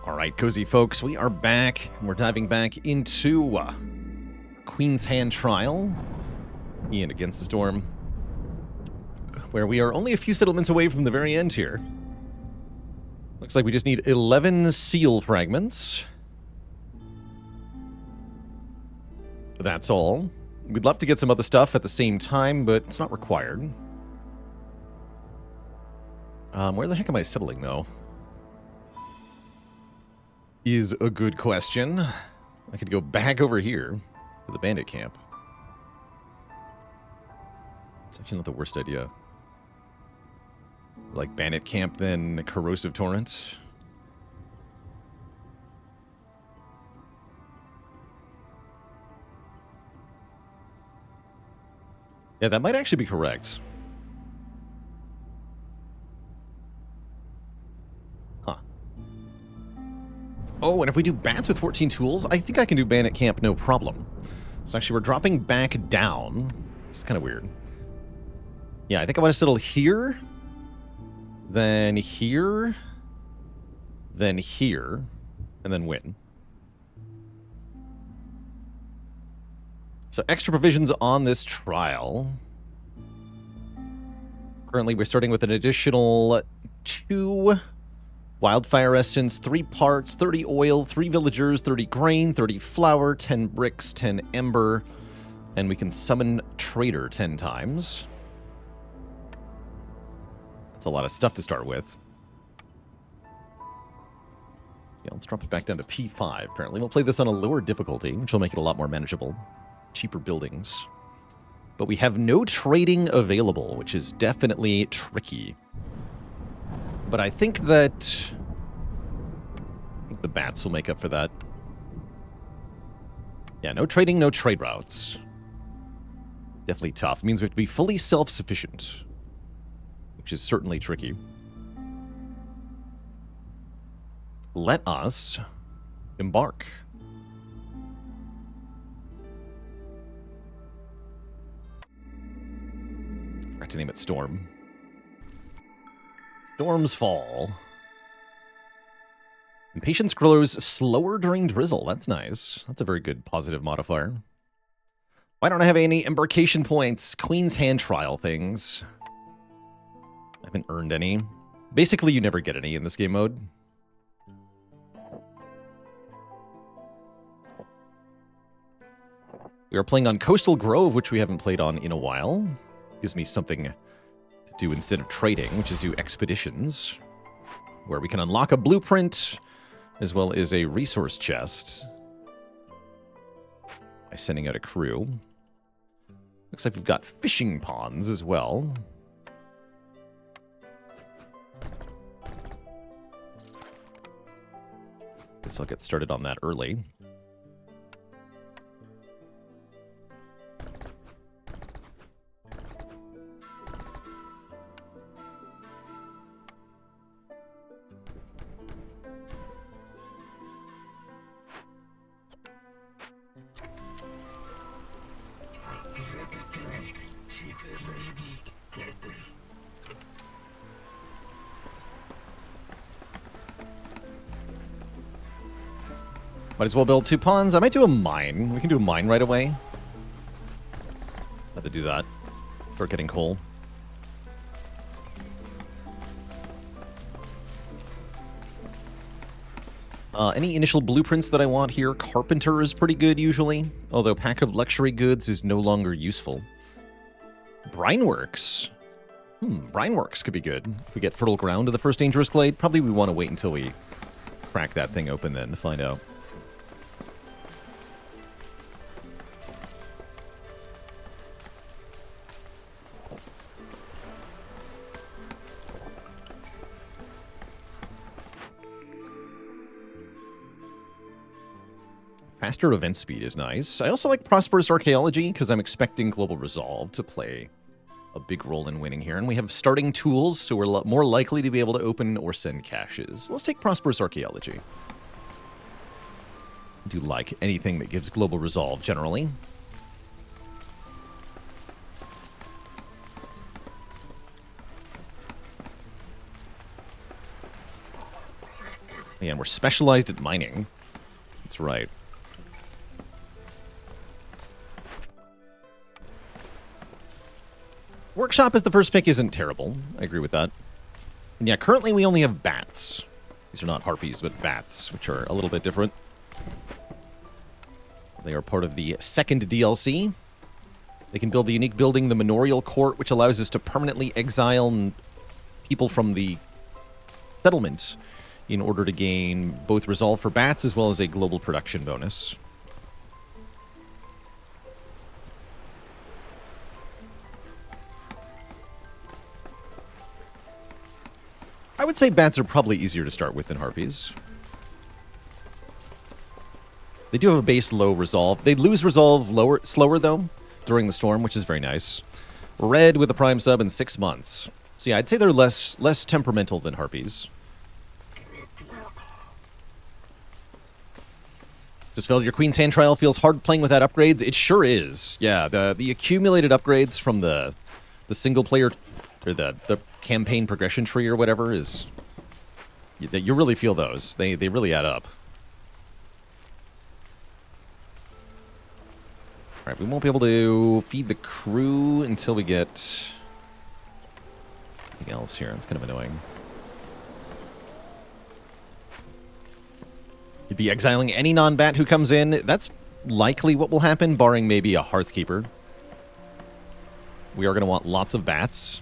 All right, cozy folks, we are back. We're diving back into Queen's Hand Trial, Ian Against the Storm, where we are only a few settlements away from the very end here. Looks like we just need 11 seal fragments. That's all. We'd love to get some other stuff at the same time, but it's not required. Where the heck am I settling, though? Is a good question. I could go back over here to the bandit camp. It's actually not the worst idea. Like bandit camp, then corrosive torrents. Yeah, that might actually be correct. Huh. Oh, and if we do bats with 14 tools, I think I can do bandit camp no problem. So actually, we're dropping back down. This is kind of weird. Yeah, I think I want to settle here, then here, then here, and then win. So extra provisions on this trial. Currently, we're starting with an additional 2 wildfire essence, 3 parts, 30 oil, 3 villagers, 30 grain, 30 flour, 10 bricks, 10 ember, and we can summon Trader 10 times. That's a lot of stuff to start with. Yeah, let's drop it back down to P5, apparently. We'll play this on a lower difficulty, which will make it a lot more manageable. Cheaper buildings. But we have no trading available, which is definitely tricky. But I think that... I think the bats will make up for that. Yeah, no trading, no trade routes. Definitely tough. It means we have to be fully self-sufficient, which is certainly tricky. Let us embark. Forgot to name it Storm. Storms fall. Impatience grows slower during drizzle. That's nice. That's a very good positive modifier. Why don't I have any embarkation points? Queen's Hand trial things. I haven't earned any. Basically, you never get any in this game mode. We are playing on Coastal Grove, which we haven't played on in a while. Gives me something to do instead of trading, which is do expeditions, where we can unlock a blueprint, as well as a resource chest, by sending out a crew. Looks like we've got fishing ponds as well. Guess I'll get started on that early. Might as well build 2 ponds. I might do a mine. We can do a mine right away. Have to do that. Start getting coal. Any initial blueprints that I want here? Carpenter is pretty good usually, although Pack of Luxury Goods is no longer useful. Brineworks. Brineworks could be good. If we get Fertile Ground to the first Dangerous Glade, probably we want to wait until we crack that thing open then to find out. Faster event speed is nice. I also like Prosperous Archaeology because I'm expecting Global Resolve to play a big role in winning here. And we have starting tools, so we're more likely to be able to open or send caches. Let's take Prosperous Archaeology. I do like anything that gives Global Resolve, generally. And we're specialized at mining. That's right. Workshop as the first pick isn't terrible. I agree with that. And yeah, currently we only have bats. These are not harpies, but bats, which are a little bit different. They are part of the second DLC. They can build the unique building, the Manorial Court, which allows us to permanently exile people from the settlement in order to gain both resolve for bats as well as a global production bonus. I would say bats are probably easier to start with than harpies. They do have a base low resolve. They lose resolve slower, though, during the storm, which is very nice. Red with a prime sub in 6 months. So yeah, I'd say they're less temperamental than harpies. Just felt your Queen's Hand trial feels hard playing without upgrades. It sure is. Yeah, the accumulated upgrades from the single player, or the campaign progression tree or whatever is... You really feel those. They really add up. Alright, we won't be able to feed the crew until we get something else here. It's kind of annoying. You'd be exiling any non-bat who comes in. That's likely what will happen, barring maybe a Hearthkeeper. We are going to want lots of bats.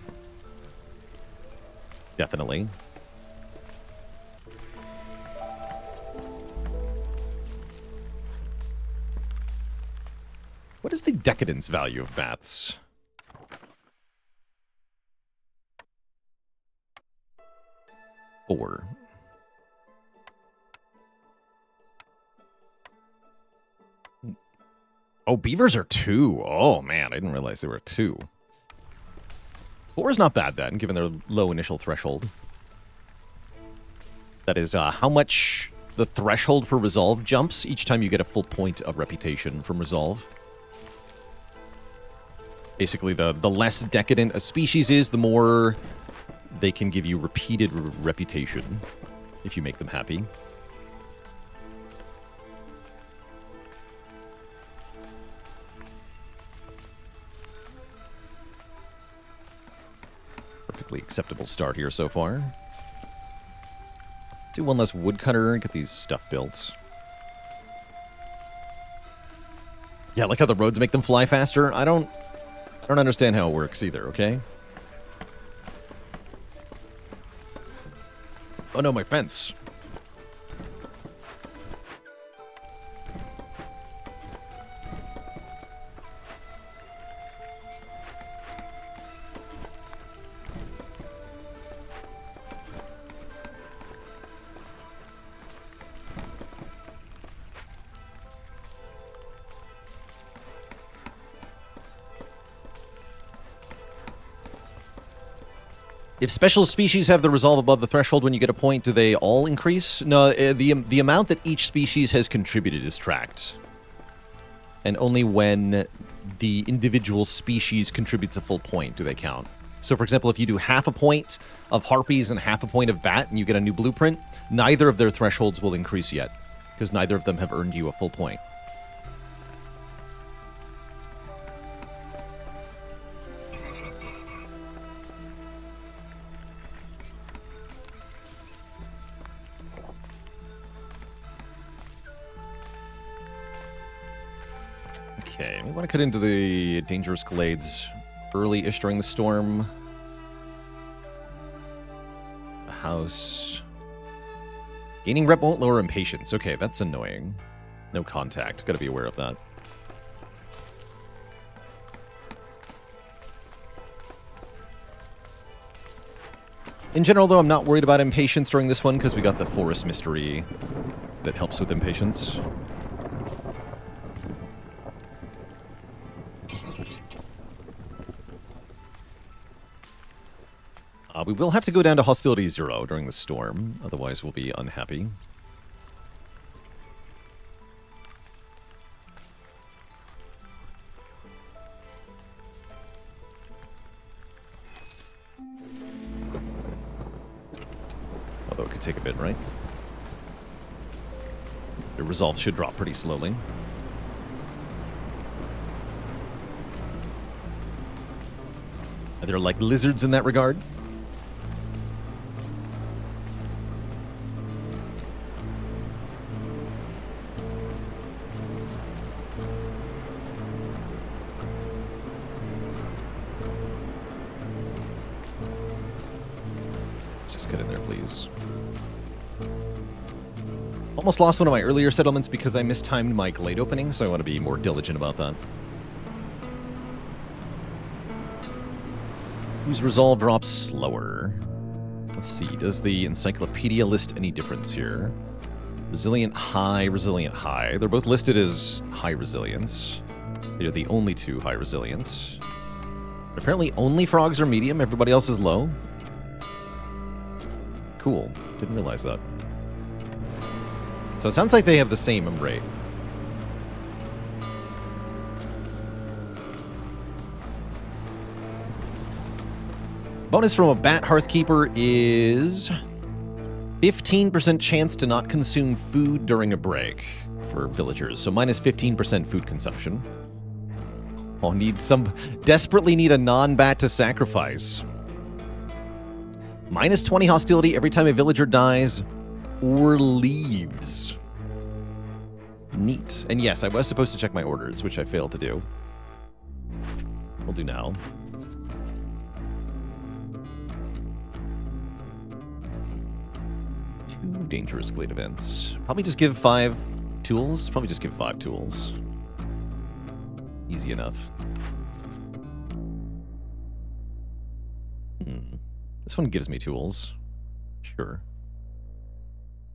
Definitely. What is the decadence value of bats? Four. Oh, beavers are 2. Oh, man, I didn't realize they were 2. 4 is not bad, then, given their low initial threshold. That is how much the threshold for Resolve jumps each time you get a full point of reputation from Resolve. Basically, the less decadent a species is, the more they can give you repeated reputation if you make them happy. Perfectly acceptable start here so far. Do one less woodcutter, get these stuff built. Yeah, like how the roads make them fly faster. I don't understand how it works either, okay? Oh no, my fence. If special species have the resolve above the threshold when you get a point, do they all increase? No, the amount that each species has contributed is tracked. And only when the individual species contributes a full point do they count. So, for example, if you do half a point of harpies and half a point of bat and you get a new blueprint, neither of their thresholds will increase yet, because neither of them have earned you a full point. Okay, we want to cut into the dangerous glades early-ish during the storm. A house. Gaining rep won't lower impatience. Okay, that's annoying. No contact. Gotta be aware of that. In general, though, I'm not worried about impatience during this one because we got the forest mystery that helps with impatience. We will have to go down to hostility 0 during the storm, otherwise we'll be unhappy. Although it could take a bit, right? The resolve should drop pretty slowly. Are there like lizards in that regard? Almost lost one of my earlier settlements because I mistimed my glade opening, so I want to be more diligent about that. Whose resolve drops slower? Let's see, does the encyclopedia list any difference here? Resilient high, resilient high. They're both listed as high resilience. They're the only two high resilience. Apparently only frogs are medium, everybody else is low. Cool, didn't realize that. So it sounds like they have the same rate. Bonus from a bat hearthkeeper is 15% chance to not consume food during a break for villagers. So minus 15% food consumption. Oh, desperately need a non-bat to sacrifice. Minus 20 hostility every time a villager dies or leaves. Neat. And yes, I was supposed to check my orders, which I failed to do. We'll do now. Two dangerous glade events. Probably just give 5 tools. Use Easy enough. This one gives me tools. Sure.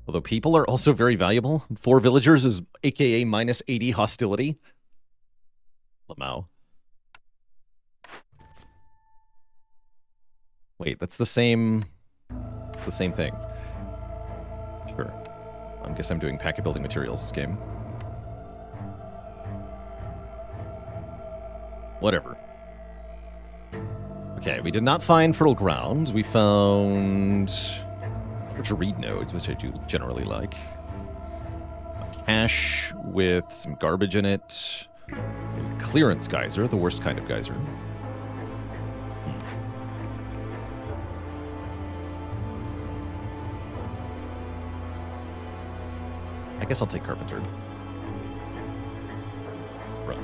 Although people are also very valuable. 4 villagers is aka minus 80 hostility. Lamau. Wait, that's the same thing. Sure. I guess I'm doing packet building materials this game. Whatever. Okay, we did not find fertile ground. We found reed nodes, which I do generally like. A cache with some garbage in it. A clearance geyser, the worst kind of geyser. I guess I'll take carpenter. Right.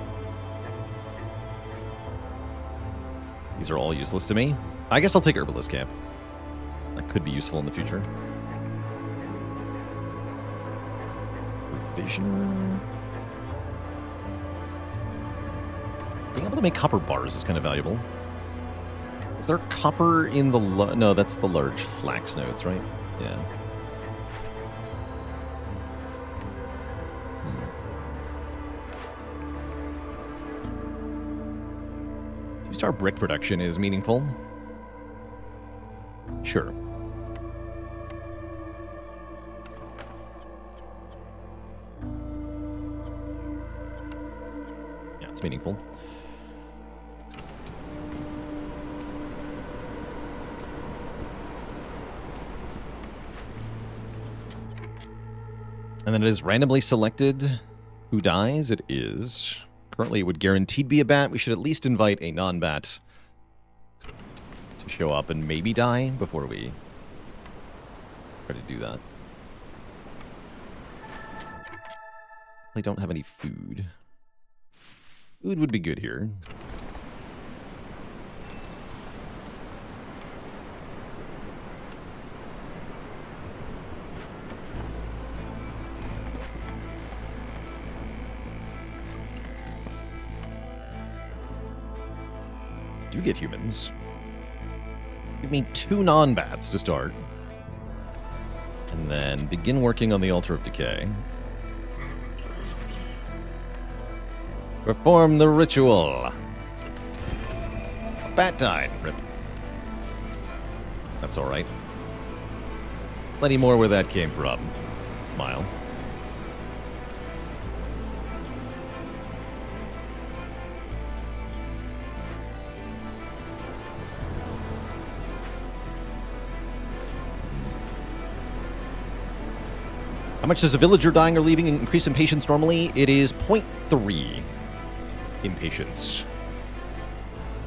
These are all useless to me. I guess I'll take herbalist camp. That could be useful in the future. Provisioner. Being able to make copper bars is kind of valuable. Is there copper in the... No, that's the large flax nodes, right? Yeah. 2-star brick production is meaningful. Sure. Yeah, it's meaningful. And then it is randomly selected who dies. It is. Currently, it would guaranteed be a bat. We should at least invite a non-bat to show up and maybe die before we try to do that. I don't have any food. Food would be good here. Do get humans. Give me 2 non-bats to start. And then begin working on the Altar of Decay. Perform the ritual. A bat died. Rip. That's alright. Plenty more where that came from. Smile. How much does a villager dying or leaving increase impatience normally? It is 0.3 impatience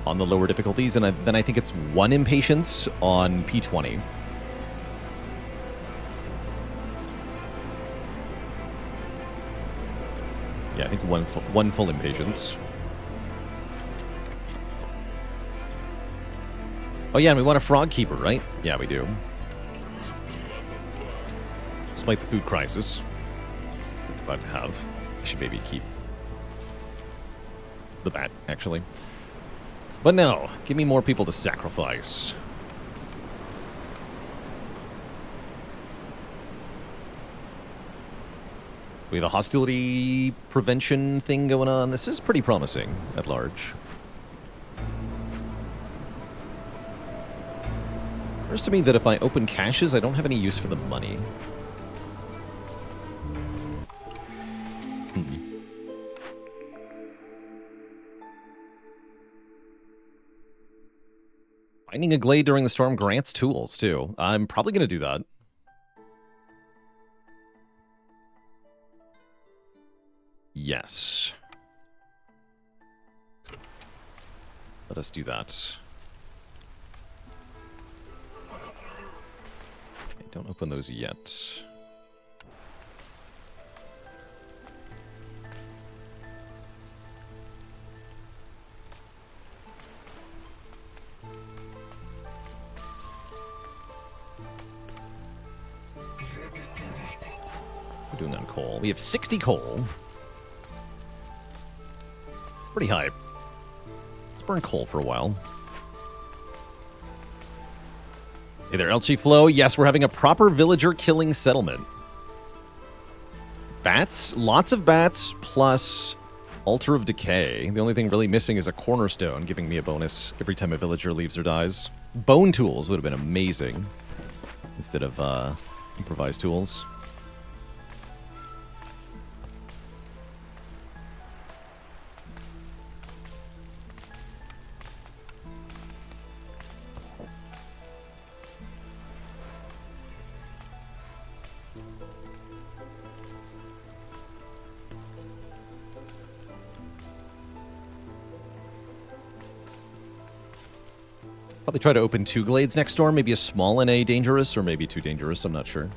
on the lower difficulties, and then I think it's 1 impatience on P20. Yeah, I think one full impatience. Oh yeah, and we want a frog keeper, right? Yeah, we do. Despite the food crisis we're about to have. I should maybe keep the bat, actually. But no, give me more people to sacrifice. We have a hostility prevention thing going on. This is pretty promising at large. Occurs to me that if I open caches, I don't have any use for the money. Finding a glade during the storm grants tools, too. I'm probably going to do that. Yes. Let us do that. Okay, don't open those yet. We're doing on coal. We have 60 coal. It's pretty high. Let's burn coal for a while. Hey there, Elchi Flow. Yes, we're having a proper villager killing settlement. Bats, lots of bats, plus Altar of Decay. The only thing really missing is a cornerstone, giving me a bonus every time a villager leaves or dies. Bone tools would have been amazing instead of improvised tools. Probably try to open 2 glades next door, maybe a small and a dangerous, or maybe 2 dangerous, I'm not sure.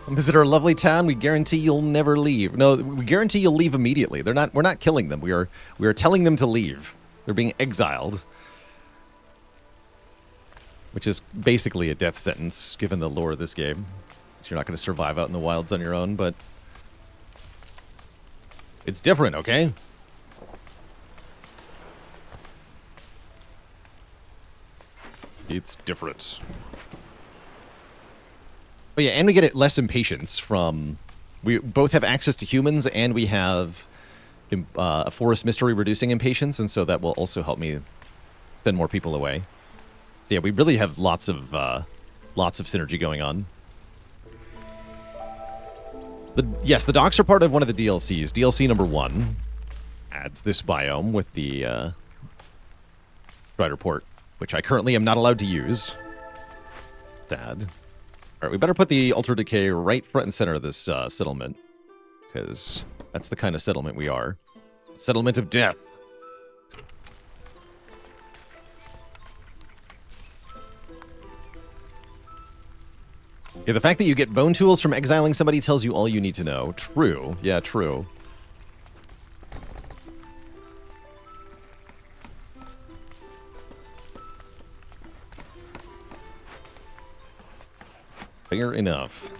Visit our lovely town. We guarantee you'll never leave. No, we guarantee you'll leave immediately. We're not killing them. We are telling them to leave. They're being exiled, which is basically a death sentence given the lore of this game. So you're not going to survive out in the wilds on your own, but it's different, okay? It's different. Oh yeah, and we get less impatience from... We both have access to humans, and we have a forest mystery reducing impatience, and so that will also help me send more people away. So yeah, we really have lots of synergy going on. Yes, the docks are part of one of the DLCs. DLC number 1 adds this biome with the Strider port, which I currently am not allowed to use. Sad. All right, we better put the Altar Decay right front and center of this settlement, because that's the kind of settlement we are. Settlement of death. Yeah, the fact that you get bone tools from exiling somebody tells you all you need to know. True. Yeah, true. Fair enough.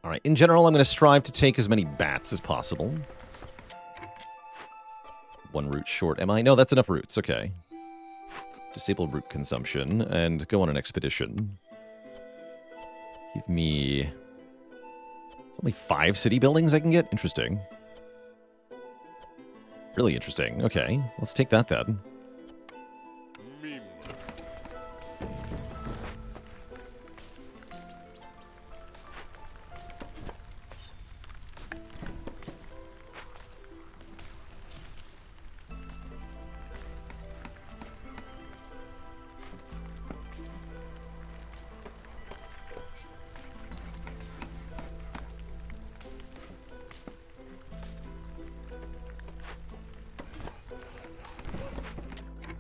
All right, in general, I'm going to strive to take as many bats as possible. 1 root short, am I? No, that's enough roots, okay. Disable root consumption and go on an expedition. Give me... It's only 5 city buildings I can get? Interesting. Really interesting. Okay, let's take that then.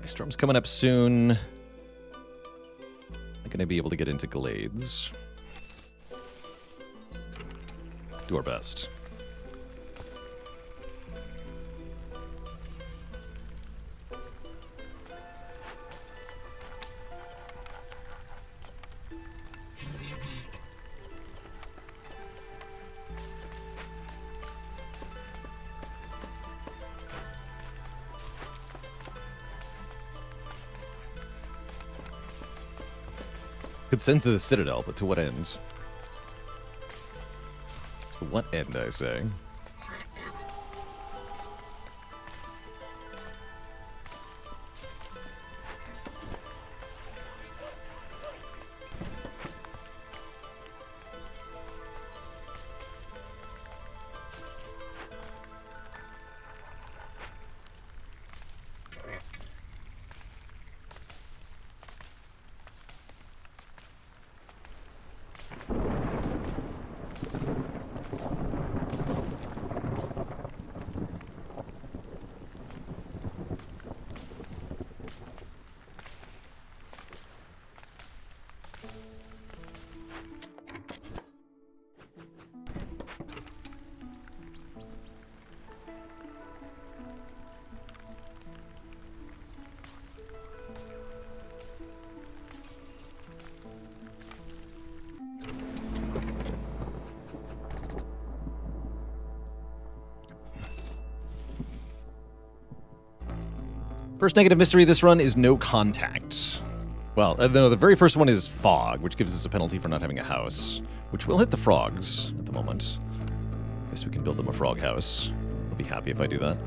Storm's coming up soon. Not going to be able to get into glades. Do our best. Could send to the Citadel, but to what end? To what end, I say? First negative mystery this run is no contact. Well, no, the very first one is fog, which gives us a penalty for not having a house, which will hit the frogs at the moment. Guess we can build them a frog house. I'll be happy if I do that.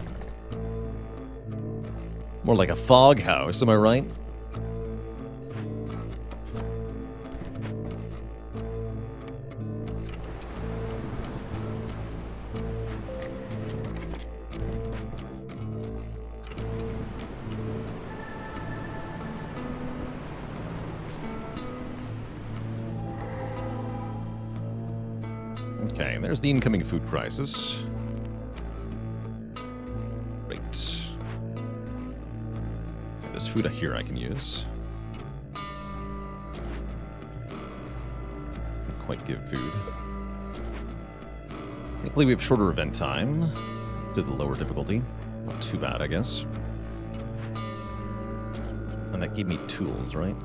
More like a fog house, am I right? Okay, there's the incoming food crisis. Great. There's food here I can use. Doesn't quite give food. Thankfully we have shorter event time to the lower difficulty. Not too bad, I guess. And that gave me tools, right?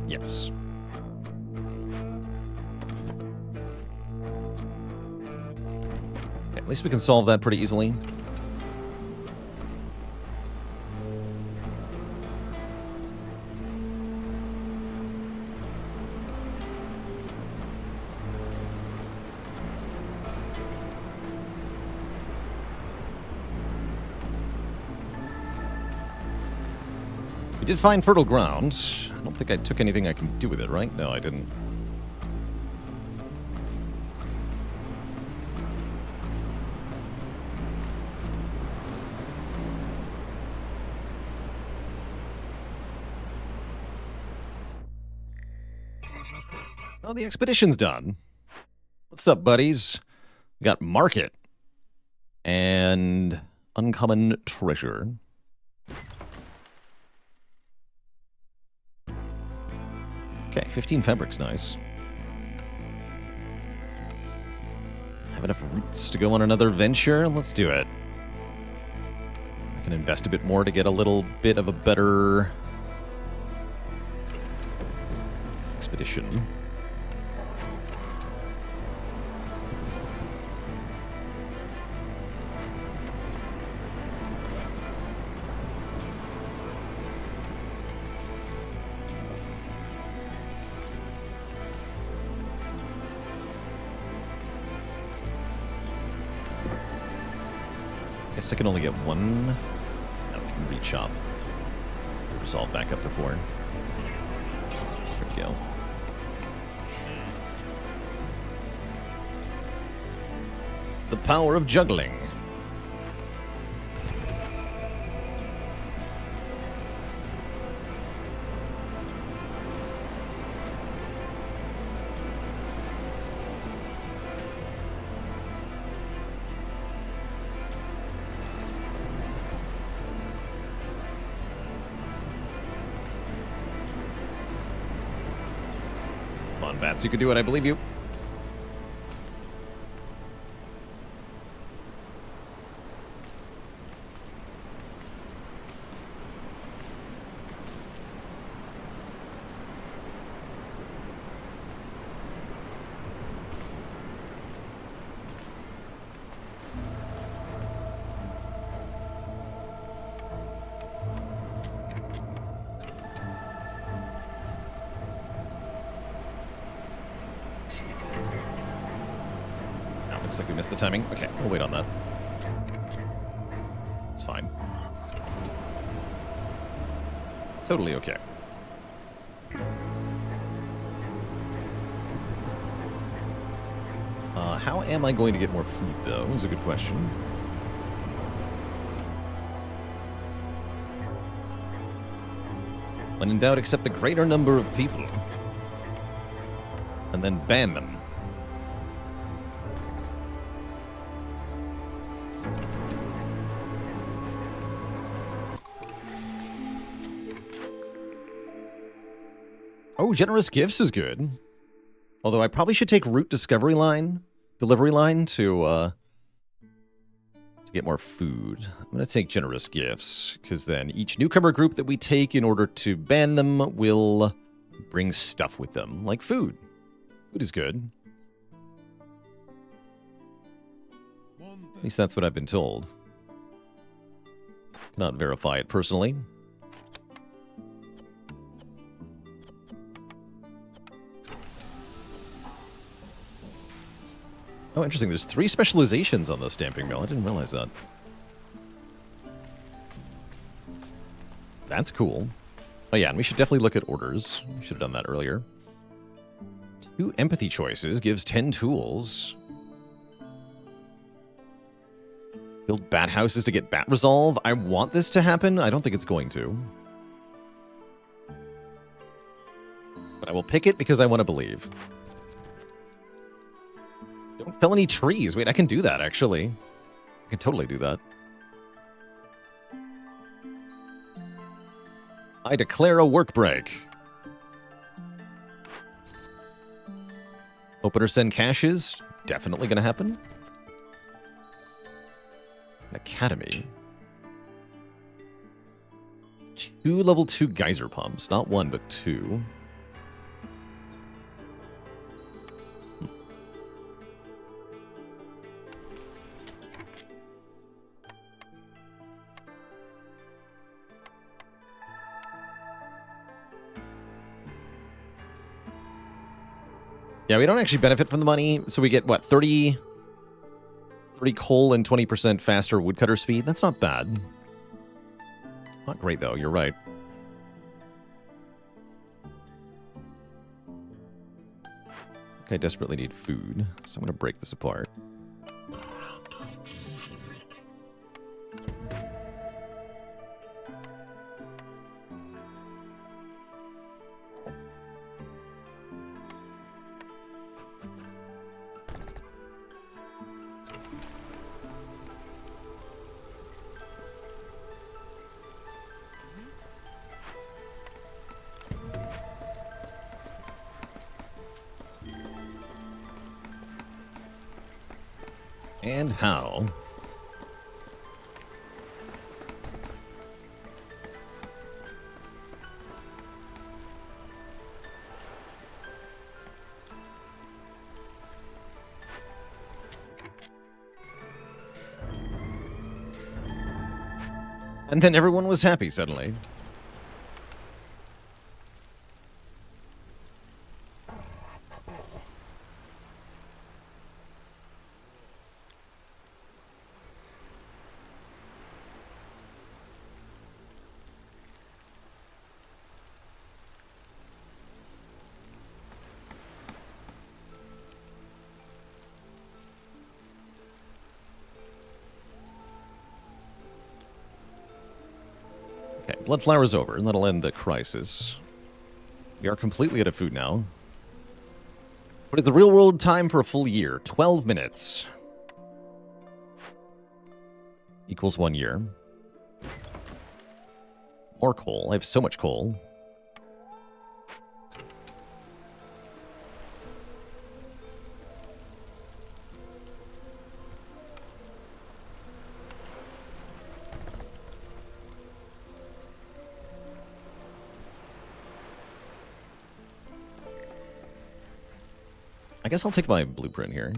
Yes. Okay, at least we can solve that pretty easily. We did find fertile ground. I don't think I took anything I can do with it, right? No, I didn't. Oh, the expedition's done. What's up, buddies? We got market and uncommon treasure. Okay, 15 fabric's nice. Have enough roots to go on another venture? Let's do it. I can invest a bit more to get a little bit of a better expedition. I can only get one. Now we can reach up. Resolve back up to 4. There we go. The power of juggling. Bats, you can do it, I believe you. Looks like we missed the timing. Okay, we'll wait on that. It's fine. Totally okay. How am I going to get more food, though? Is a good question. When in doubt, accept the greater number of people. And then ban them. Oh, generous gifts is good. Although I probably should take route delivery line to get more food. I'm going to take generous gifts, because then each newcomer group that we take in order to ban them will bring stuff with them, like food. Food is good. At least that's what I've been told. Not verify it personally. Oh, interesting. There's 3 specializations on the stamping mill. I didn't realize that. That's cool. Oh yeah, and we should definitely look at orders. We should have done that earlier. 2 empathy choices gives 10 tools. Build bat houses to get bat resolve. I want this to happen. I don't think it's going to. But I will pick it because I want to believe. Don't fell any trees. Wait, I can do that, actually. I can totally do that. I declare a work break. Opener send caches. Definitely going to happen. An academy. 2 level 2 geyser pumps. Not 1, but 2. Yeah, we don't actually benefit from the money, so we get, what, 30 coal and 20% faster woodcutter speed? That's not bad. Not great, though, you're right. I desperately need food, so I'm going to break this apart. And how? And then everyone was happy suddenly. Bloodflower is over, and that'll end the crisis. We are completely out of food now. What is the real-world time for a full year? 12 minutes. Equals 1 year. More coal. I have so much coal. I guess I'll take my blueprint here.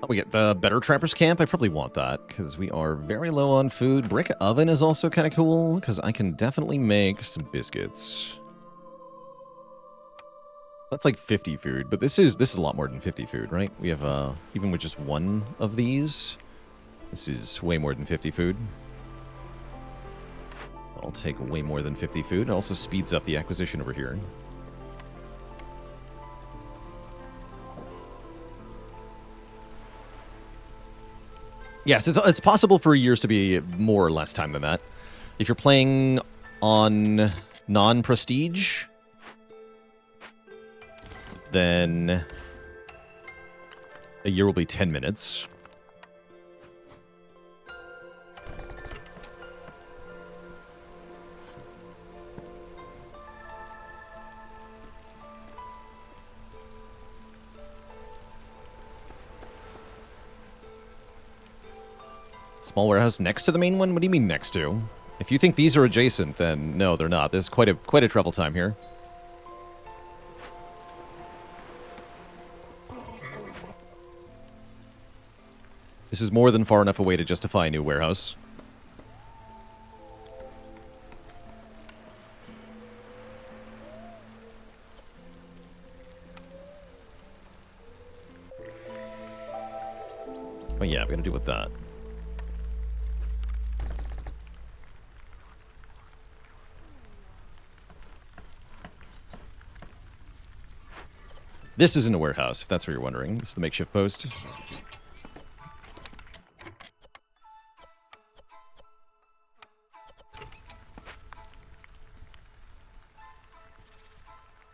Oh, we get the better Trapper's Camp. I probably want that, because we are very low on food. Brick Oven is also kind of cool, because I can definitely make some biscuits. That's like 50 food, but this is a lot more than 50 food, right? We have, even with just 1 of these, this is way more than 50 food. I'll take way more than 50 food. It also speeds up the acquisition over here. Yes, it's possible for years to be more or less time than that. If you're playing on non-prestige, then a year will be 10 minutes. Small warehouse next to the main one? What do you mean next to? If you think these are adjacent, then no, they're not. There's quite a travel time here. This is more than far enough away to justify a new warehouse. Oh yeah, we're gonna do with that. This isn't a warehouse, if that's what you're wondering. This is the makeshift post.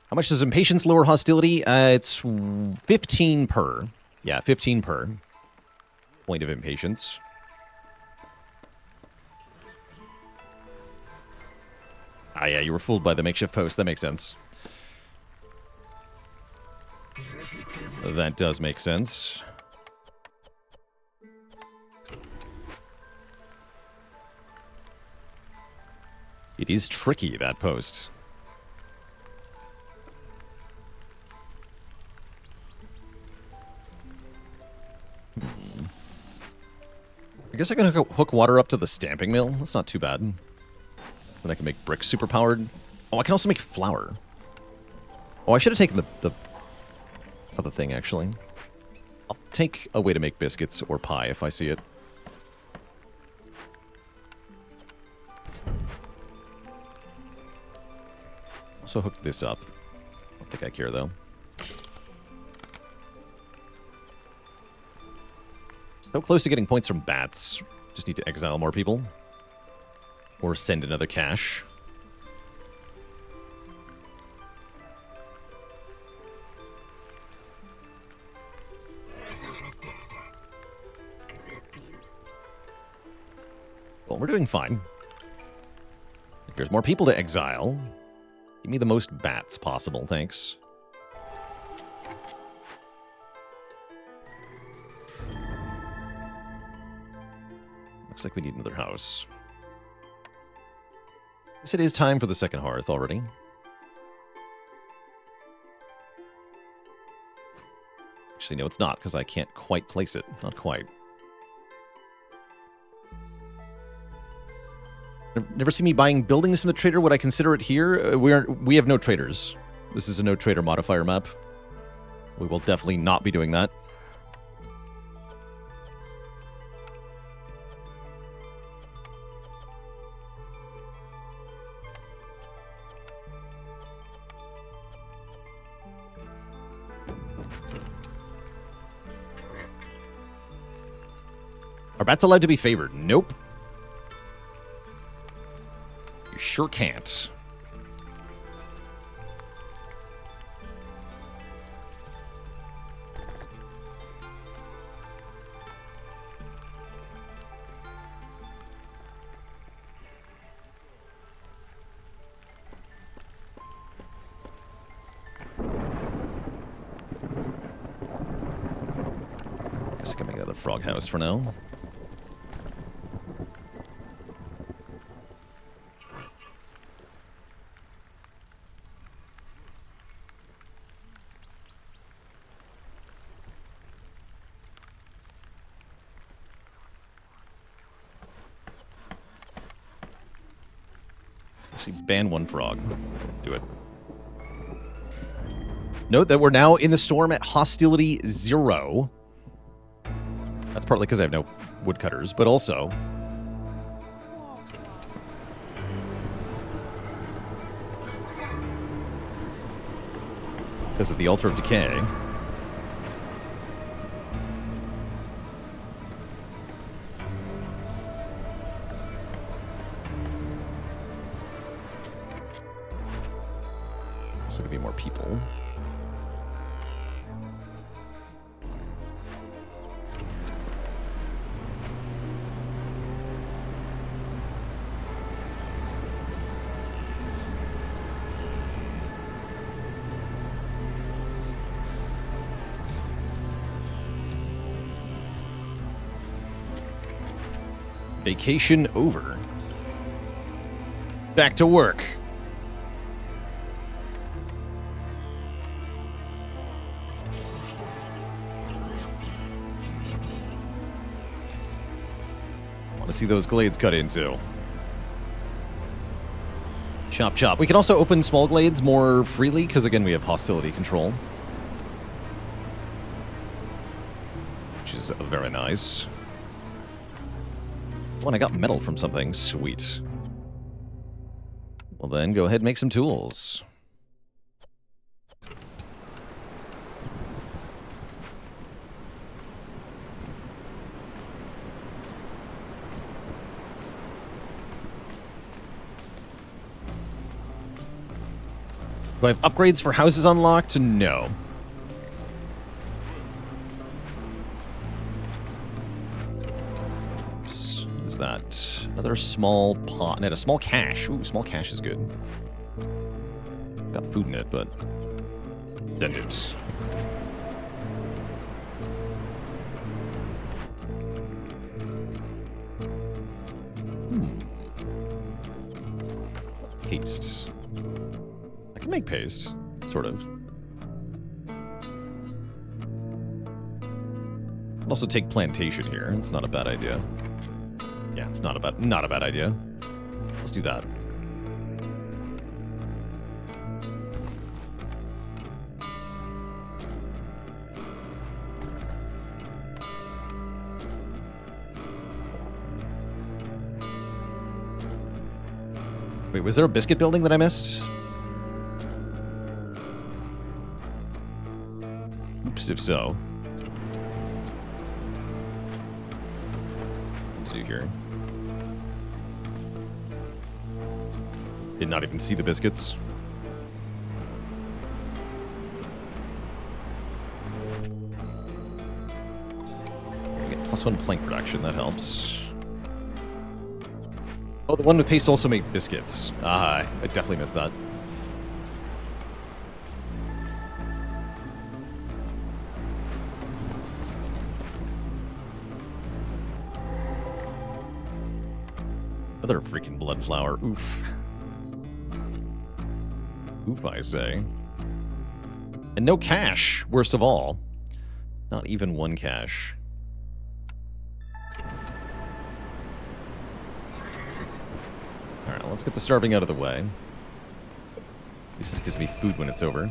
How much does impatience lower hostility? It's 15 per. Yeah, 15 per. Point of impatience. Ah, yeah, you were fooled by the makeshift post. That makes sense. That does make sense. It is tricky, that post. I guess I can hook water up to the stamping mill. That's not too bad. Then I can make bricks super powered. Oh, I can also make flour. Oh, I should have taken the other thing, actually. I'll take a way to make biscuits or pie if I see it. Also hook this up. I don't think I care, though. So close to getting points from bats. Just need to exile more people. Or send another cache. Well, we're doing fine. There's more people to exile. Give me the most bats possible, thanks. Looks like we need another house. Guess it is time for the second hearth already. Actually, no, it's not, because I can't quite place it. Not quite. Never see me buying buildings from the trader. Would I consider it here? We have no traders. This is a no trader modifier map. We will definitely not be doing that. Are bats allowed to be favored? Nope. You sure can't. Guess I can make another frog house for now. Ban one frog. Do it. Note that we're now in the storm at hostility 0. That's partly because I have no woodcutters, but also because of the Altar of Decay. So to be more people. Vacation over. Back to work. Want to see those glades cut into. Chop, chop. We can also open small glades more freely, because again, we have hostility control. Which is very nice. Oh, and I got metal from something. Sweet. Well then, go ahead and make some tools. Do I have upgrades for houses unlocked? No. Oops. What is that? Another small pot. And a small cache. Ooh, small cache is good. Got food in it, but... Send it. Paste. I can make paste, sort of. I'll also take plantation here. It's not a bad idea. Yeah, it's not a bad idea. Let's do that. Wait, was there a biscuit building that I missed? Oops, if so. What to do here? Did not even see the biscuits. We get +1 plank production, that helps. Oh, the one with paste also made biscuits. Ah, I definitely missed that. Another freaking blood flower. Oof. Oof, I say. And no cash, worst of all. Not even one cash. Alright, let's get the starving out of the way. At least this gives me food when it's over.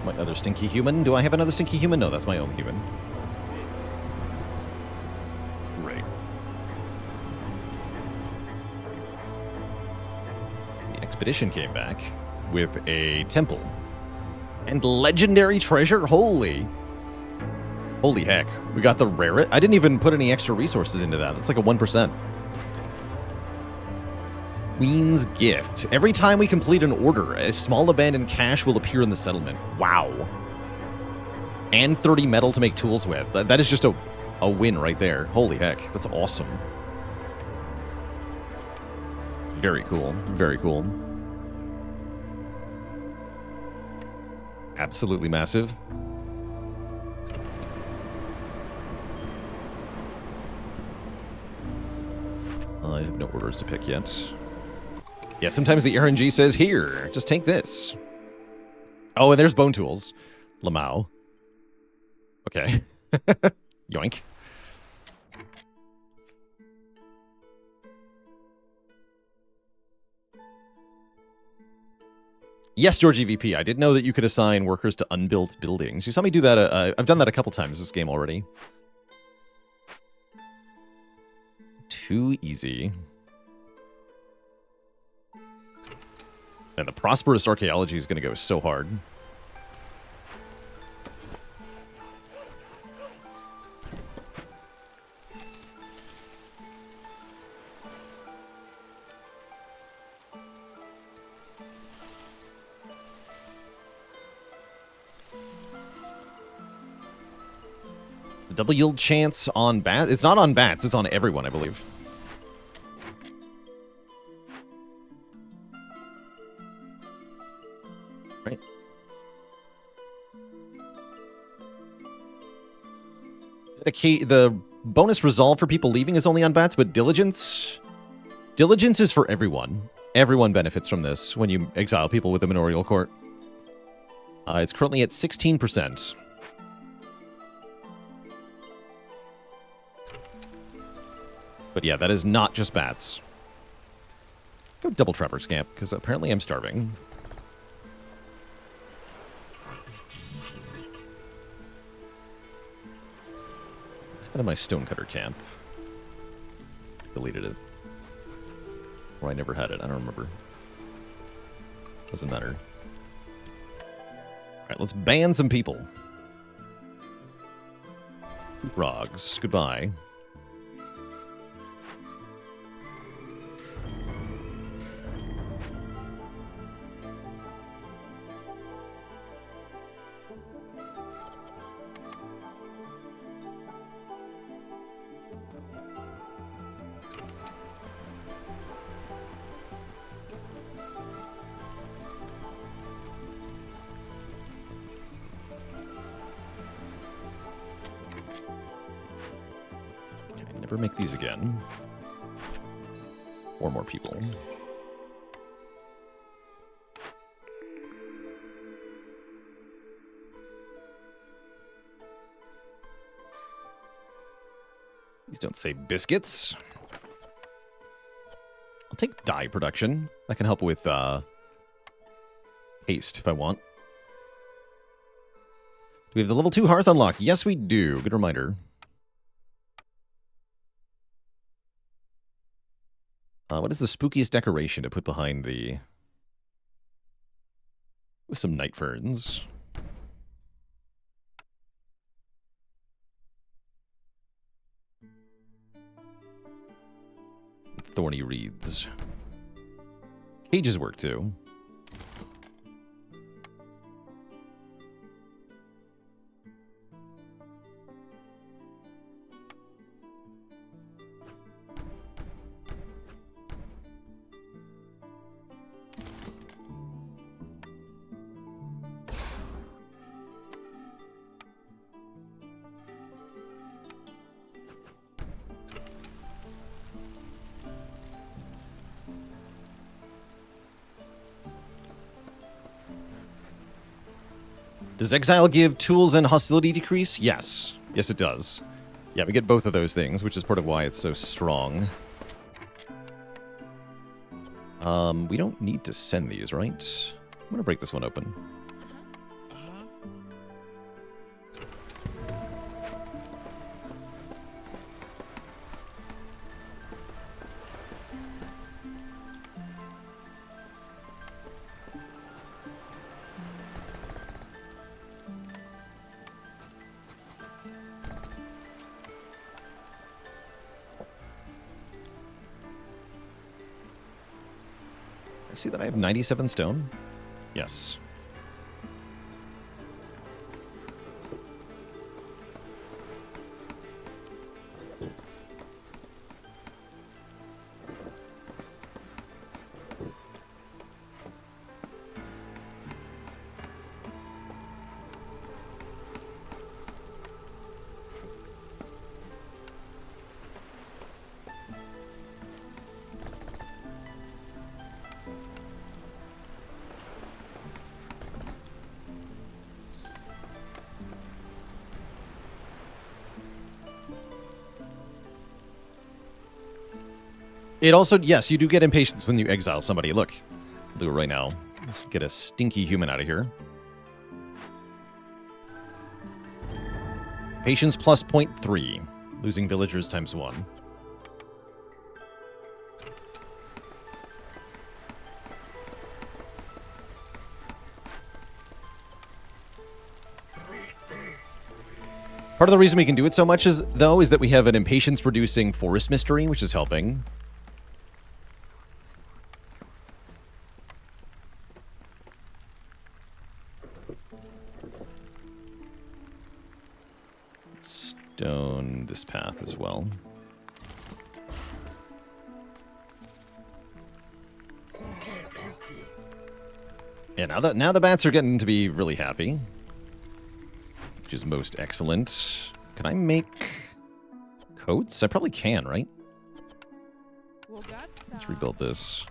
My other stinky human. Do I have another stinky human? No, that's my own human. Great. The expedition came back with a temple. And legendary treasure? Holy heck. We got the rarest. I didn't even put any extra resources into that. That's like a 1%. Queen's Gift. Every time we complete an order, a small abandoned cache will appear in the settlement. Wow. And 30 metal to make tools with. That is just a win right there. Holy heck. That's awesome. Very cool. Very cool. Absolutely massive. I have no orders to pick yet. Yeah, sometimes the RNG says, here, just take this. Oh, and there's bone tools. Lamau. Okay. Yoink. Yes, Georgie VP, I did know that you could assign workers to unbuilt buildings. You saw me do that. I've done that a couple times this game already. Too easy. And the prosperous archaeology is going to go so hard. Double yield chance on bats. It's not on bats. It's on everyone, I believe. Right. The bonus resolve for people leaving is only on bats, but diligence is for everyone. Everyone benefits from this when you exile people with the manorial court. It's currently at 16%. But yeah, that is not just bats. Let's go double Traverse Camp, because apparently I'm starving. Out of my Stonecutter camp. Deleted it. Or I never had it, I don't remember. Doesn't matter. Alright, let's ban some people. Frogs, goodbye. Make these again. 4 more people. Please don't say biscuits. I'll take dye production. That can help with haste if I want. Do we have the level 2 hearth unlock? Yes, we do. Good reminder. What is the spookiest decoration to put behind the... With some night ferns. Thorny wreaths. Cages work too. Does exile give tools and hostility decrease? Yes. Yes, it does. Yeah, we get both of those things, which is part of why it's so strong. We don't need to send these, right? I'm gonna break this one open. See that I have 97 stone? Yes. It also, yes, you do get impatience when you exile somebody. Look, I'll do it right now. Let's get a stinky human out of here. Patience plus 0.3. Losing villagers times 1. Part of the reason we can do it so much is that we have an impatience-reducing forest mystery, which is helping. Down this path as well. Yeah, now the bats are getting to be really happy, which is most excellent. Can I make coats? I probably can, right? Let's rebuild this.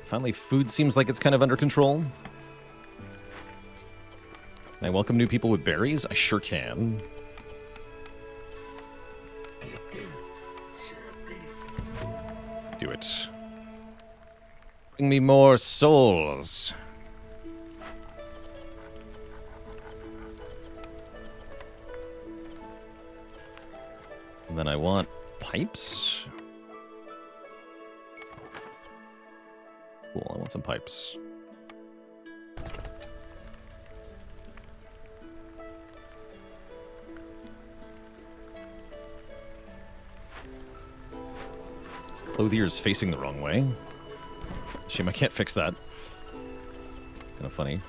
Finally, food seems like it's kind of under control. Can I welcome new people with berries? I sure can. Do it. Bring me more souls. And then I want pipes. Cool, I want some pipes. This clothier is facing the wrong way. Shame I can't fix that. Kind of funny.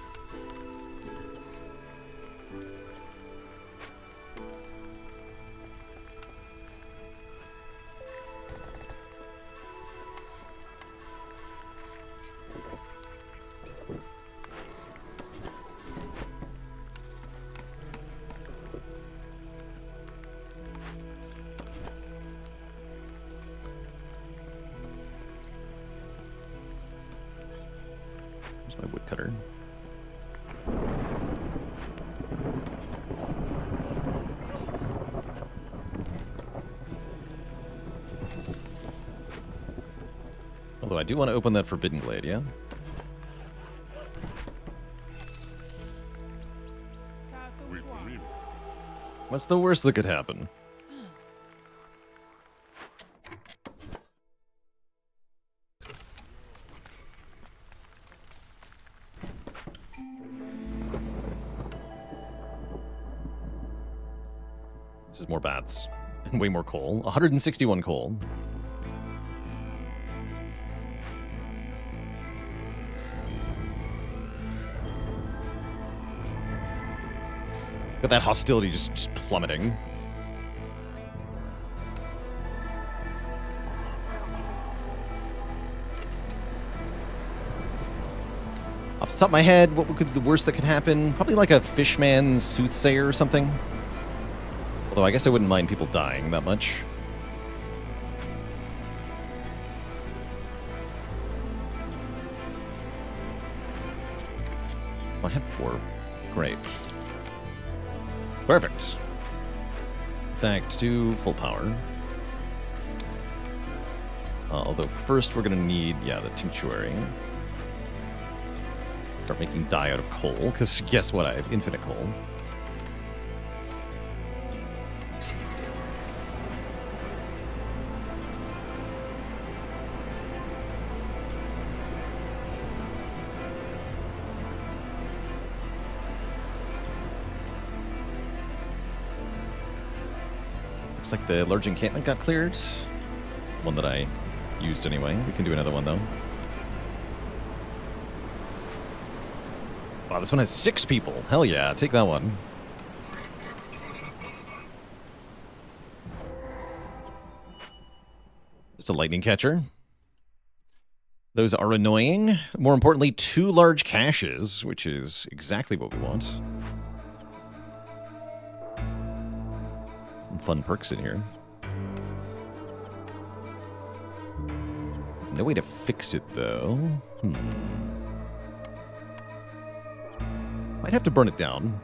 My woodcutter. Although I do want to open that Forbidden Glade, yeah? What's the worst that could happen? This is more bats. And way more coal. 161 coal. Look at that hostility just plummeting. Off the top of my head, what could the worst that could happen? Probably like a fishman's soothsayer or something. Although I guess I wouldn't mind people dying that much. I have 4. Great. Perfect. Fact to full power. Although first we're going to need, yeah, the tinctuary. Start making dye out of coal, because guess what? I have infinite coal. Looks like the large encampment got cleared. One that I used anyway. We can do another one, though. Wow, this one has 6 people. Hell yeah, take that one. Just a lightning catcher. Those are annoying. More importantly, 2 large caches, which is exactly what we want. Some fun perks in here. No way to fix it, though. Might have to burn it down.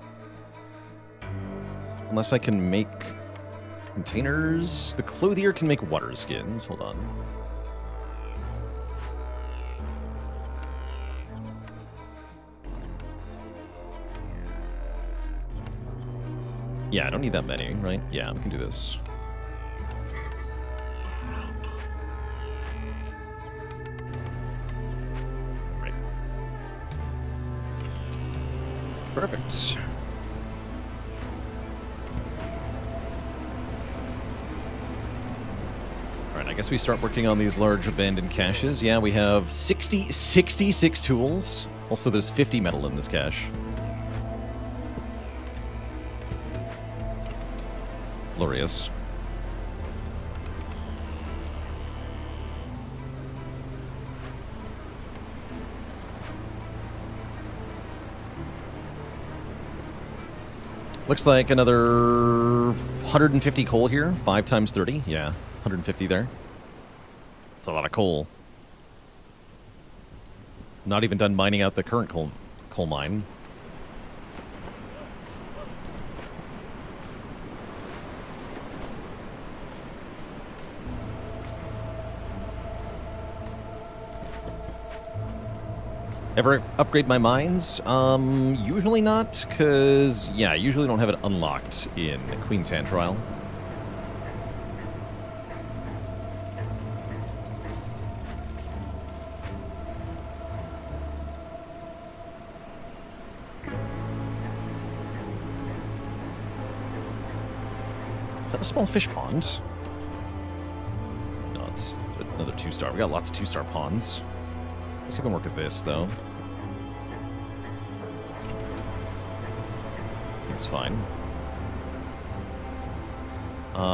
Unless I can make containers. The clothier can make water skins. Hold on. Yeah, I don't need that many, right? Yeah, we can do this. Perfect. Alright, I guess we start working on these large abandoned caches. Yeah, we have 66 tools. Also, there's 50 metal in this cache. Glorious. Looks like another 150 coal here. 5 times 30. Yeah, 150 there. That's a lot of coal. Not even done mining out the current coal mine. Ever upgrade my mines? Usually not, because, yeah, I usually don't have it unlocked in Queen's Hand Trial. Is that a small fish pond? No, it's another 2-star. We got lots of 2-star ponds. Let's see if we can work at this, though. Seems fine.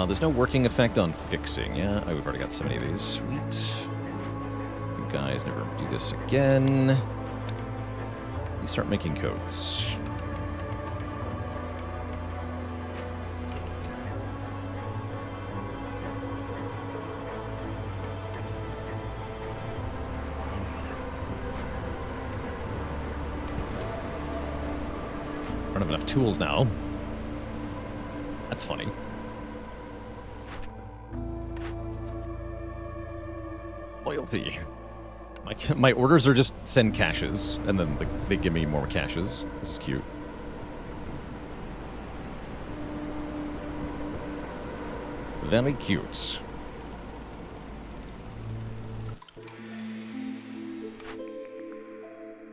There's no working effect on fixing, yeah? Oh, we've already got so many of these. Sweet. You guys never do this again. You start making coats. I don't have enough tools now. That's funny. Loyalty. My orders are just send caches, and then they give me more caches. This is cute. Very cute.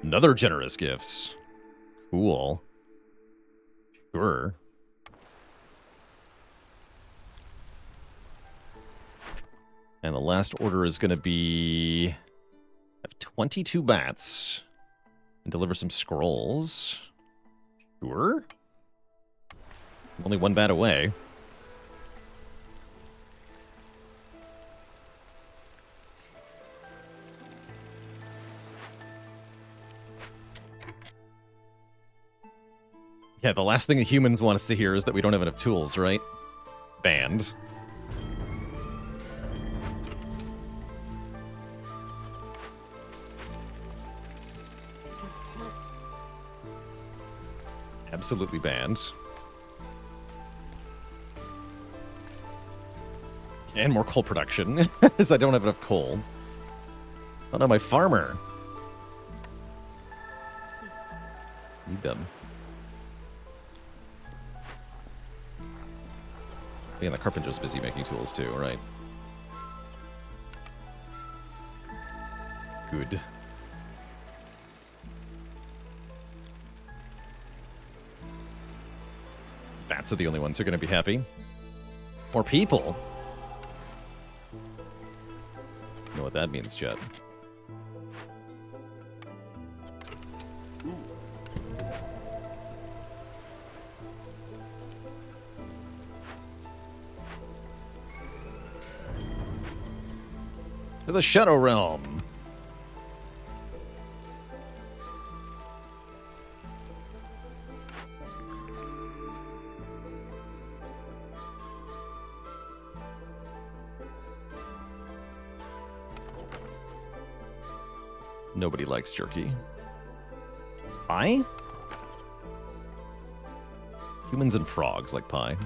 Another generous gifts. Cool. Sure. And the last order is going to be... have 22 bats. And deliver some scrolls. Sure. I'm only 1 bat away. Yeah, the last thing the humans want us to hear is that we don't have enough tools, right? Banned. Absolutely banned. And more coal production, because I don't have enough coal. Oh no, my farmer. Need them. Yeah, the carpenter's busy making tools too, right? Good. Bats are the only ones who are going to be happy. More people? You know what that means, Chet. To the Shadow Realm. Nobody likes jerky. Pie? Humans and frogs like pie.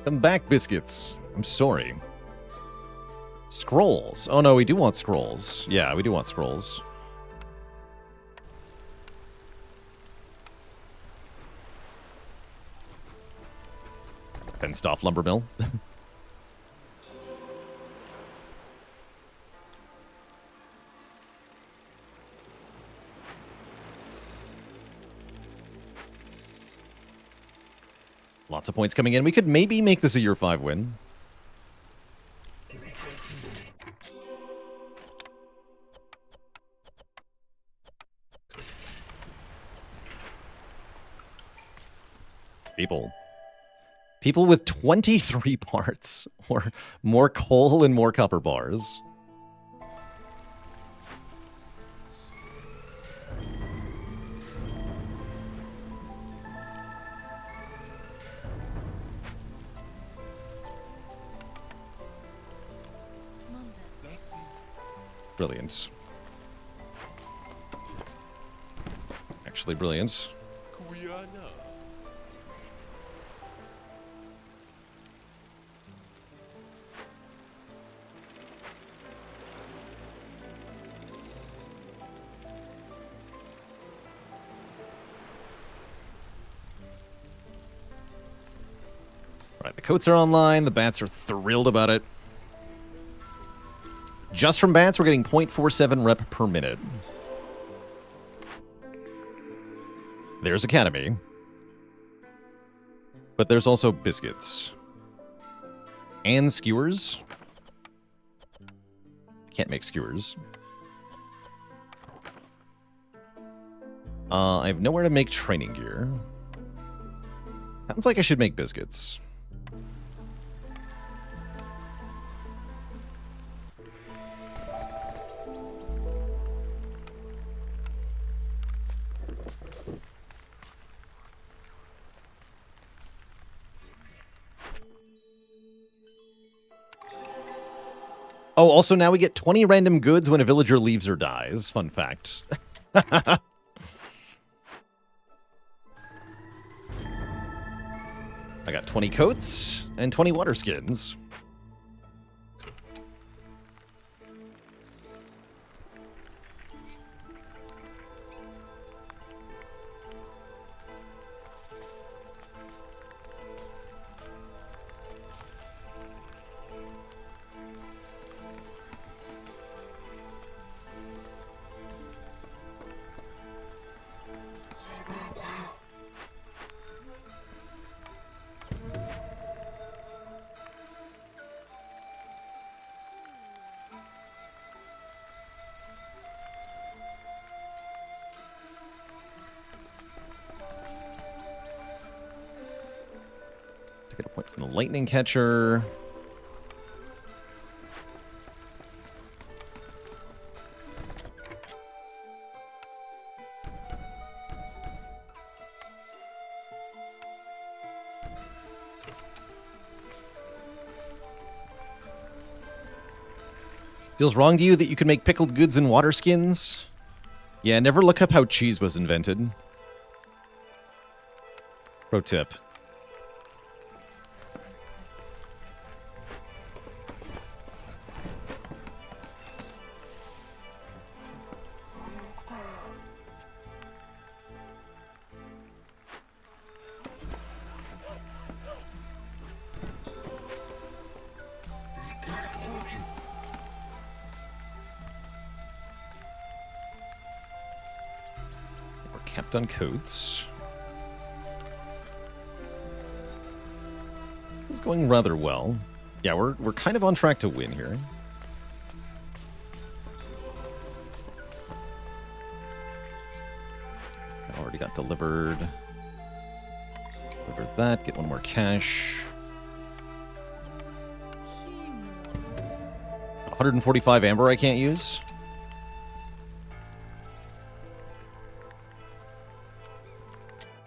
Come back, biscuits. I'm sorry. Scrolls. Oh no, we do want scrolls. Yeah, we do want scrolls. Fenced off lumber mill. Lots of points coming in. We could maybe make this a year 5 win. People with 23 parts, or more coal and more copper bars. Brilliant. Actually brilliant. Alright, the coats are online. The bats are thrilled about it. Just from bats, we're getting 0.47 rep per minute. There's Academy. But there's also biscuits. And skewers. Can't make skewers. I have nowhere to make training gear. Sounds like I should make biscuits. Oh, also now we get 20 random goods when a villager leaves or dies. Fun fact. I got 20 coats and 20 water skins. To get a point from the lightning catcher. Feels wrong to you that you can make pickled goods and water skins? Yeah, never look up how cheese was invented. Pro tip. Capped on coats. This is going rather well. Yeah, we're kind of on track to win here. Already got delivered. Delivered that. Get one more cash. 145 amber I can't use.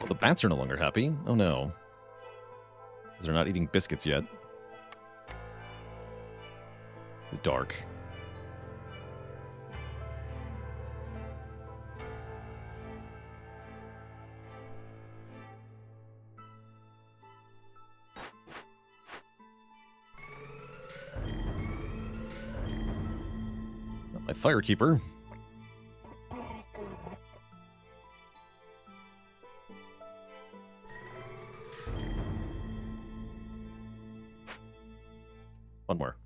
The bats are no longer happy. Oh no. Because they're not eating biscuits yet. This is dark. Not my firekeeper. One more.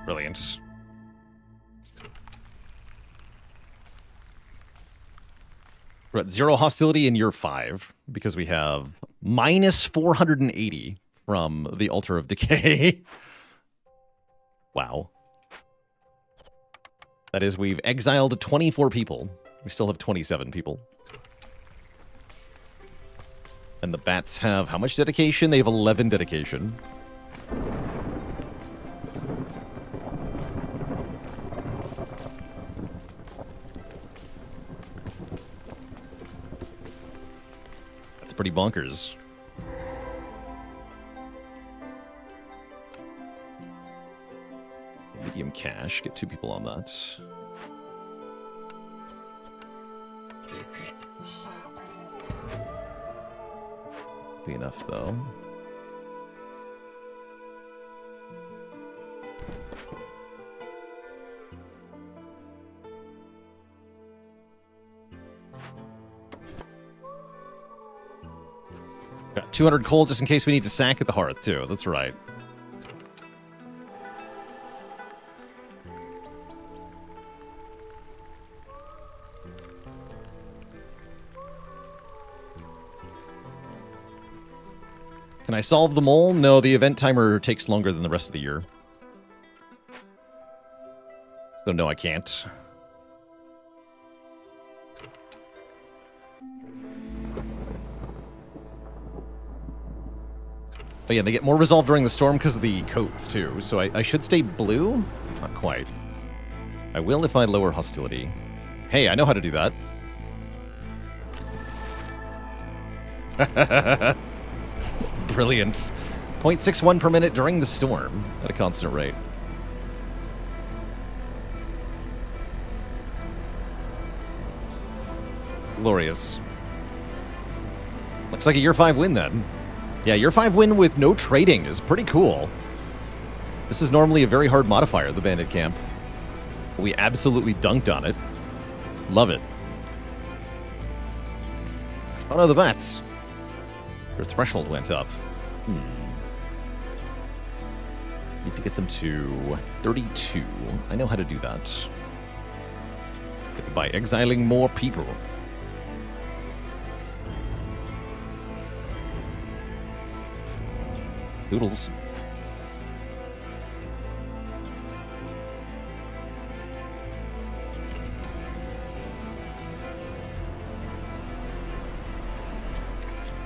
Brilliant. We're at 0 hostility in year 5 because we have minus 480 from the Altar of Decay. Wow. That is, we've exiled 24 people. We still have 27 people. And the bats have how much dedication? They have 11 dedication. That's pretty bonkers. Medium cash. Get 2 people on that. Be enough, though. Got 200 coal just in case we need to sack at the hearth, too. That's right. Can I solve the mole? No, the event timer takes longer than the rest of the year. So no, I can't. But yeah, they get more resolved during the storm because of the coats, too. So I should stay blue? Not quite. I will if I lower hostility. Hey, I know how to do that. Brilliant. 0.61 per minute during the storm at a constant rate. Glorious. Looks like a year 5 win then. Yeah, year 5 win with no trading is pretty cool. This is normally a very hard modifier, the Bandit Camp. We absolutely dunked on it. Love it. Oh no, the bats. Their threshold went up. Need to get them to 32. I know how to do that. It's by exiling more people. Doodles.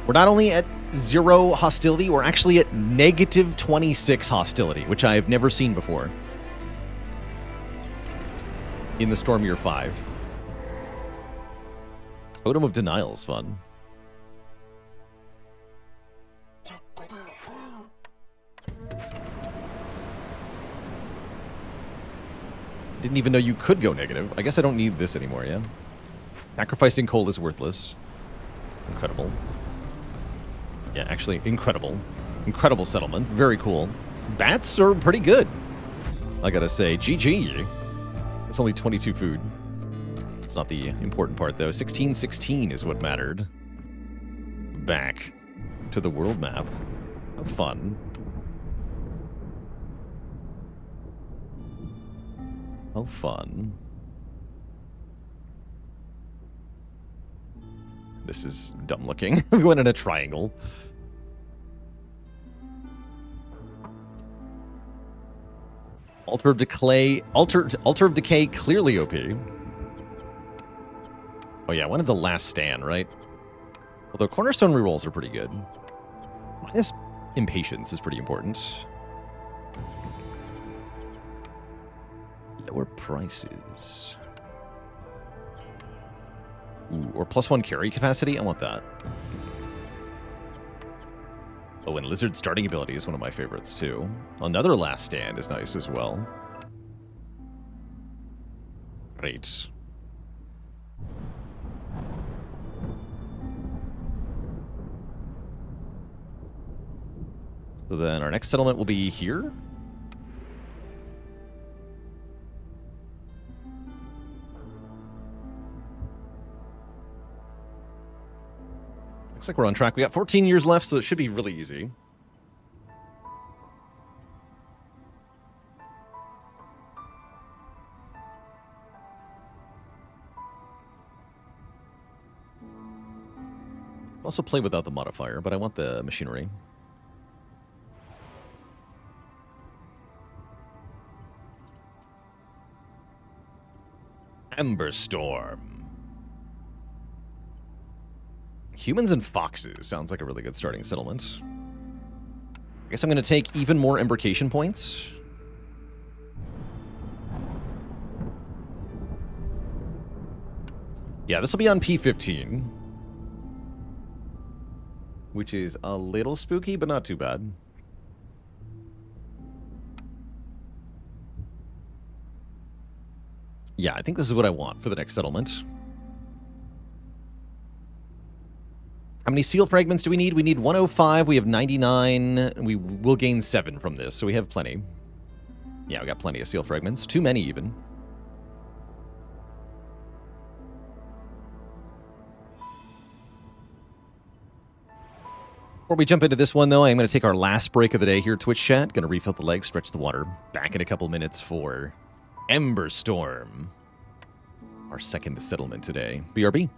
We're not only at 0 hostility, we're actually at negative 26 hostility, which I've never seen before. In the Storm Year 5. Totem of Denial is fun. Didn't even know you could go negative. I guess I don't need this anymore, yeah? Sacrificing coal is worthless. Incredible. Yeah, actually, incredible. Incredible settlement. Very cool. Bats are pretty good. I gotta say, GG. It's only 22 food. That's not the important part, though. 1616 is what mattered. Back to the world map. How fun. How fun. This is dumb looking. We went in a triangle. Altar of Decay, clearly OP. Oh yeah, one of the last stand, right? Although Cornerstone rerolls are pretty good. Minus Impatience is pretty important. Lower prices. Ooh, or +1 carry capacity. I want that. Oh, and Lizard starting ability is one of my favorites, too. Another last stand is nice as well. Great. So then our next settlement will be here. Looks like we're on track. We got 14 years left, so it should be really easy. Also play without the modifier, but I want the machinery. Emberstorm. Humans and foxes sounds like a really good starting settlement. I guess I'm going to take even more embarkation points. Yeah, this will be on P15. Which is a little spooky, but not too bad. Yeah, I think this is what I want for the next settlement. How many seal fragments do we need? We need 105. We have 99. We will gain 7 from this, so we have plenty. Yeah, we got plenty of seal fragments. Too many, even. Before we jump into this one, though, I'm going to take our last break of the day here, Twitch chat. Going to refill the legs, stretch the water. Back in a couple minutes for Emberstorm. Our second settlement today. BRB.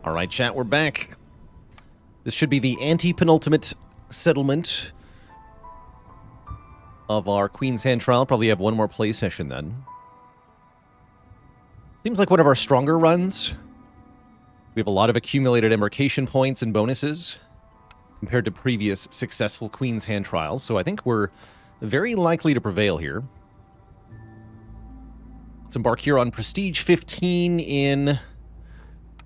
All right, chat, we're back. This should be the anti-penultimate settlement of our Queen's Hand trial. Probably have one more play session then. Seems like one of our stronger runs. We have a lot of accumulated embarkation points and bonuses compared to previous successful Queen's Hand trials, so I think we're very likely to prevail here. Let's embark here on Prestige 15 in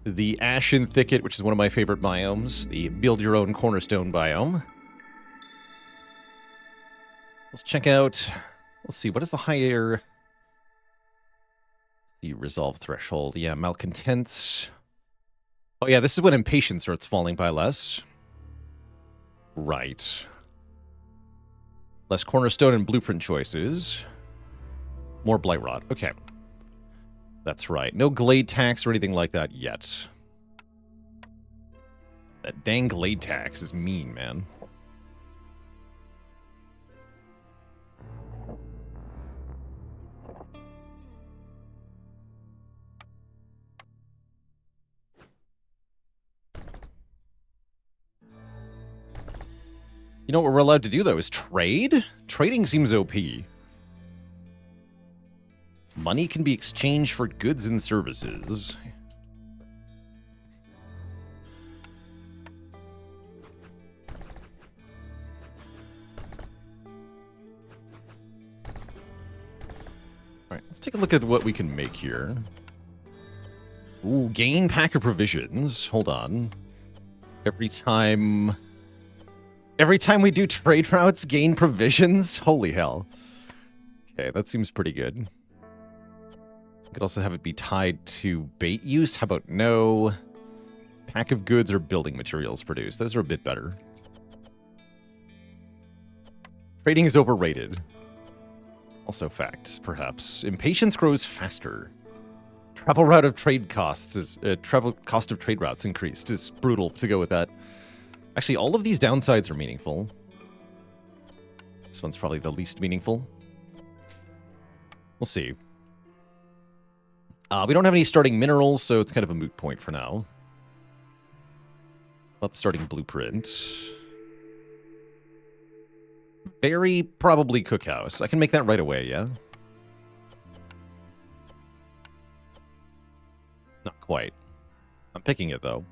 the Ashen Thicket, which is one of my favorite biomes, the Build Your Own Cornerstone biome. Let's check out, let's see, what is the higher... The Resolve Threshold, yeah, Malcontents. Oh yeah, this is when Impatience starts falling by less. Right. Less Cornerstone and Blueprint choices. More Blightrot, okay. That's right. No Glade tax or anything like that yet. That dang Glade tax is mean, man. You know what we're allowed to do, though, is trade? Trading seems OP. Money can be exchanged for goods and services. Alright, let's take a look at what we can make here. Ooh, gain pack of provisions. Hold on. Every time we do trade routes, gain provisions? Holy hell. Okay, that seems pretty good. Could also have it be tied to bait use. How about no? Pack of goods or building materials produced. Those are a bit better. Trading is overrated. Also fact, perhaps. Impatience grows faster. Travel route of trade costs is... travel cost of trade routes increased is brutal to go with that. Actually, all of these downsides are meaningful. This one's probably the least meaningful. We'll see. We don't have any starting minerals, so it's kind of a moot point for now. About the starting blueprint. Very probably cookhouse. I can make that right away, yeah? Not quite. I'm picking it, though.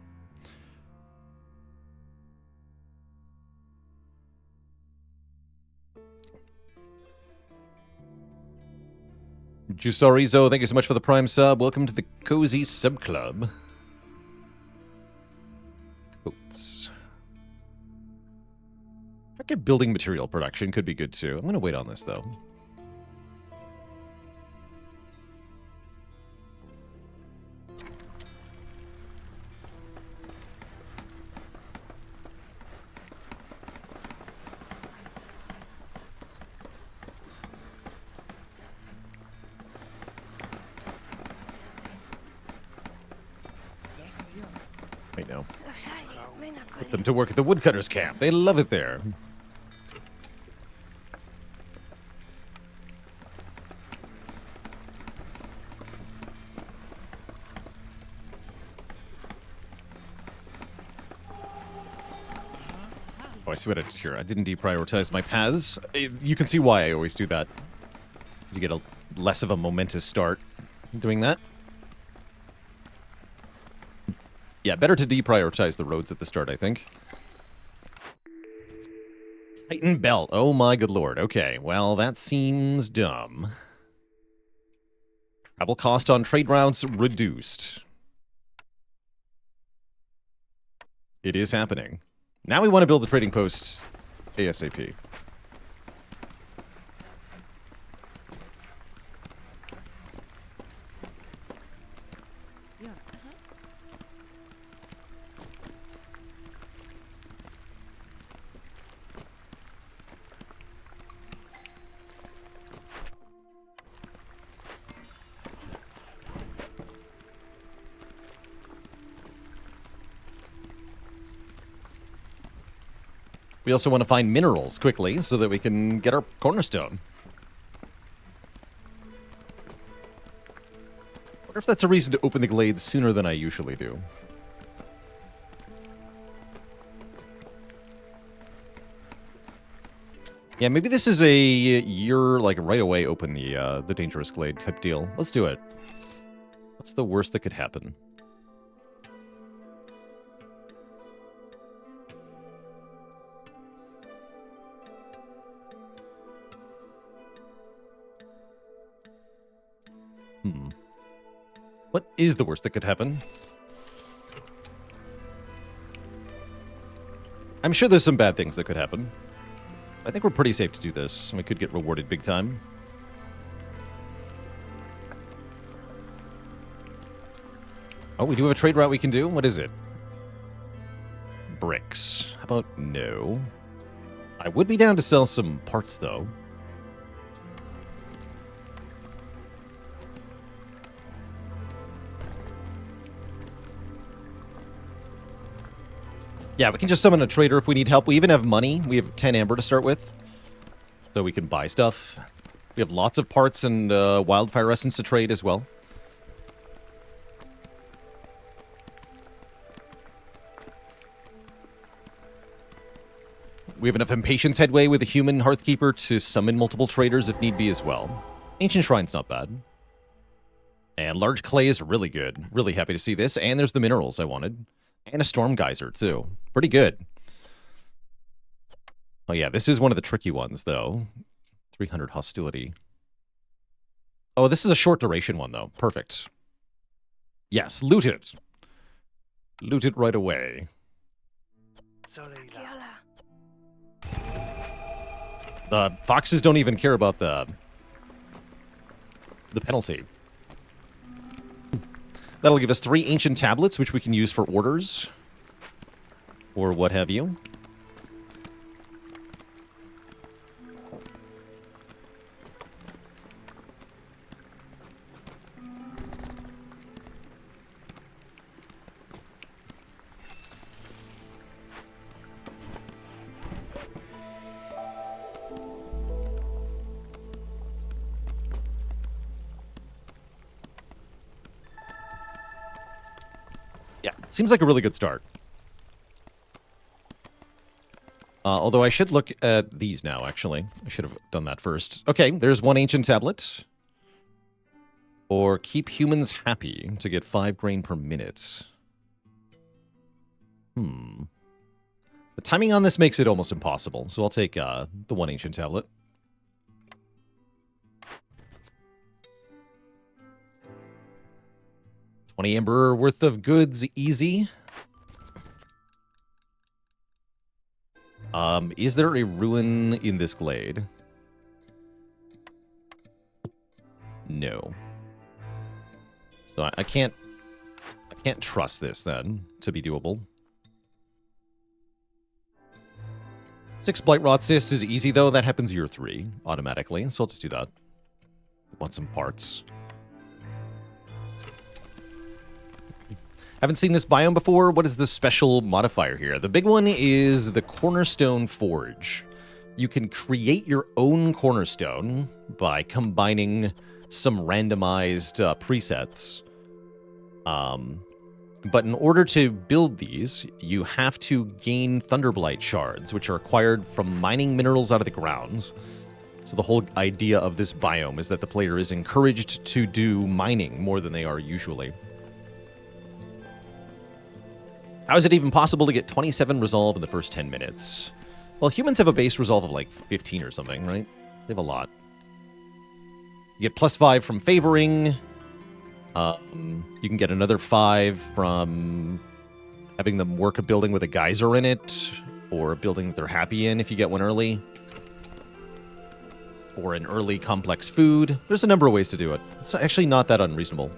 Jusorizo, thank you so much for the Prime sub. Welcome to the Cozy Sub Club. Coats. I get building material production, could be good too. I'm going to wait on this though. Wait, no. Put them to work at the woodcutters camp. They love it there. Oh, I see what I did here. I didn't deprioritize my paths. You can see why I always do that. You get a less of a momentous start doing that. Yeah, better to deprioritize the roads at the start, I think. Titan Belt. Oh my good lord. Okay, well, that seems dumb. Travel cost on trade routes reduced. It is happening. Now we want to build the trading post ASAP. We also want to find minerals quickly so that we can get our cornerstone. Wonder if that's a reason to open the glades sooner than I usually do. Yeah, maybe this is a you're like right away open the dangerous glade type deal. Let's do it. What's the worst that could happen? What is the worst that could happen? I'm sure there's some bad things that could happen. I think we're pretty safe to do this, and we could get rewarded big time. Oh, we do have a trade route we can do? What is it? Bricks. How about no? I would be down to sell some parts, though. Yeah, we can just summon a trader if we need help. We even have money. We have 10 amber to start with, so we can buy stuff. We have lots of parts and wildfire essence to trade as well. We have enough impatience headway with a human Hearthkeeper to summon multiple traders if need be as well. Ancient Shrine's not bad. And Large Clay is really good. Really happy to see this. And there's the minerals I wanted. And a Storm Geyser, too. Pretty good. Oh, yeah, this is one of the tricky ones, though. 300 hostility. Oh, this is a short duration one, though. Perfect. Yes, loot it. Loot it right away. The foxes don't even care about the penalty. That'll give us 3 ancient tablets, which we can use for orders. Or what have you. Yeah, seems like a really good start. Although I should look at these now, actually. I should have done that first. Okay, there's 1 ancient tablet. Or keep humans happy to get 5 grain per minute. The timing on this makes it almost impossible, so I'll take the 1 ancient tablet. $20 amber worth of goods, easy. Is there a ruin in this glade? No. So I can't trust this then to be doable. 6 Blight Rot Cyst is easy though. That happens year 3 automatically, so I'll just do that. Want some parts. Haven't seen this biome before. What is the special modifier here? The big one is the Cornerstone Forge. You can create your own cornerstone by combining some randomized presets. But in order to build these, you have to gain Thunderblight shards, which are acquired from mining minerals out of the ground. So the whole idea of this biome is that the player is encouraged to do mining more than they are usually. How is it even possible to get 27 resolve in the first 10 minutes? Well, humans have a base resolve of like 15 or something, right? They have a lot. You get +5 from favoring. You can get another 5 from having them work a building with a geyser in it, or a building that they're happy in if you get one early. Or an early complex food. There's a number of ways to do it. It's actually not that unreasonable.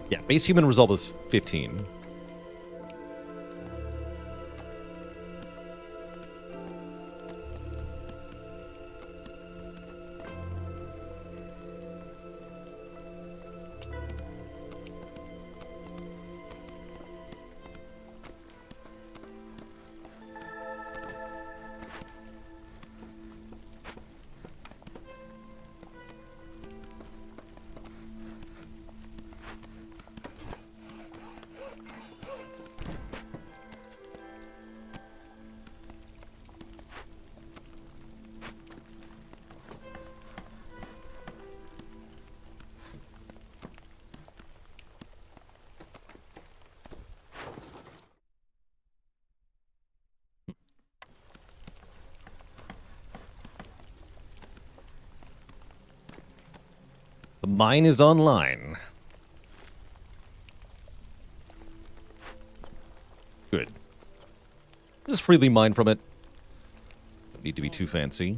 Yeah, base human resolve is 15. The mine is online. Good. Just freely mine from it. Don't need to be too fancy.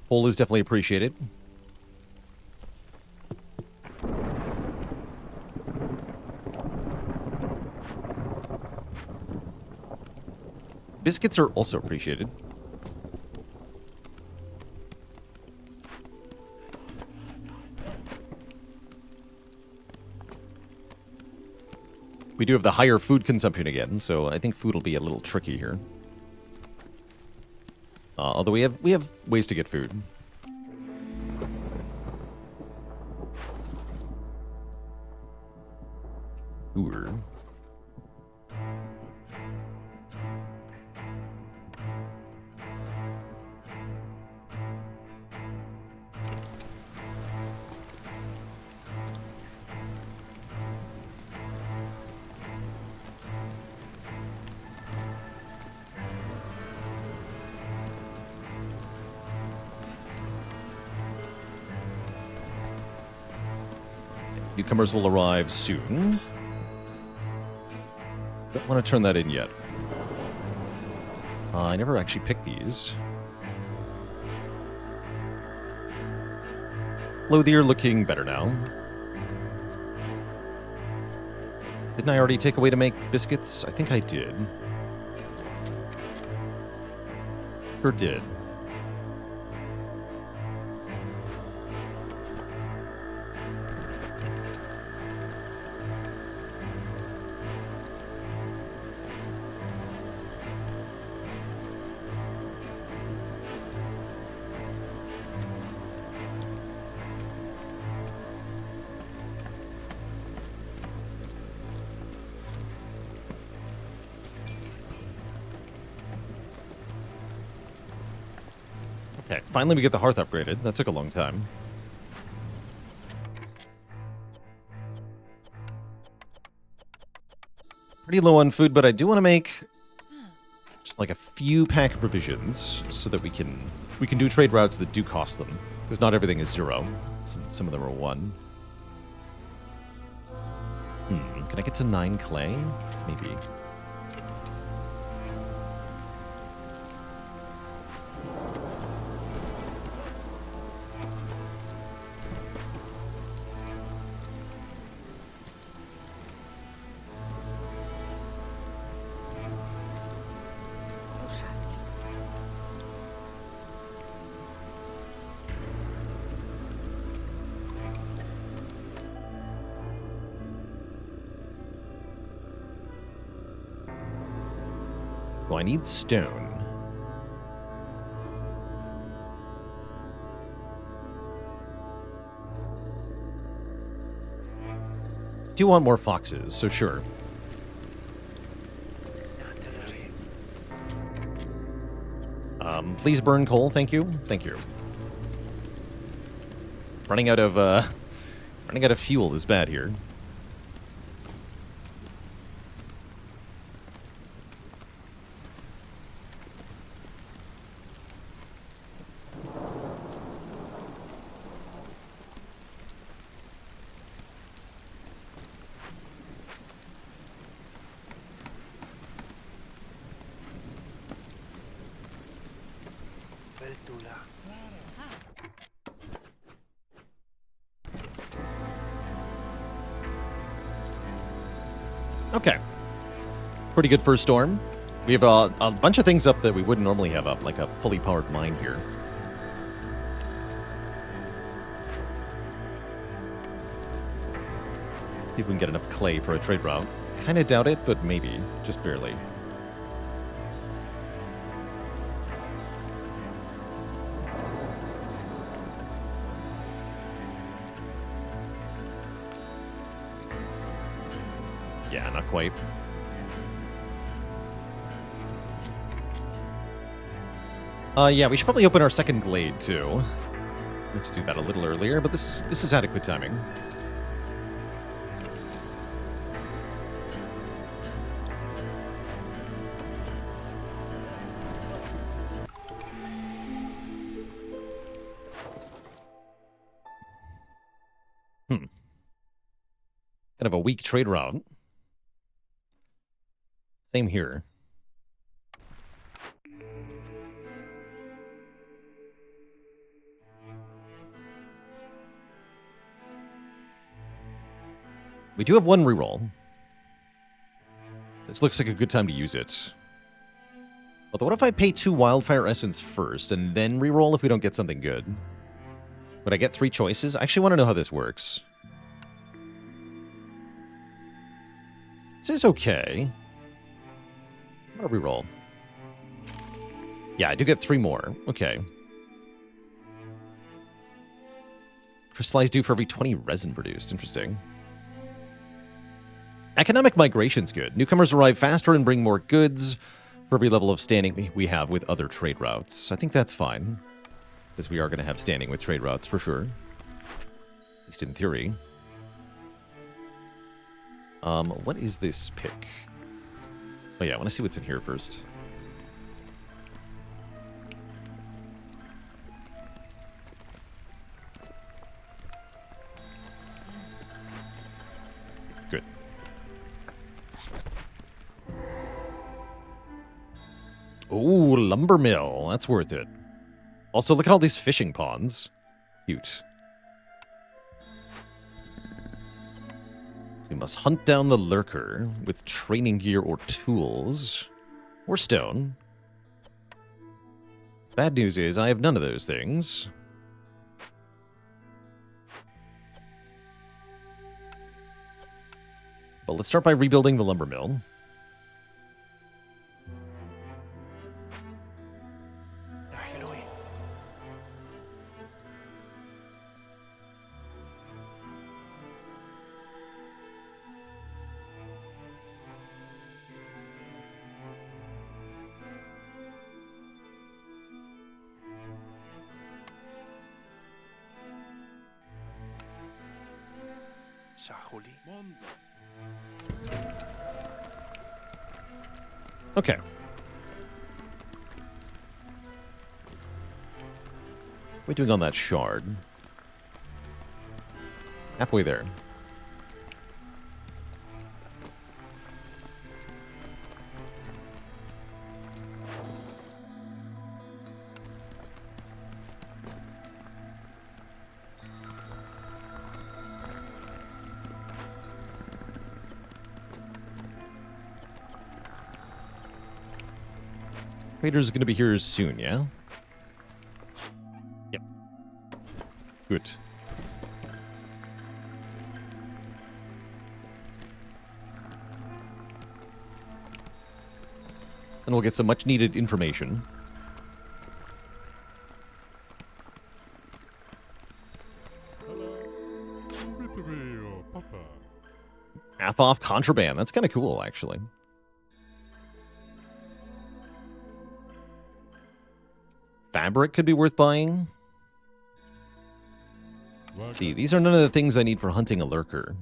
Coal is definitely appreciated. Biscuits are also appreciated. We do have the higher food consumption again, so I think food will be a little tricky here. Although we have ways to get food. Ooh. Newcomers will arrive soon. Don't want to turn that in yet. I never actually picked these. Clothier looking better now. Didn't I already take away to make biscuits? I think I did. Sure did. Okay, finally we get the hearth upgraded. That took a long time. Pretty low on food, but I do want to make just like a few pack provisions so that we can do trade routes that do cost them. Because not everything is 0. Some of them are 1. Can I get to 9 clay? Maybe. Well, I need stone. Do want more foxes, so sure. Please burn coal, thank you. Thank you. Running out of fuel is bad here. Okay. Pretty good first storm. We have a bunch of things up that we wouldn't normally have up, like a fully powered mine here. See if we can get enough clay for a trade route. Kind of doubt it, but maybe. Just barely. Yeah, not quite. Yeah, we should probably open our second glade, too. Let's do that a little earlier, but this is adequate timing. Kind of a weak trade route. Same here. We do have one reroll. This looks like a good time to use it. Although, what if I pay 2 Wildfire Essence first and then reroll if we don't get something good? Would I get 3 choices? I actually want to know how this works. This is okay. I'm gonna reroll. Yeah, I do get 3 more. Okay. Crystallize due for every 20 resin produced. Interesting. Economic migration's good. Newcomers arrive faster and bring more goods for every level of standing we have with other trade routes. I think that's fine. Because we are going to have standing with trade routes for sure. At least in theory. What is this pick? Oh yeah, I want to see what's in here first. Good. Ooh, lumber mill. That's worth it. Also, look at all these fishing ponds. Cute. We must hunt down the lurker with training gear or tools. Or stone. Bad news is I have none of those things. But let's start by rebuilding the lumber mill. Okay. What are we doing on that shard? Halfway there. Trader's gonna be here soon, yeah? Yep. Good. And we'll get some much needed information. Half off contraband. That's kind of cool, actually. Fabric could be worth buying. Let's see, these are none of the things I need for hunting a lurker.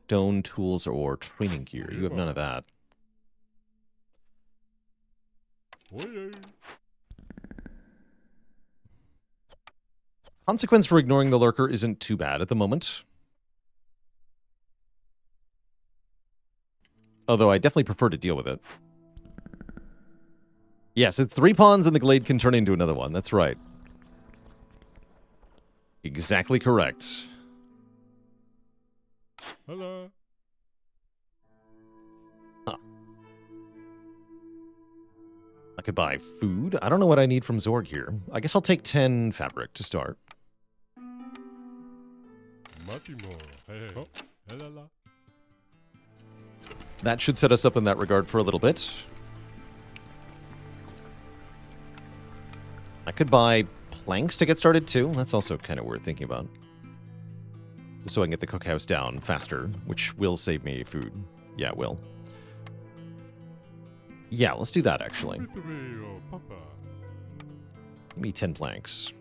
Stone, tools, or training gear. You have none of that. Consequence for ignoring the lurker isn't too bad at the moment. Although I definitely prefer to deal with it. Yes, it's 3 pawns and the glade can turn into another one. That's right. Exactly correct. Hello. Huh. I could buy food. I don't know what I need from Zorg here. I guess I'll take 10 fabric to start. That should set us up in that regard for a little bit. I could buy planks to get started too. That's also kind of worth thinking about. Just so I can get the cookhouse down faster, which will save me food. Yeah, it will. Yeah, let's do that actually. Give me 10 planks.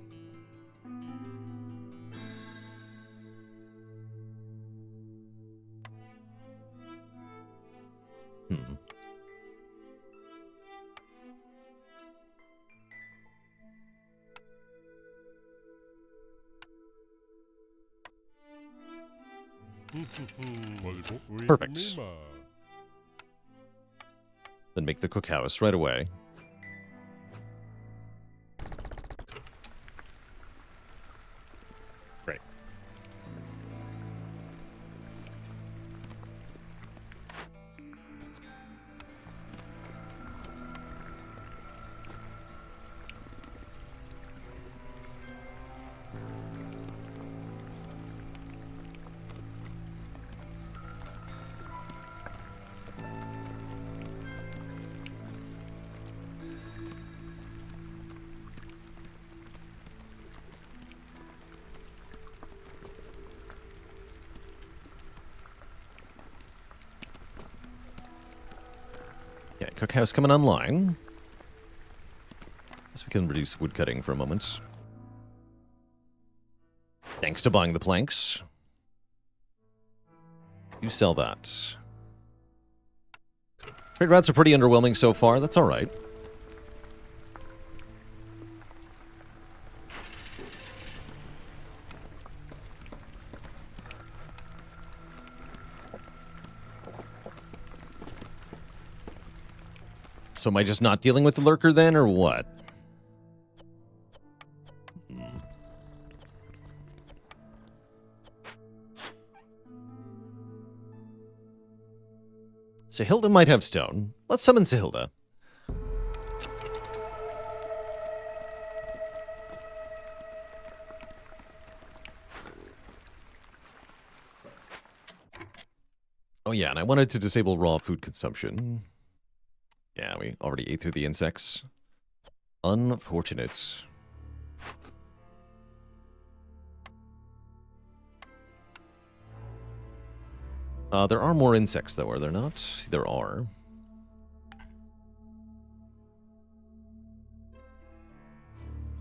Perfect. Then make the cookhouse right away. Great. Yeah, cookhouse coming online. Guess we can reduce wood cutting for a moment. Thanks to buying the planks. You sell that. Trade routes are pretty underwhelming so far. That's all right. So am I just not dealing with the lurker then, or what? Sahilda might have stone. Let's summon Sahilda. Oh yeah, and I wanted to disable raw food consumption. Yeah, we already ate through the insects. Unfortunate. There are more insects, though, are there not? There are.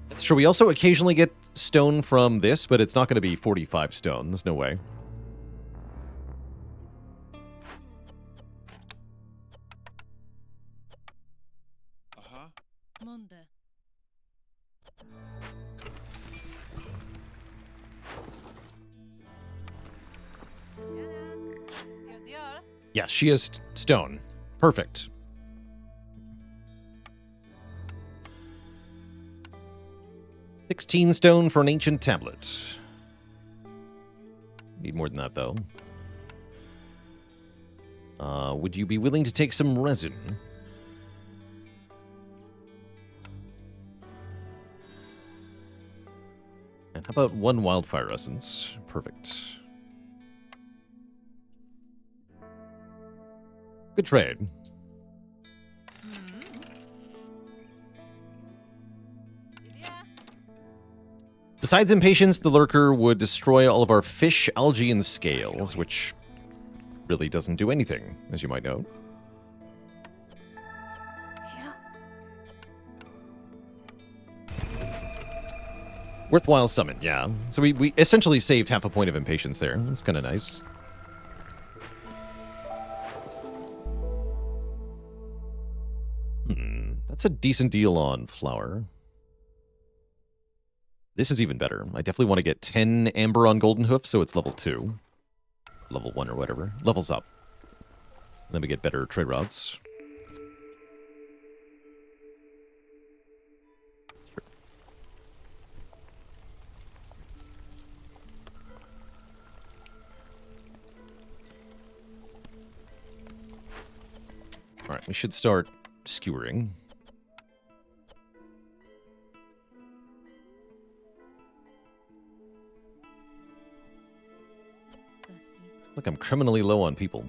That's true. We also occasionally get stone from this, but it's not going to be 45 stone. There's no way. Yes, she is stone. Perfect. $16 stone for an ancient tablet. Need more than that, though. Would you be willing to take some resin? And how about one wildfire essence? Perfect. Good trade. Besides impatience, the lurker would destroy all of our fish, algae, and scales, which really doesn't do anything, as you might know. Worthwhile summon, yeah. So we essentially saved half a point of impatience there. That's kind of nice. That's a decent deal on flour. This is even better. I definitely want to get 10 amber on Golden Hoof, so it's level 2. Level 1 or whatever. Levels up. Then we get better trade rods. Alright, we should start skewering. Look, I'm criminally low on people.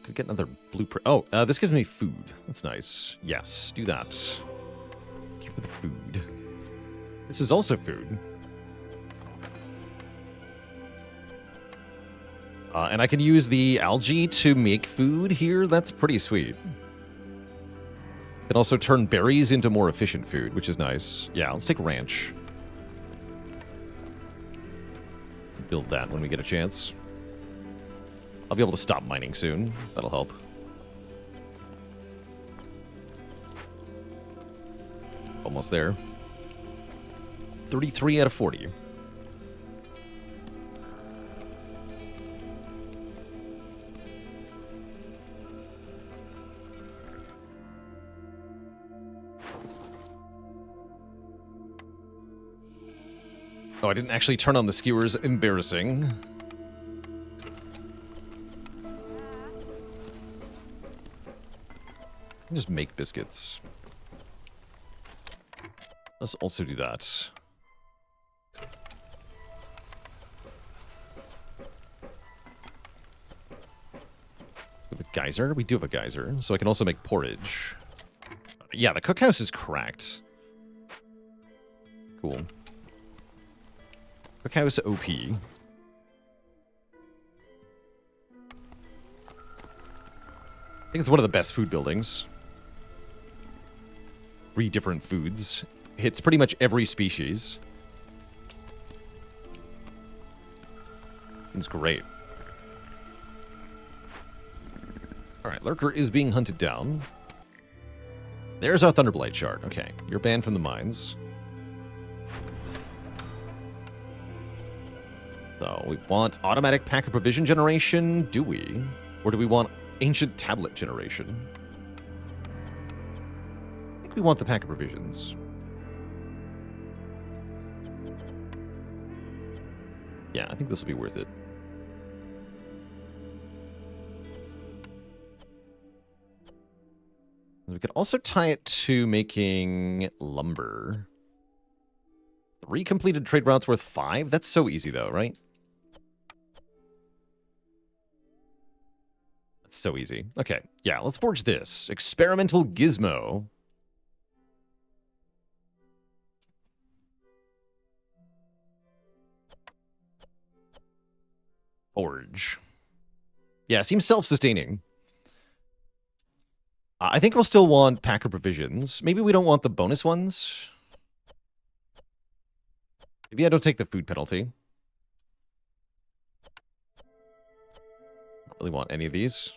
Could get another blueprint. Oh, this gives me food. That's nice. Yes, do that. Thank you for the food. This is also food. And I can use the algae to make food here. That's pretty sweet. Can also turn berries into more efficient food, which is nice. Yeah, let's take ranch. Build that when we get a chance. I'll be able to stop mining soon. That'll help. almost there. 33 out of 40. Oh, I didn't actually turn on the skewers. Embarrassing. Just make biscuits. Let's also do that. We have a geyser? We do have a geyser, so I can also make porridge. Yeah, the cookhouse is cracked. Cool. Cookhouse OP. I think it's one of the best food buildings. 3 different foods. Hits pretty much every species. Seems great. Alright, Lurker is being hunted down. There's our Thunderblight shard. Okay, you're banned from the mines. So, we want automatic packer provision generation, do we? Or do we want ancient tablet generation? I think we want the packer provisions. Yeah, I think this will be worth it. We could also tie it to making lumber. 3 completed trade routes worth 5? That's so easy though, right? That's so easy. Okay, yeah, let's forge this. Experimental gizmo. Forge. Yeah, seems self-sustaining. I think we'll still want packer provisions. Maybe we don't want the bonus ones. Maybe I don't take the food penalty. Don't really want any of these.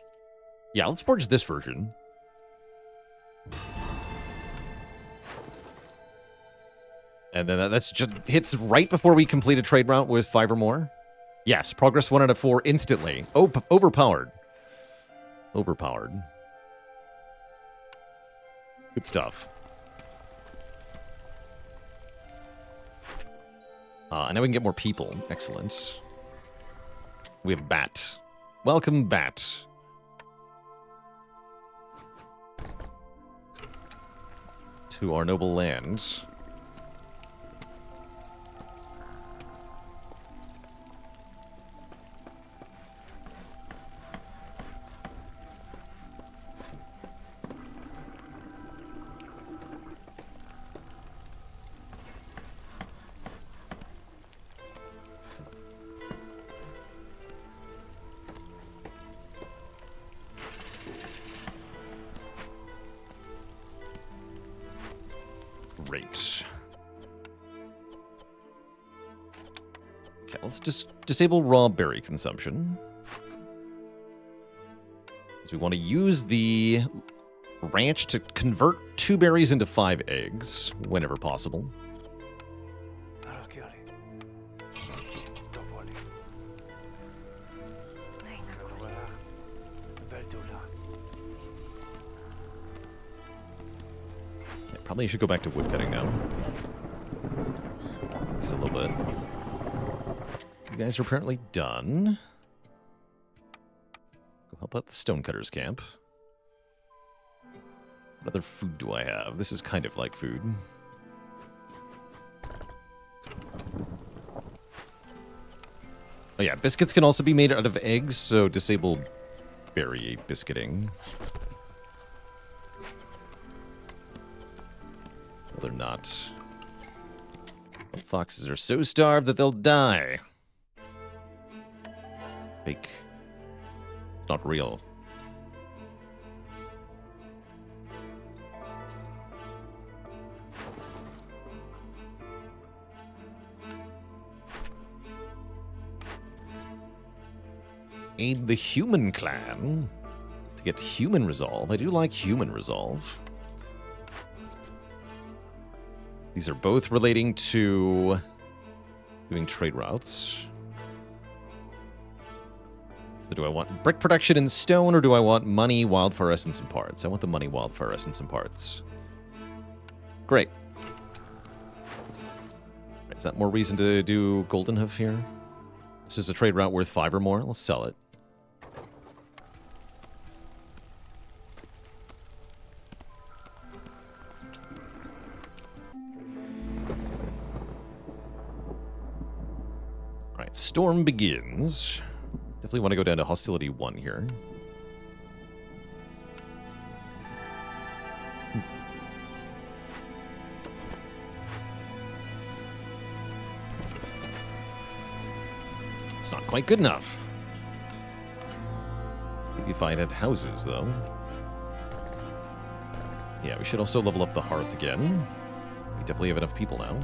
Yeah, let's forge this version. And then that's just hits right before we complete a trade route with 5 or more. Yes, progress 1 out of 4 instantly. Oh, overpowered. Overpowered. Good stuff. And now we can get more people. Excellent. We have Bat. Welcome, Bat. To our noble land. Great. Okay, let's just disable raw berry consumption. So we want to use the ranch to convert 2 berries into 5 eggs, whenever possible. Probably should go back to woodcutting now. Just a little bit. You guys are apparently done. Go help out the stonecutters camp. What other food do I have? This is kind of like food. Oh yeah, biscuits can also be made out of eggs, so disable berry biscuiting. They're not. Foxes are so starved that they'll die. Fake. It's not real. Aid the human clan to get human resolve. I do like human resolve. These are both relating to doing trade routes. So do I want brick production in stone, or do I want money, wildfire essence, and parts? I want the money, wildfire essence, and parts. Great. Is that more reason to do Golden Hoof here? This is a trade route worth 5 or more. Let's sell it. Alright, storm begins. Definitely want to go down to hostility 1 here. Not quite good enough. Maybe if I had houses, though. Yeah, we should also level up the hearth again. We definitely have enough people now.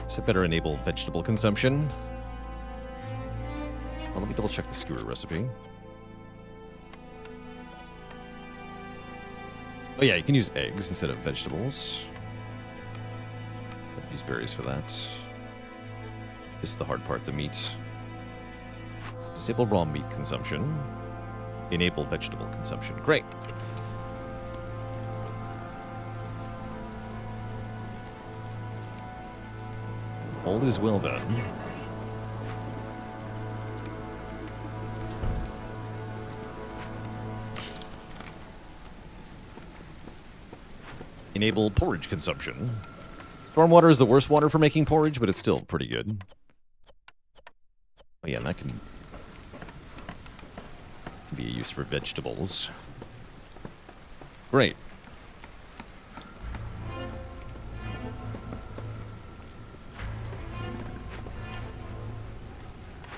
So better enable vegetable consumption. Well, let me double check the skewer recipe. Oh yeah, you can use eggs instead of vegetables. Use berries for that. This is the hard part, the meat. Disable raw meat consumption. Enable vegetable consumption. Great. All is well done. Enable porridge consumption. Stormwater is the worst water for making porridge, but it's still pretty good. Oh yeah, and that can be a use for vegetables. Great.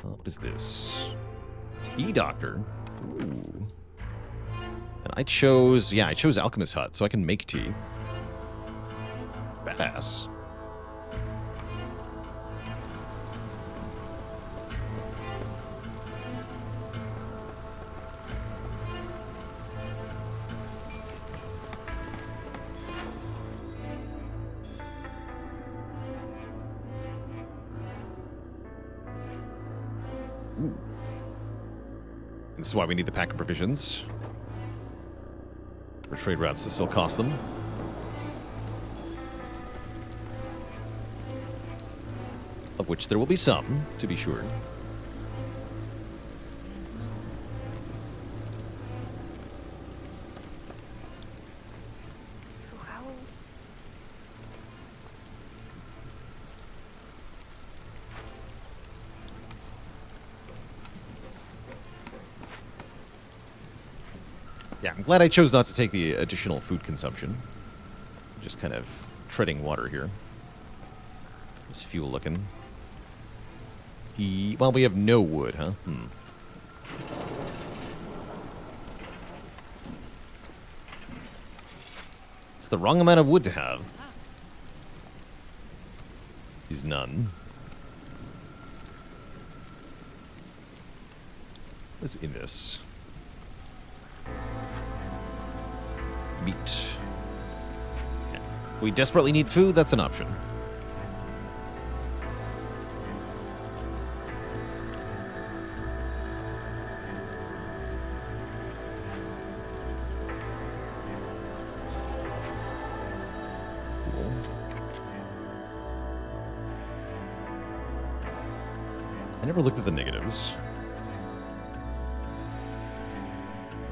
What is this? Tea doctor. Ooh. And I chose Alchemist Hut, so I can make tea. Badass. Ooh. This is why we need the pack of provisions. For trade routes to still cost them. Of which there will be some, to be sure. So how... Yeah, I'm glad I chose not to take the additional food consumption. Just kind of treading water here. This fuel looking. Well, we have no wood, huh? It's the wrong amount of wood to have. Is none. What's in this? Meat. Yeah. We desperately need food, that's an option. I never looked at the negatives.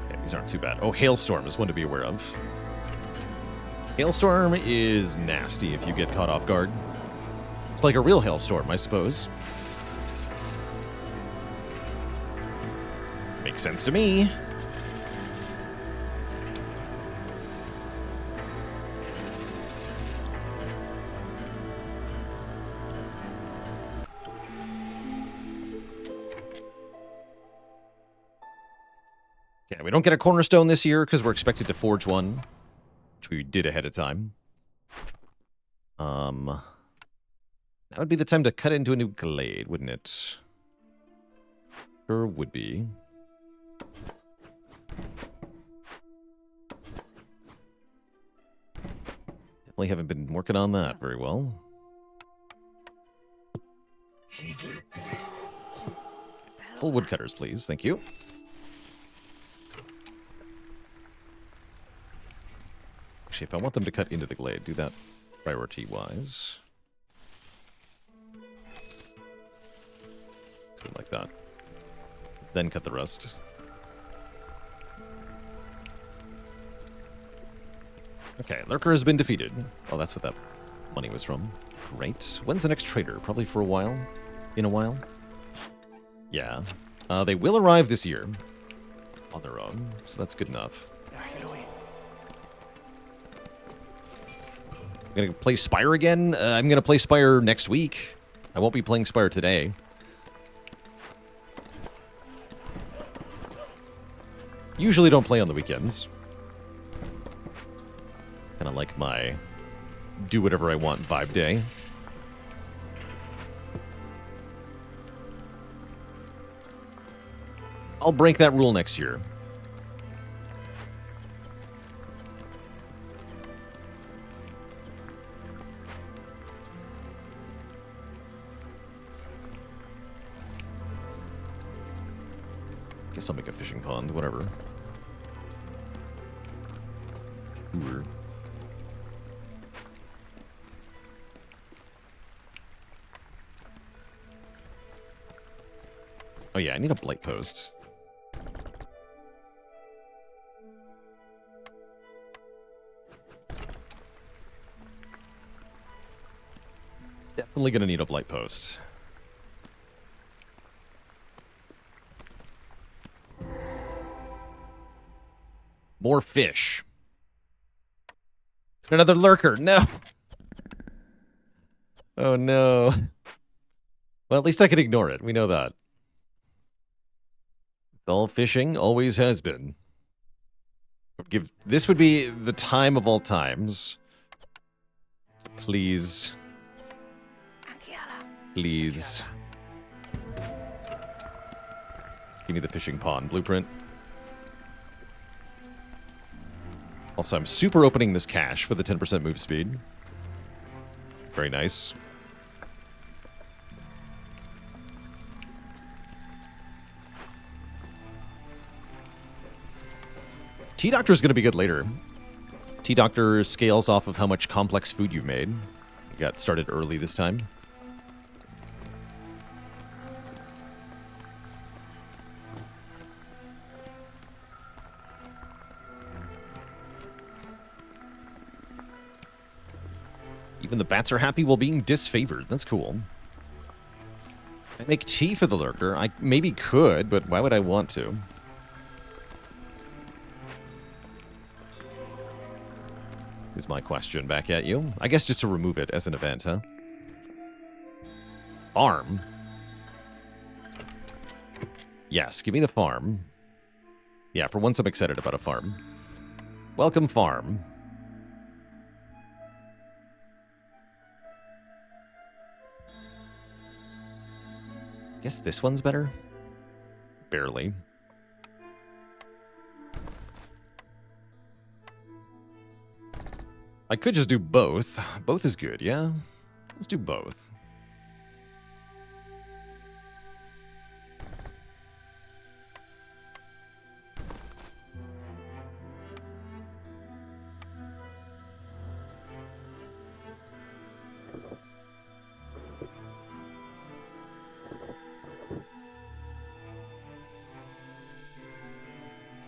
Okay, these aren't too bad. Oh, Hailstorm is one to be aware of. Hailstorm is nasty if you get caught off guard. It's like a real hailstorm, I suppose. Makes sense to me. Okay, we don't get a cornerstone this year because we're expected to forge one, which we did ahead of time. That would be the time to cut into a new glade, wouldn't it? Sure would be. Definitely haven't been working on that very well. Full woodcutters, please. Thank you. Actually, if I want them to cut into the glade, do that priority-wise. Like that. Then cut the rest. Okay, Lurker has been defeated. Oh, that's what that money was from. Great. When's the next trader? Probably for a while? In a while? Yeah. They will arrive this year. On their own, so that's good enough. I'm gonna play Spire again? I'm gonna play Spire next week. I won't be playing Spire today. Usually don't play on the weekends. Kind of like my do whatever I want vibe day. I'll break that rule next year. Guess I'll make a fishing pond, whatever. Ooh. Oh yeah, I need a blight post. Definitely gonna need a blight post. More fish. Another lurker. No. Oh no. Well, at least I can ignore it. We know that. It's all fishing, always has been. This would be the time of all times. Please. Please. Give me the fishing pond blueprint. Also, I'm super opening this cache for the 10% move speed. Very nice. T-Doctor is going to be good later. T-Doctor scales off of how much complex food you've made. You got started early this time. Even the bats are happy while being disfavored. That's cool. I make tea for the lurker. I maybe could, but why would I want to? Is my question back at you. I guess just to remove it as an event, huh? Farm? Yes, give me the farm. Yeah, for once I'm excited about a farm. Welcome, farm. Guess this one's better? Barely. I could just do both. Both is good, yeah? Let's do both.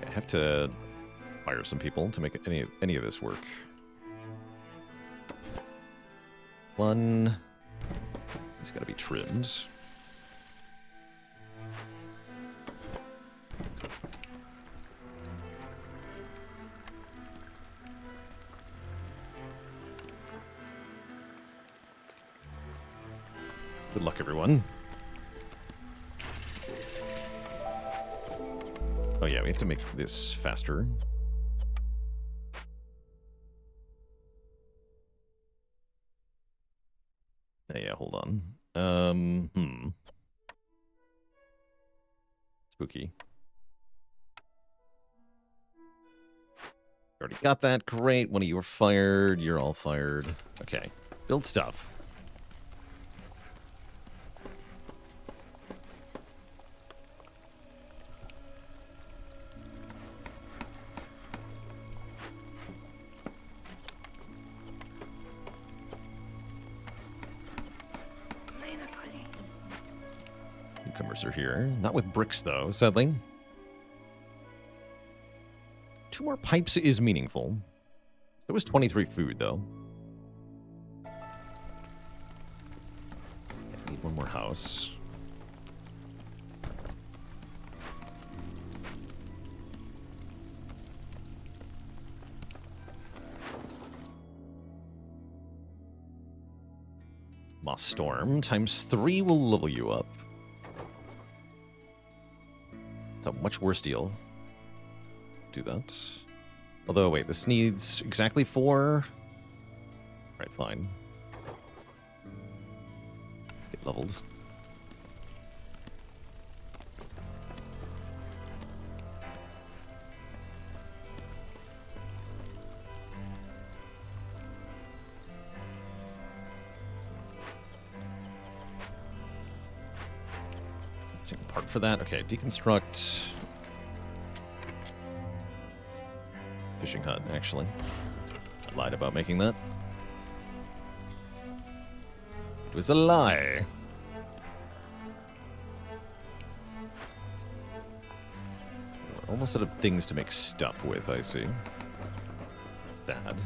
I have to fire some people to make any of this work. One. It's got to be trimmed. Good luck, everyone. Oh yeah, we have to make this faster. Yeah, hold on. Spooky. Already got that. Great. One of you are fired. You're all fired. Okay. Build stuff. Newcomers are here. Not with bricks, though, sadly. 2 more pipes is meaningful. It was 23 food, though. I need one more house. Moss Storm times 3 will level you up. It's a much worse deal. Do that. Although, wait, this needs exactly 4. Right, fine. Get leveled. Part for that. Okay, deconstruct. Fishing hut, actually. I lied about making that. It was a lie. We're almost out of things to make stuff with, I see. Sad.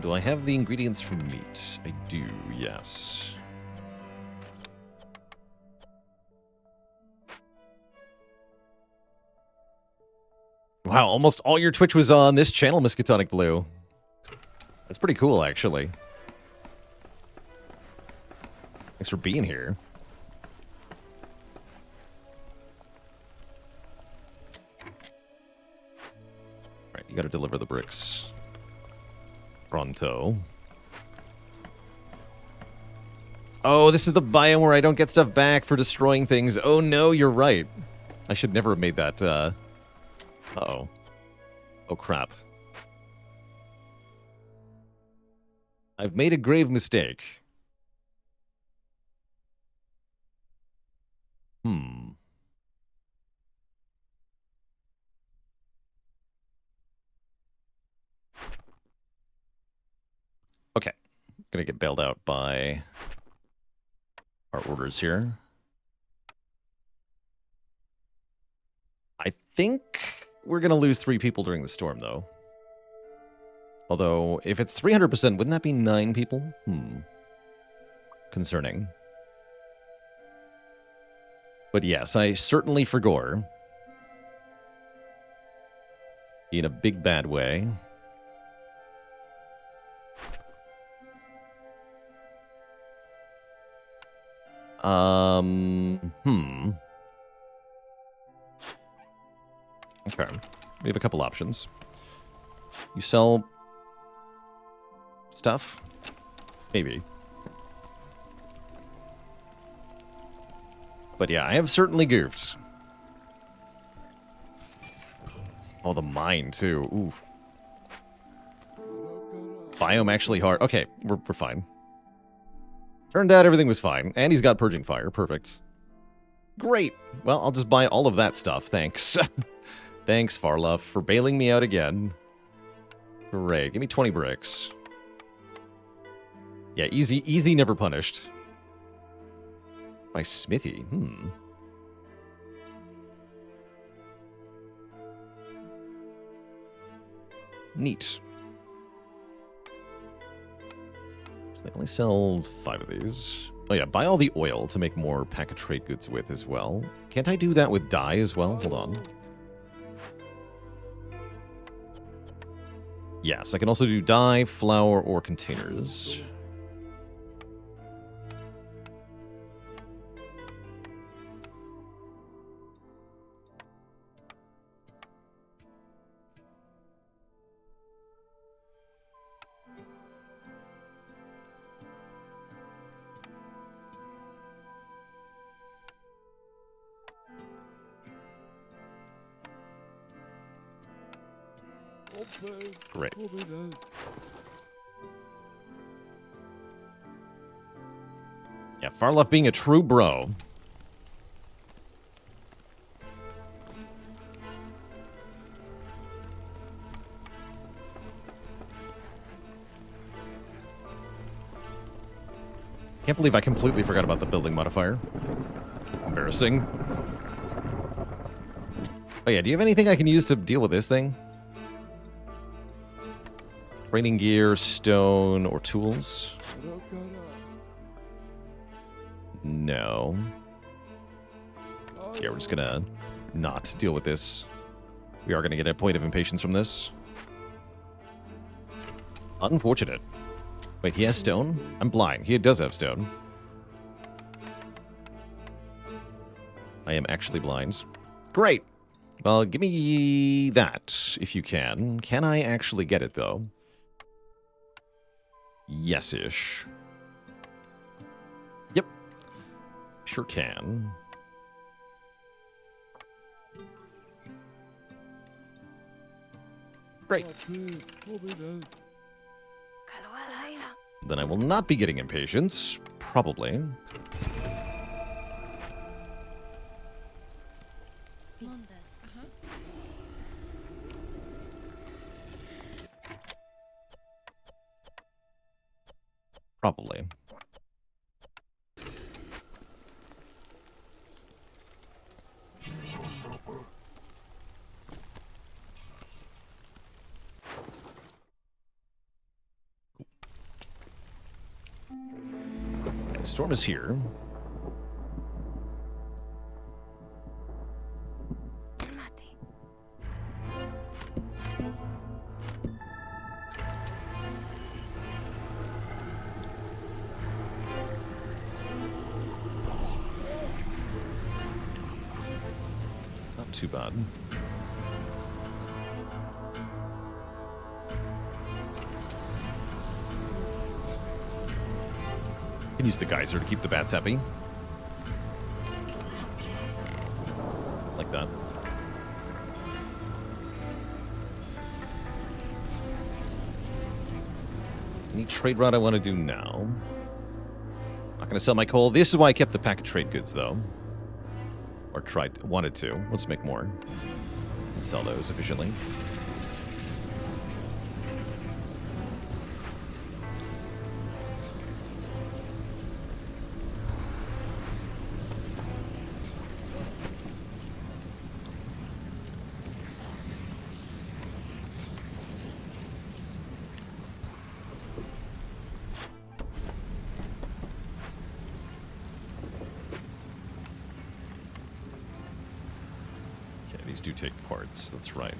Do I have the ingredients for meat? I do, yes. Wow, almost all your Twitch was on this channel, Miskatonic Blue. That's pretty cool, actually. Thanks for being here. Alright, you gotta deliver the bricks. Pronto. Oh, this is the biome where I don't get stuff back for destroying things. Oh no, you're right. I should never have made that, Uh-oh. Oh, crap. I've made a grave mistake. Okay. Gonna get bailed out by our orders here. I think we're gonna lose 3 people during the storm, though. Although, if it's 300%, wouldn't that be 9 people? Concerning. But yes, I certainly forgore. In a big bad way. Okay. We have a couple options. You sell stuff? Maybe. But yeah, I have certainly goofed. Oh, the mine, too. Oof. Biome actually hard. Okay, we're fine. Turned out everything was fine. And he's got Purging Fire. Perfect. Great. Well, I'll just buy all of that stuff. Thanks. Thanks, Farluff, for bailing me out again. Great. Give me 20 bricks. Yeah, easy, never punished. My smithy. Neat. So they only sell 5 of these. Oh yeah, buy all the oil to make more pack of trade goods with as well. Can't I do that with dye as well? Hold on. Yes, I can also do dye, flour, or containers. Great. Yeah, Farloff being a true bro. Can't believe I completely forgot about the building modifier. Embarrassing. Oh yeah, do you have anything I can use to deal with this thing? Training gear, stone, or tools? No. Yeah, we're just gonna not deal with this. We are gonna get a point of impatience from this. Unfortunate. Wait, he has stone? I'm blind. He does have stone. I am actually blind. Great! Well, give me that, if you can. Can I actually get it, though? Yes-ish. Yep. Sure can. Great. Then I will not be getting impatience, probably. Probably. Okay, storm is here. Not too bad. Can use the geyser to keep the bats happy. Like that. Any trade route I want to do now? Not going to sell my coal. This is why I kept the pack of trade goods, though. Or wanted to. Let's make more. And sell those efficiently. These do take parts, that's right.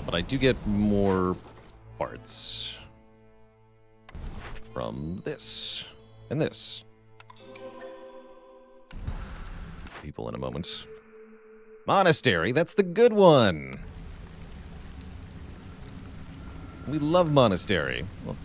But I do get more parts from this and this. People in a moment. Monastery, that's the good one. We love Monastery. Well,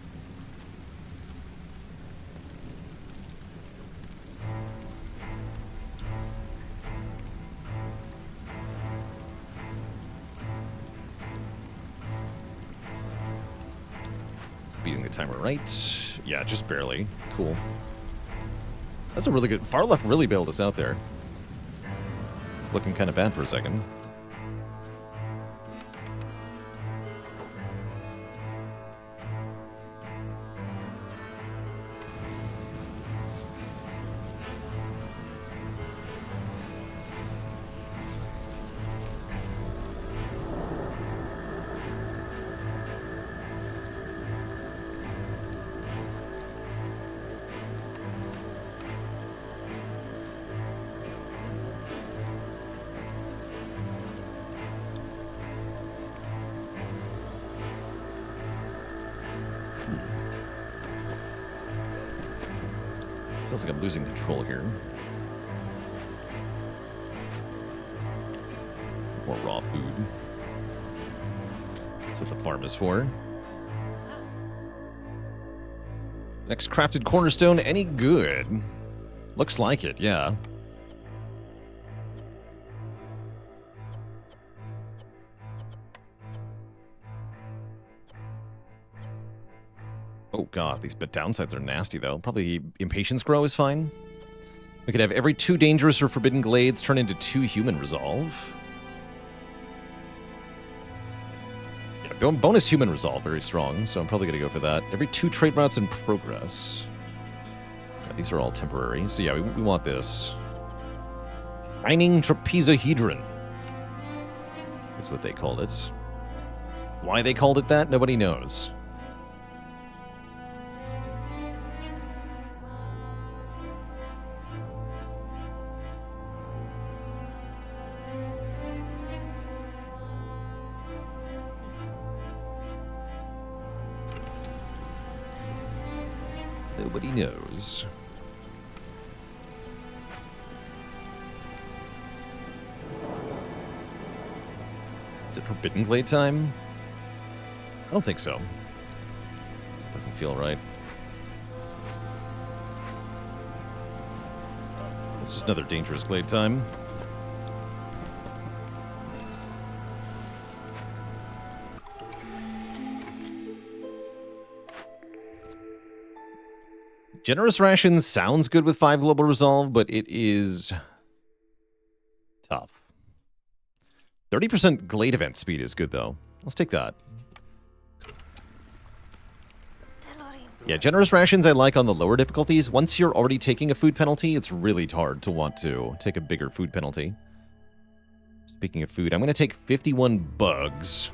beating the timer right. Yeah, just barely. Cool. That's a really good... Farloff really bailed us out there. It's looking kind of bad for a second. Feels like I'm losing control here. More raw food. That's what the farm is for. Next crafted cornerstone, any good? Looks like it, yeah. god, these downsides are nasty, though. Probably Impatience Grow is fine. We could have every 2 dangerous or forbidden glades turn into 2 human resolve. Yeah, bonus human resolve, very strong, so I'm probably going to go for that. Every 2 trade routes in progress. Yeah, these are all temporary, so yeah, we want this. Shining Trapezohedron is what they called it. Why they called it that, nobody knows. Nobody knows. Is it Forbidden Glade time? I don't think so. Doesn't feel right. It's just another dangerous glade time. Generous Rations sounds good with 5 Global Resolve, but it is tough. 30% Glade event speed is good, though. Let's take that. Yeah, Generous Rations I like on the lower difficulties. Once you're already taking a food penalty, it's really hard to want to take a bigger food penalty. Speaking of food, I'm going to take 51 bugs.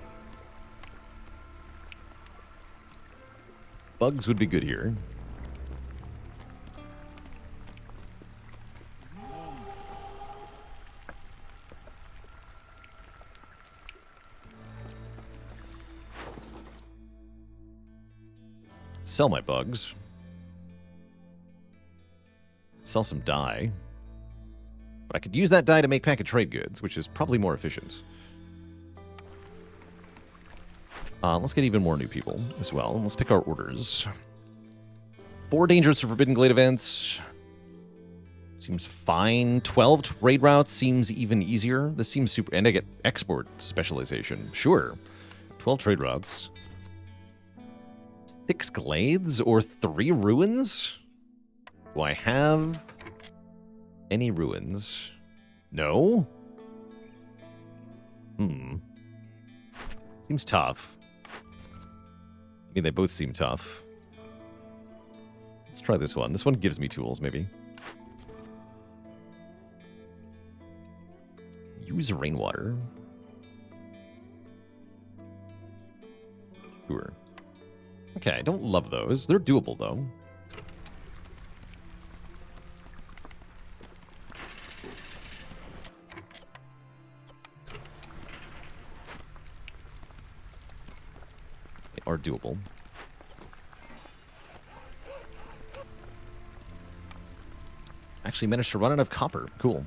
Bugs would be good here. Sell my bugs. Sell some dye. But I could use that dye to make pack of trade goods, which is probably more efficient. Let's get even more new people as well. Let's pick our orders. 4 dangerous or forbidden glade events. Seems fine. 12 trade routes seems even easier. This seems super... And I get export specialization. Sure. 12 trade routes. 6 glades or 3 ruins? Do I have any ruins? No? Seems tough. I mean, they both seem tough. Let's try this one. This one gives me tools, maybe. Use rainwater. Sure. Okay, I don't love those. They're doable, though. They are doable. Actually managed to run out of copper. Cool.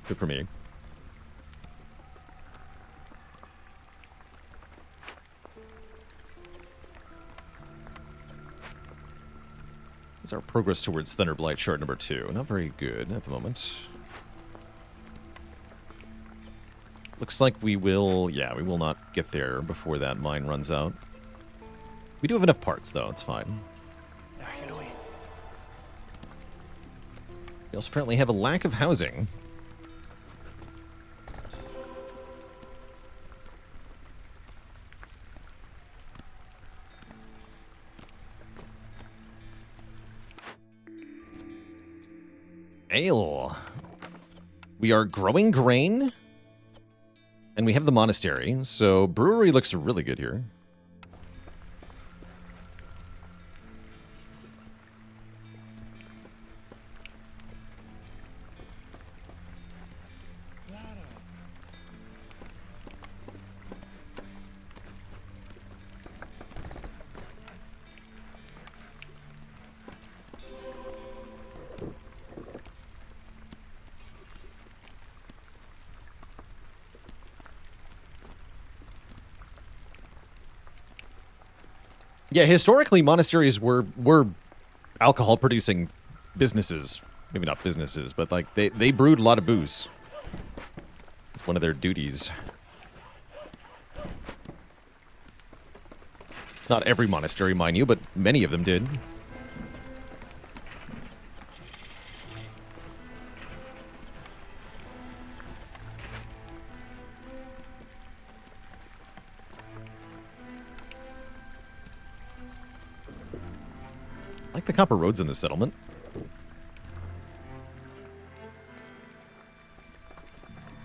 Good for me. Our progress towards Thunderblight shard number 2. Not very good at the moment. Looks like we will... Yeah, we will not get there before that mine runs out. We do have enough parts, though. It's fine. We also apparently have a lack of housing. Ale. We are growing grain, and we have the monastery, so brewery looks really good here. Yeah, historically, monasteries were alcohol-producing businesses. Maybe not businesses, but like they brewed a lot of booze. It's one of their duties. Not every monastery, mind you, but many of them did. I like the copper roads in this settlement.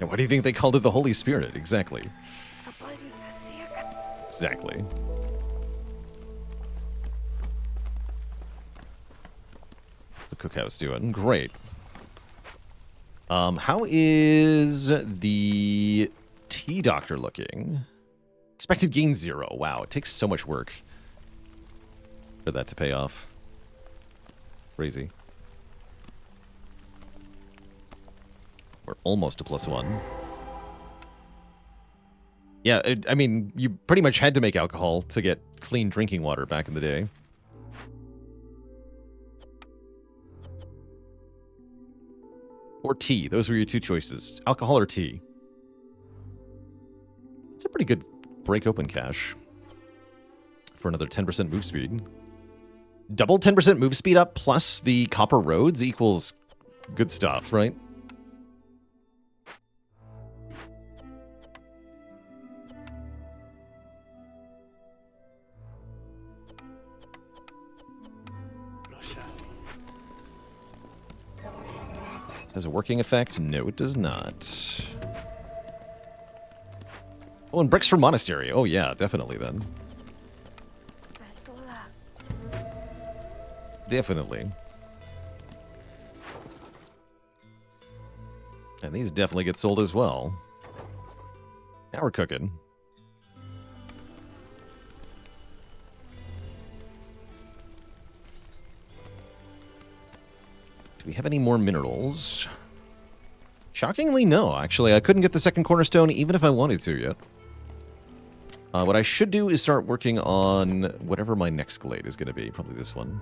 Yeah, why do you think they called it the Holy Spirit? Exactly. Exactly. What's the cookhouse doing? Great. How is the tea doctor looking? Expected gain 0. Wow, it takes so much work for that to pay off. Crazy. We're almost to +1. Yeah, I mean, you pretty much had to make alcohol to get clean drinking water back in the day. Or tea. Those were your two choices. Alcohol or tea. It's a pretty good break open cache for another 10% move speed. Double 10% move speed up plus the copper roads equals good stuff, right? This has a working effect? No, it does not. Oh, and bricks for monastery. Oh yeah, definitely then. Definitely. And these definitely get sold as well. Now we're cooking. Do we have any more minerals? Shockingly, no. Actually, I couldn't get the second cornerstone even if I wanted to yet. What I should do is start working on whatever my next glade is going to be. Probably this one.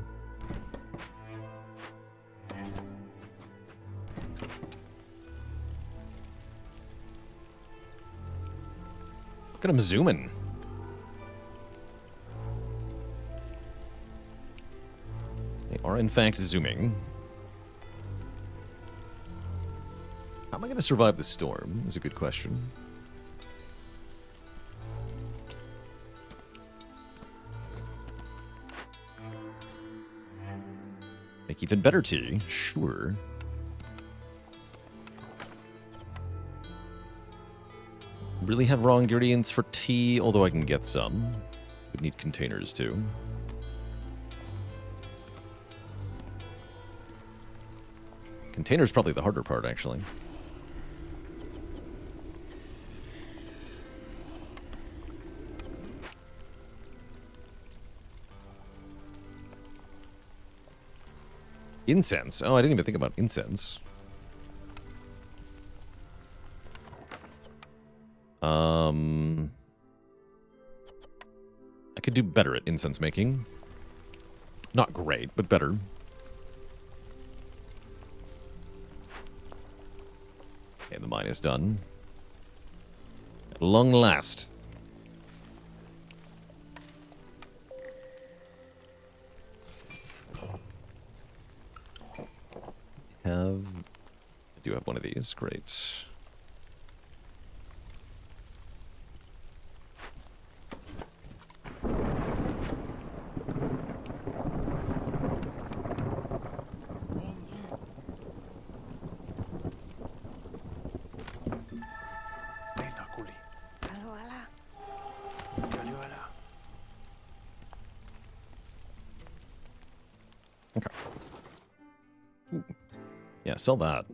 Look at him zooming. They are, in fact, zooming. How am I going to survive the storm? Is a good question. Make even better tea? Sure. Really have raw ingredients for tea, although I can get some. Would need containers too. Containers probably the harder part, actually. Incense. Oh, I didn't even think about incense. I could do better at incense making. Not great, but better. Okay, the mine is done. At long last. I do have one of these. Great. Okay. Ooh. Yeah, sell that.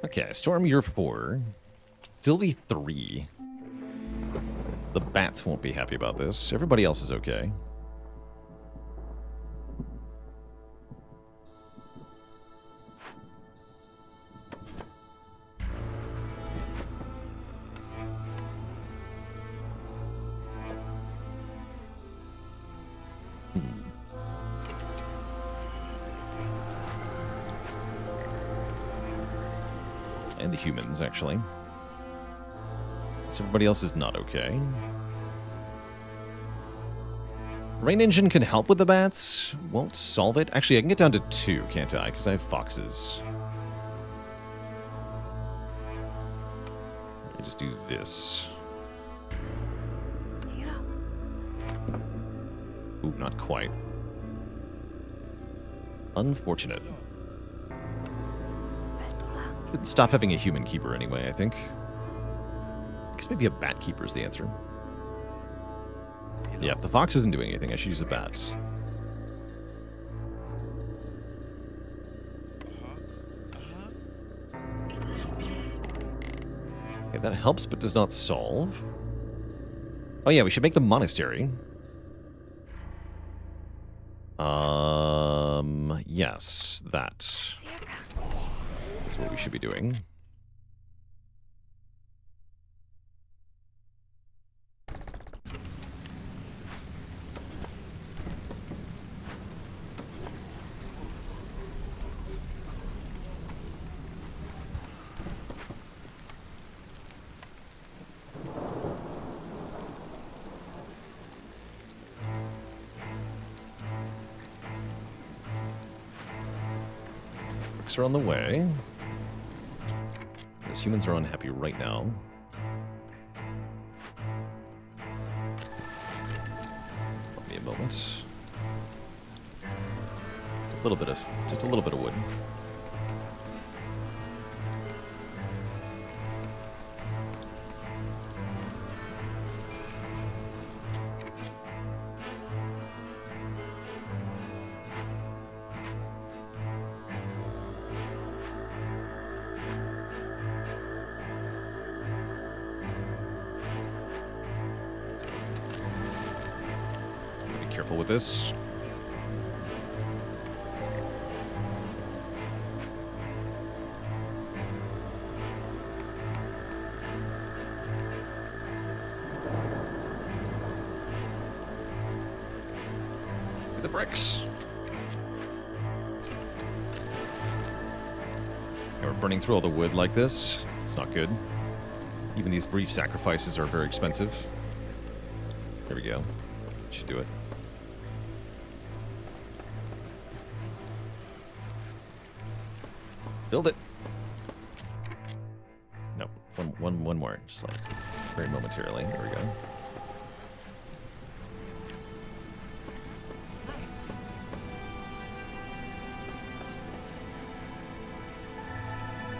Okay, Storm, you're 4. Sylvie 3. The bats won't be happy about this. Everybody else is okay. And the humans, actually. So everybody else is not okay. Rain Engine can help with the bats. Won't solve it. Actually, I can get down to 2, can't I? Because I have foxes. Let me just do this. Ooh, not quite. Unfortunate. Should stop having a human keeper anyway, I think. I guess maybe a bat keeper is the answer. Yeah, if the fox isn't doing anything, I should use a bat. Okay, that helps but does not solve. Oh yeah, we should make the monastery. Yes, that is what we should be doing. Are on the way. Those humans are unhappy right now. Give me a moment. Just a little bit of wood. With this. The bricks. And we're burning through all the wood like this. It's not good. Even these brief sacrifices are very expensive. There we go. Should do it. Build it. No, one more. Just like very momentarily. There we go. Nice.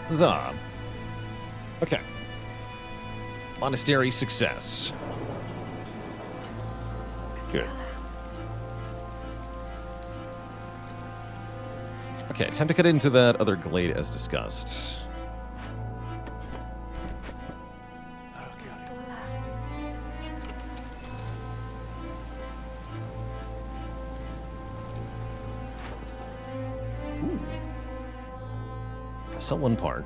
Huzzah. Okay. Monastery success. Good. Okay, time to cut into that other glade as discussed. Ooh. Sell one part.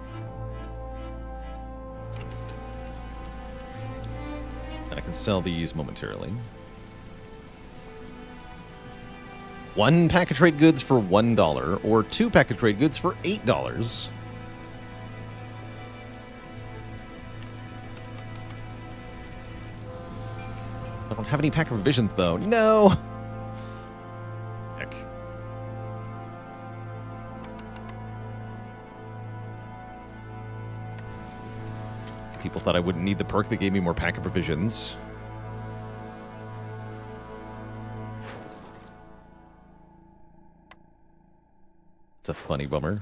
I can sell these momentarily. 1 pack of trade goods for $1, or 2 pack of trade goods for $8. I don't have any pack of provisions, though. No! Heck. People thought I wouldn't need the perk that gave me more pack of provisions. A funny bummer.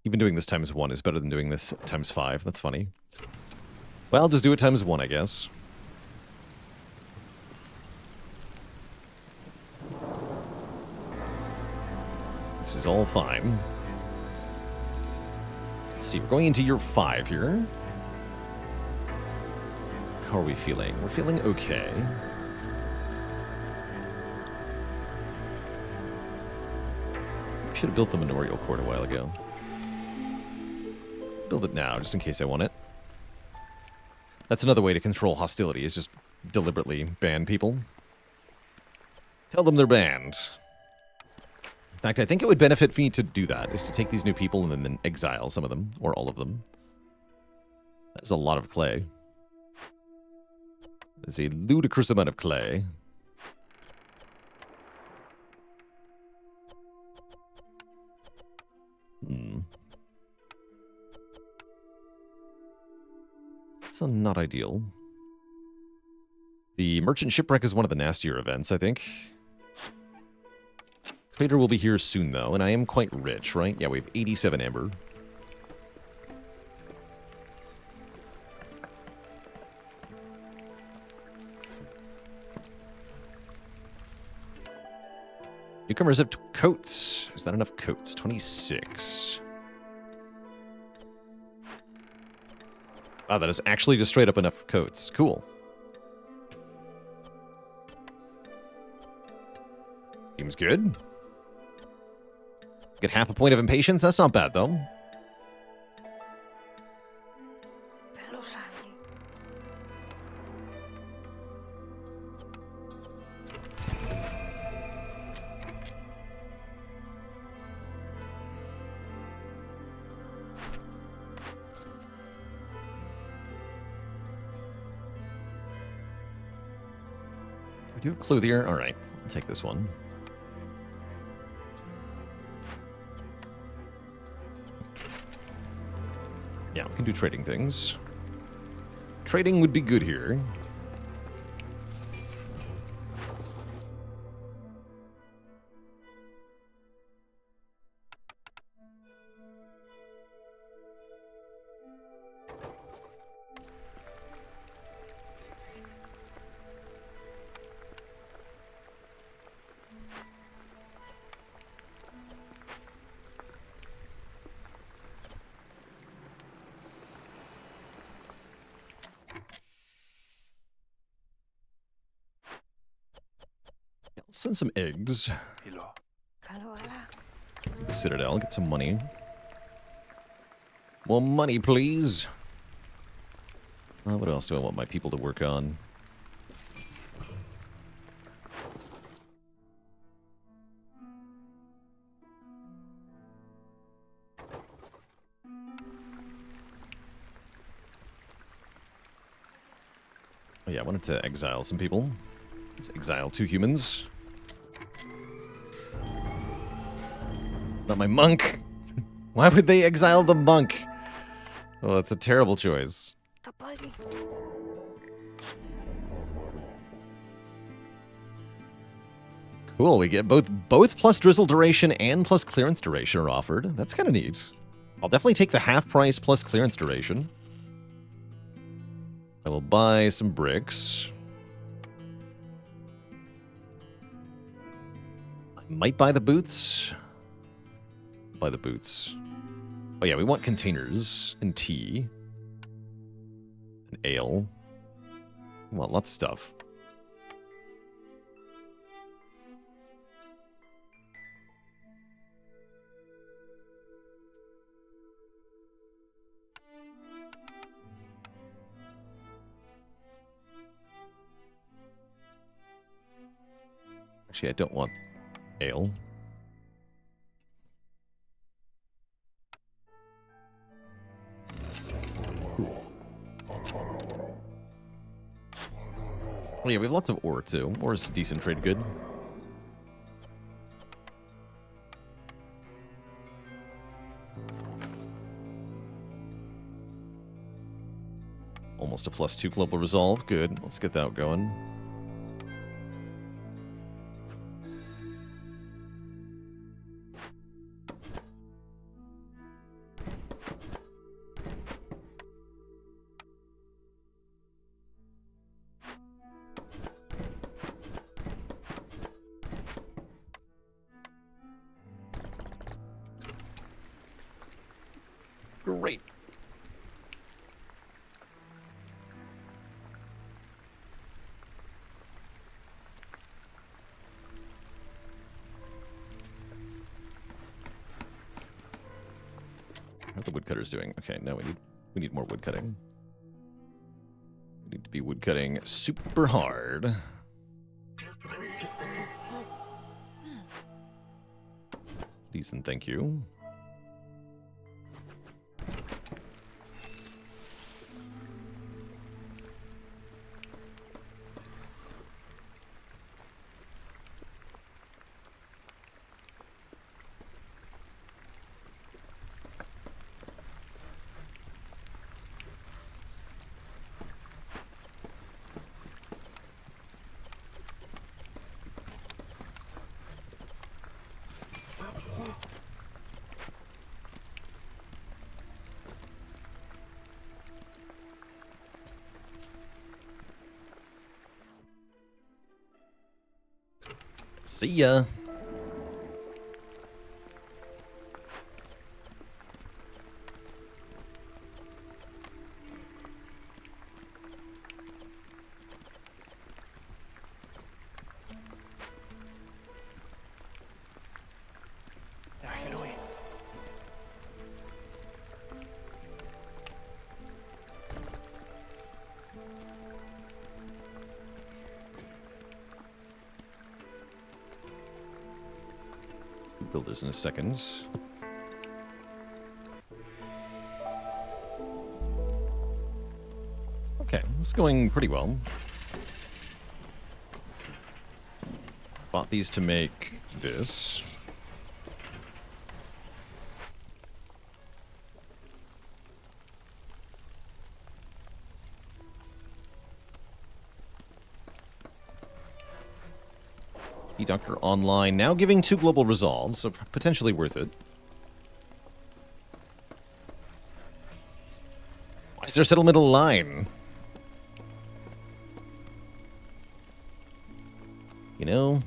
Even doing this times 1 is better than doing this times 5. That's funny. Well, I'll just do it times 1, I guess. This is all fine. Let's see, we're going into year 5 here. How are we feeling? We're feeling okay. Should have built the manorial court a while ago. Build it now, just in case I want it. That's another way to control hostility, is just deliberately ban people. Tell them they're banned. In fact, I think it would benefit me to do that, is to take these new people and then exile some of them, or all of them. That's a lot of clay. That's a ludicrous amount of clay. It's not ideal. The merchant shipwreck is one of the nastier events, I think. Trader will be here soon, though, and I am quite rich, right? Yeah, we have 87 amber. Newcomers have coats. Is that enough coats? 26. Wow, that is actually just straight up enough coats. Cool. Seems good. Get half a point of impatience. That's not bad, though. We do have clothier. All right, I'll take this one. Yeah, we can do trading things. Trading would be good here. Send some eggs. The Citadel, get some money. More money, please. What else do I want my people to work on? Oh yeah, I wanted to exile some people. Let's exile 2 humans. Not my monk. Why would they exile the monk? Well, that's a terrible choice. Cool, we get both plus drizzle duration and plus clearance duration are offered. That's kind of neat. I'll definitely take the half price plus clearance duration. I will buy some bricks. I might buy the boots. Buy the boots. Oh yeah, we want containers and tea. And ale. We want lots of stuff. Actually, I don't want ale. Oh yeah, we have lots of ore too. Ore is a decent trade good. Almost a +2 global resolve. Good. Let's get that going. Great. How are the woodcutters doing? Okay, now we need more woodcutting. We need to be woodcutting super hard. Please and thank you. See ya. Builders in a second. Okay, this is going pretty well. Bought these to make this. Doctor online, now giving 2 global resolves, so potentially worth it. Why is there a settlemental line? You know,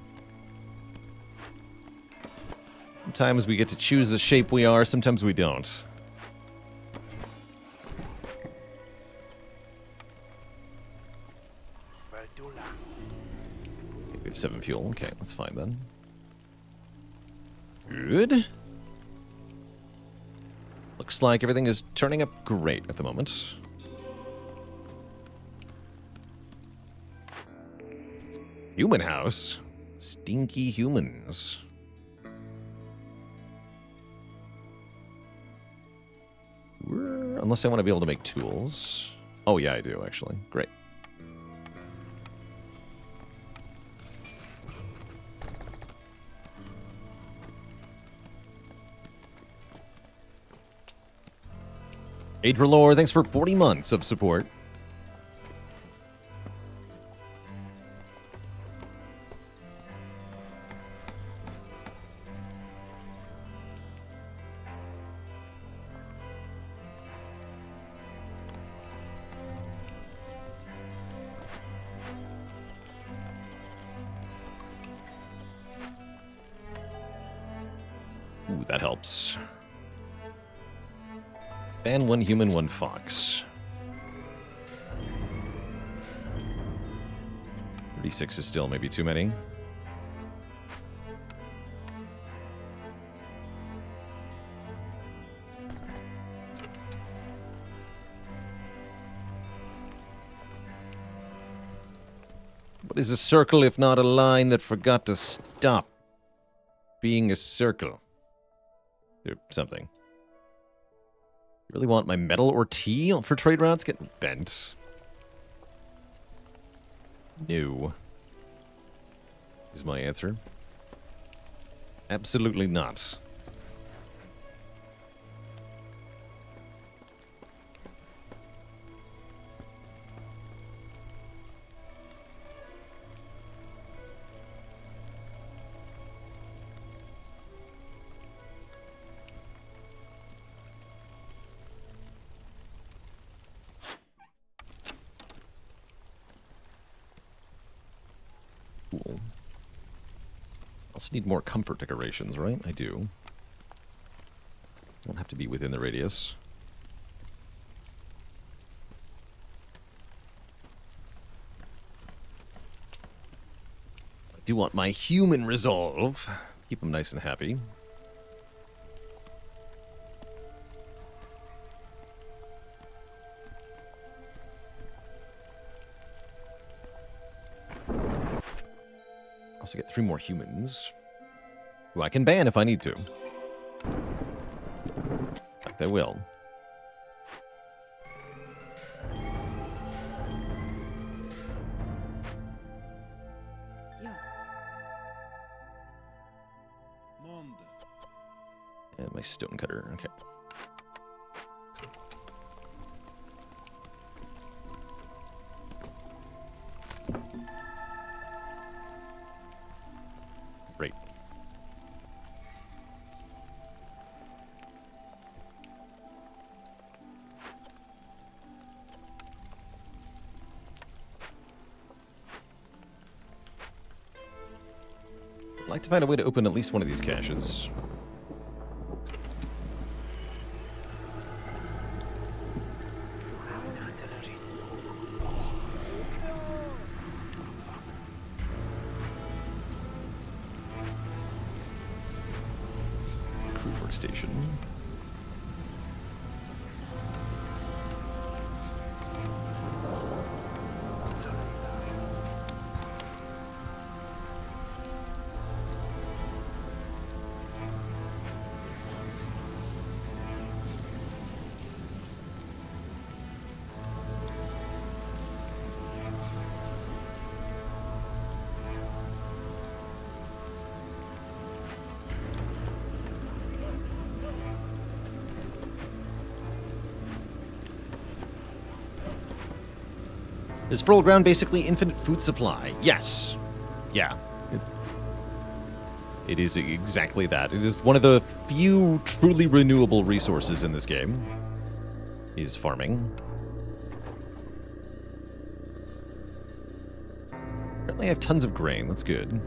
sometimes we get to choose the shape we are, sometimes we don't. We have 7 fuel. Okay, that's fine then. Good. Looks like everything is turning up great at the moment. Human house? Stinky humans. Unless I want to be able to make tools. Oh yeah, I do actually. Great. Adrelor, thanks for 40 months of support. Ooh, that helps. Ban 1 human, 1 fox. 36 is still maybe too many. What is a circle if not a line that forgot to stop being a circle? Or something. You really want my metal or tea for trade routes getting bent? No. Is my answer. Absolutely not. Cool. Also need more comfort decorations, right? I do. Don't have to be within the radius. I do want my human resolve. Keep them nice and happy. Also get 3 more humans, who I can ban if I need to. In fact, I will. And my stonecutter, okay. Great. like to find a way to open at least one of these caches. Crew workstation. Is fertile ground basically infinite food supply? Yes. Yeah. It is exactly that. It is one of the few truly renewable resources in this game. Is farming. Apparently I have tons of grain. That's good.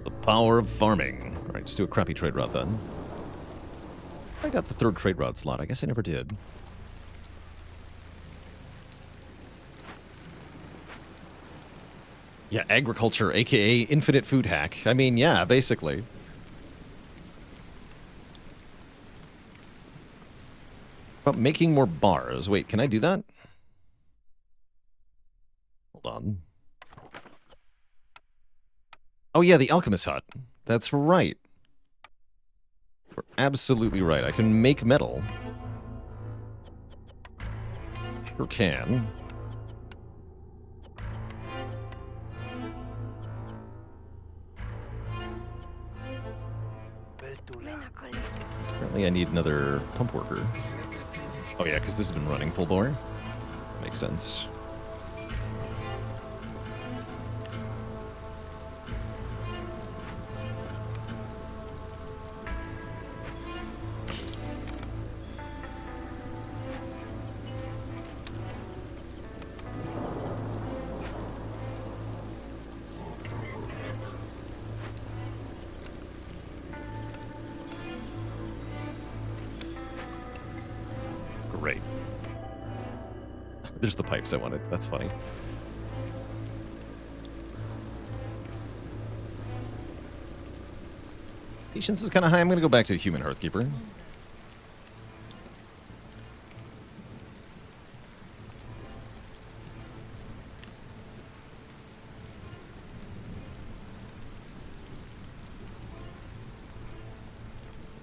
The power of farming. Alright, just do a crappy trade route then. I got the third trade route slot. I guess I never did. Yeah, agriculture, aka infinite food hack. I mean, yeah, basically. About making more bars. Wait, can I do that? Hold on. Oh yeah, the alchemist hut. That's right. We're absolutely right. I can make metal. Sure can. Apparently I need another pump worker. Oh yeah, because this has been running full bore. Makes sense. Great. There's the pipes I wanted. That's funny. Patience is kind of high. I'm going to go back to Human Hearthkeeper.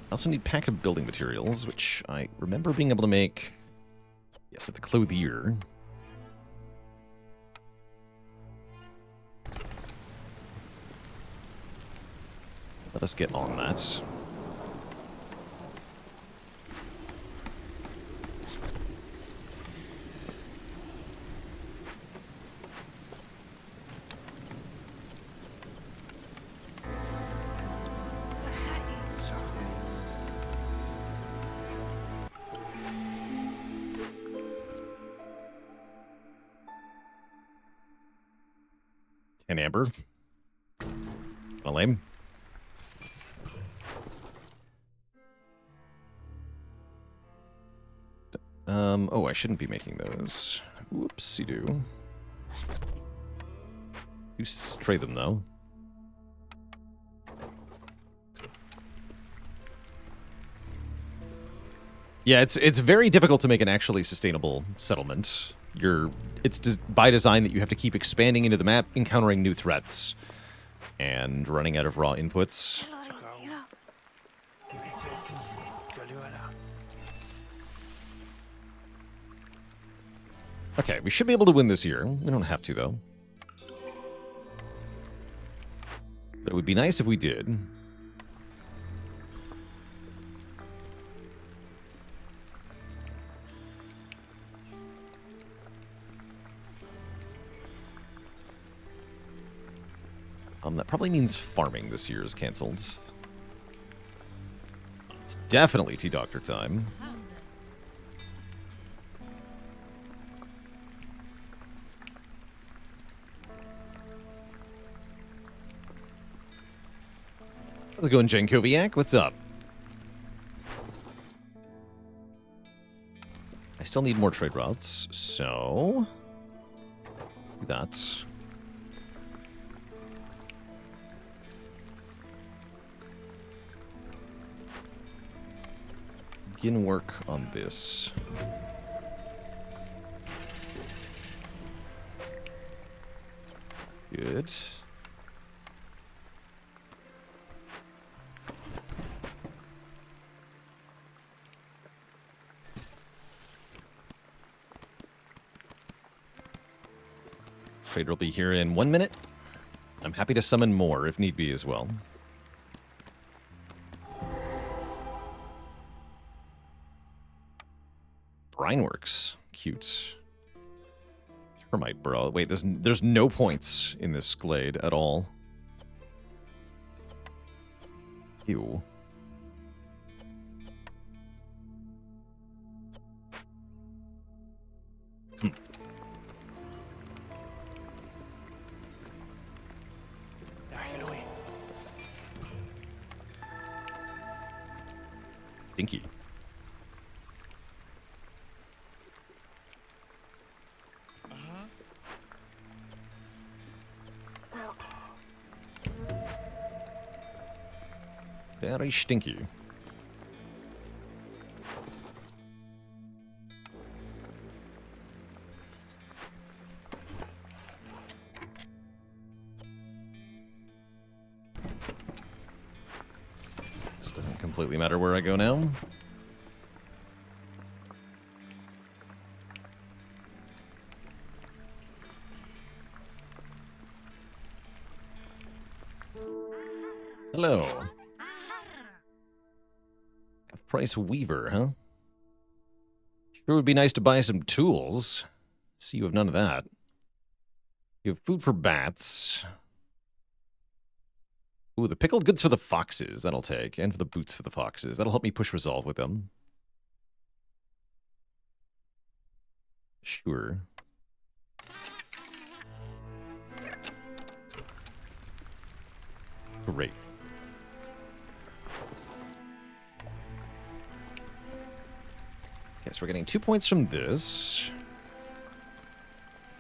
I also need pack of building materials, which I remember being able to make, yes, at the clothier. Let us get on that. And Amber. Kinda lame. Oh, I shouldn't be making those. Whoopsie-doo. You trade them, though. Yeah, it's very difficult to make an actually sustainable settlement. It's by design that you have to keep expanding into the map, encountering new threats, and running out of raw inputs. Okay, we should be able to win this year. We don't have to, though. But it would be nice if we did. That probably means farming this year is canceled. It's definitely Tea Doctor time. it going, Jankoviak? What's up? I still need more trade routes, so... do that. Begin work on this. Good. Trader will be here in 1 minute. I'm happy to summon more if need be as well. Brineworks. Cute. Termite bro. Wait, there's no points in this glade at all. Ew. Stinky. Very stinky. This doesn't completely matter where I go now. Hello. Half-price weaver, huh? Sure would be nice to buy some tools. See, you have none of that. You have food for bats. Ooh, the pickled goods for the foxes, that'll take. And for the boots for the foxes. That'll help me push resolve with them. Sure. Great. Okay, so we're getting 2 points from this.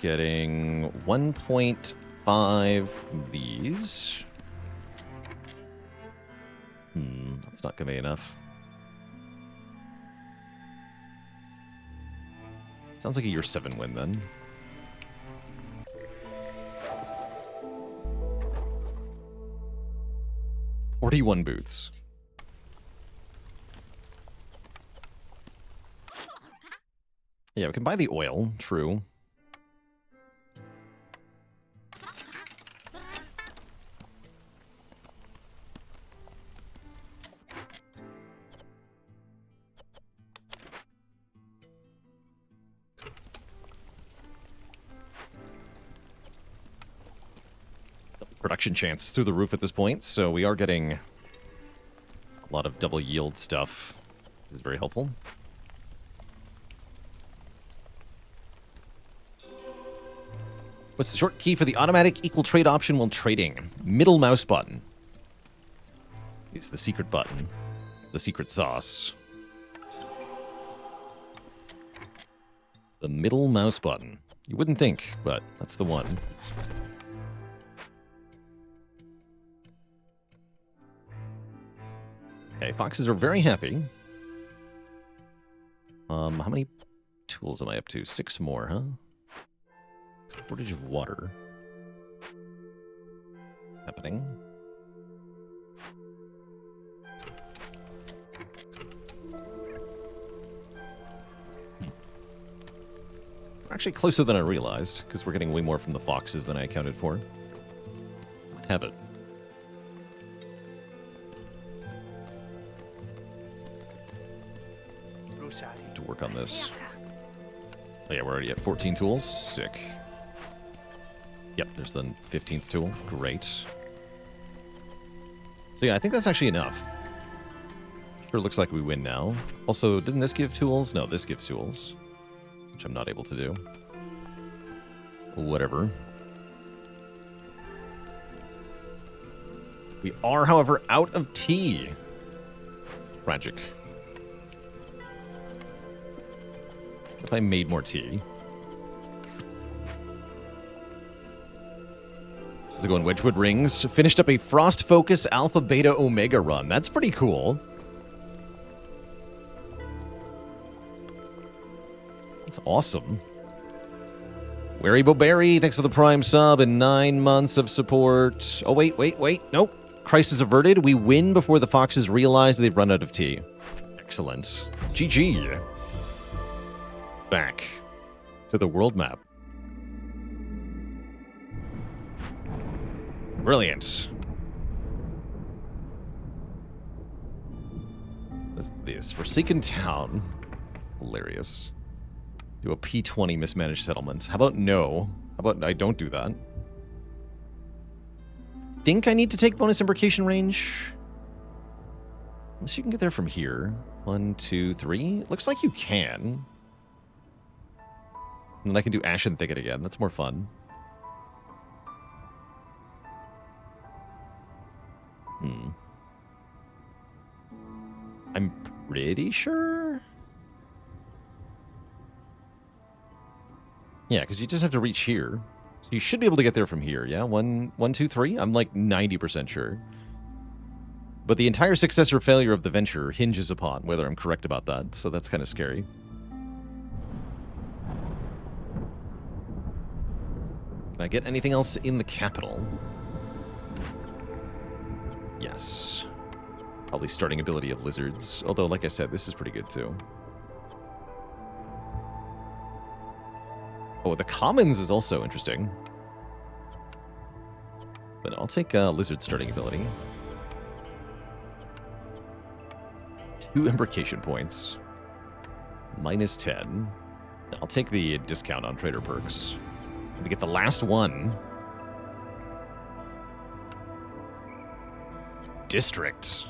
Getting 1.5 from these. That's not gonna be enough. Sounds like a year 7 win then. $41 boots. Yeah, we can buy the oil, true. Production chance through the roof at this point, so we are getting a lot of double yield stuff. This is very helpful. What's the short key for the automatic equal trade option while trading? Middle mouse button. It's the secret button. The secret sauce. The middle mouse button. You wouldn't think, but that's the one. Okay, foxes are very happy. How many tools am I up to? 6 more, huh? Shortage of water. What's happening? We're actually closer than I realized, because we're getting way more from the foxes than I accounted for. Have it. To work on this. Oh yeah, we're already at 14 tools. Sick. Yep, there's the 15th tool. Great. So yeah, I think that's actually enough. Sure looks like we win now. Also, didn't this give tools? No, this gives tools. Which I'm not able to do. Whatever. We are, however, out of tea. Tragic. If I made more tea. How's it going, Wedgwood Rings? Finished up a Frost Focus Alpha Beta Omega run. That's pretty cool. That's awesome. Wary Boberry, thanks for the Prime sub and 9 months of support. Oh, wait. Nope. Crisis averted. We win before the foxes realize they've run out of tea. Excellent. GG. Back to the world map. Brilliant. What's this? Forsaken Town. Hilarious. Do a P20 mismanaged settlement. How about no? How about I don't do that? Think I need to take bonus imbrication range? Unless you can get there from here. 1, 2, 3. Looks like you can. And then I can do Ashen Thicket again. That's more fun. I'm pretty sure. Yeah, because you just have to reach here. So you should be able to get there from here, yeah? 1, 2, 3? I'm like 90% sure. But the entire success or failure of the venture hinges upon whether I'm correct about that, so that's kind of scary. Can I get anything else in the capital? Yes. Probably starting ability of lizards. Although, like I said, this is pretty good too. Oh, the commons is also interesting. But I'll take lizard starting ability. 2 imbrication points. -10. I'll take the discount on trader perks. We get the last one. District.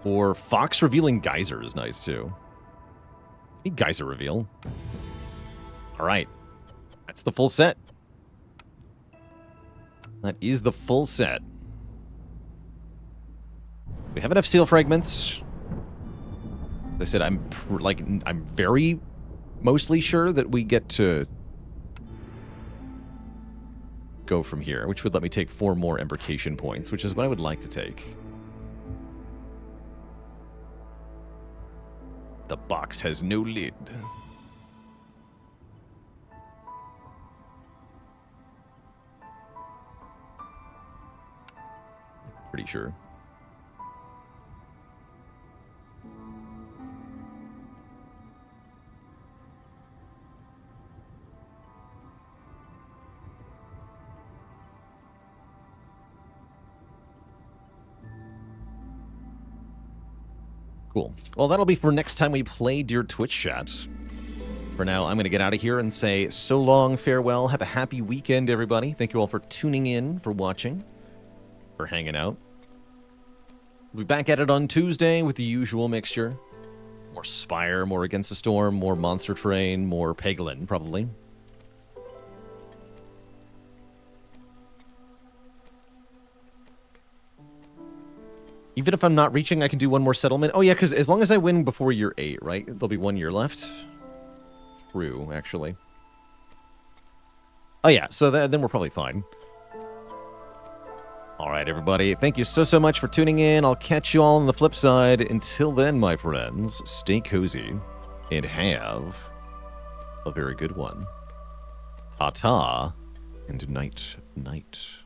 Or Fox revealing Geyser is nice too. Need Geyser reveal. Alright. That's the full set. That is the full set. We have enough seal fragments. As I said, I'm very mostly sure that we get to go from here, which would let me take 4 more imbrication points, which is what I would like to take. The box has no lid. Pretty sure. Cool. Well, that'll be for next time we play Dear Twitch Chat. For now, I'm going to get out of here and say so long, farewell, have a happy weekend, everybody. Thank you all for tuning in, for watching, for hanging out. We'll be back at it on Tuesday with the usual mixture. More Spire, more Against the Storm, more Monster Train, more Peglin, probably. Even if I'm not reaching, I can do one more settlement. Oh, yeah, because as long as I win before year 8, right? There'll be 1 year left. True, actually. Oh, yeah, so then we're probably fine. All right, everybody. Thank you so much for tuning in. I'll catch you all on the flip side. Until then, my friends, stay cozy and have a very good one. Ta-ta and night-night.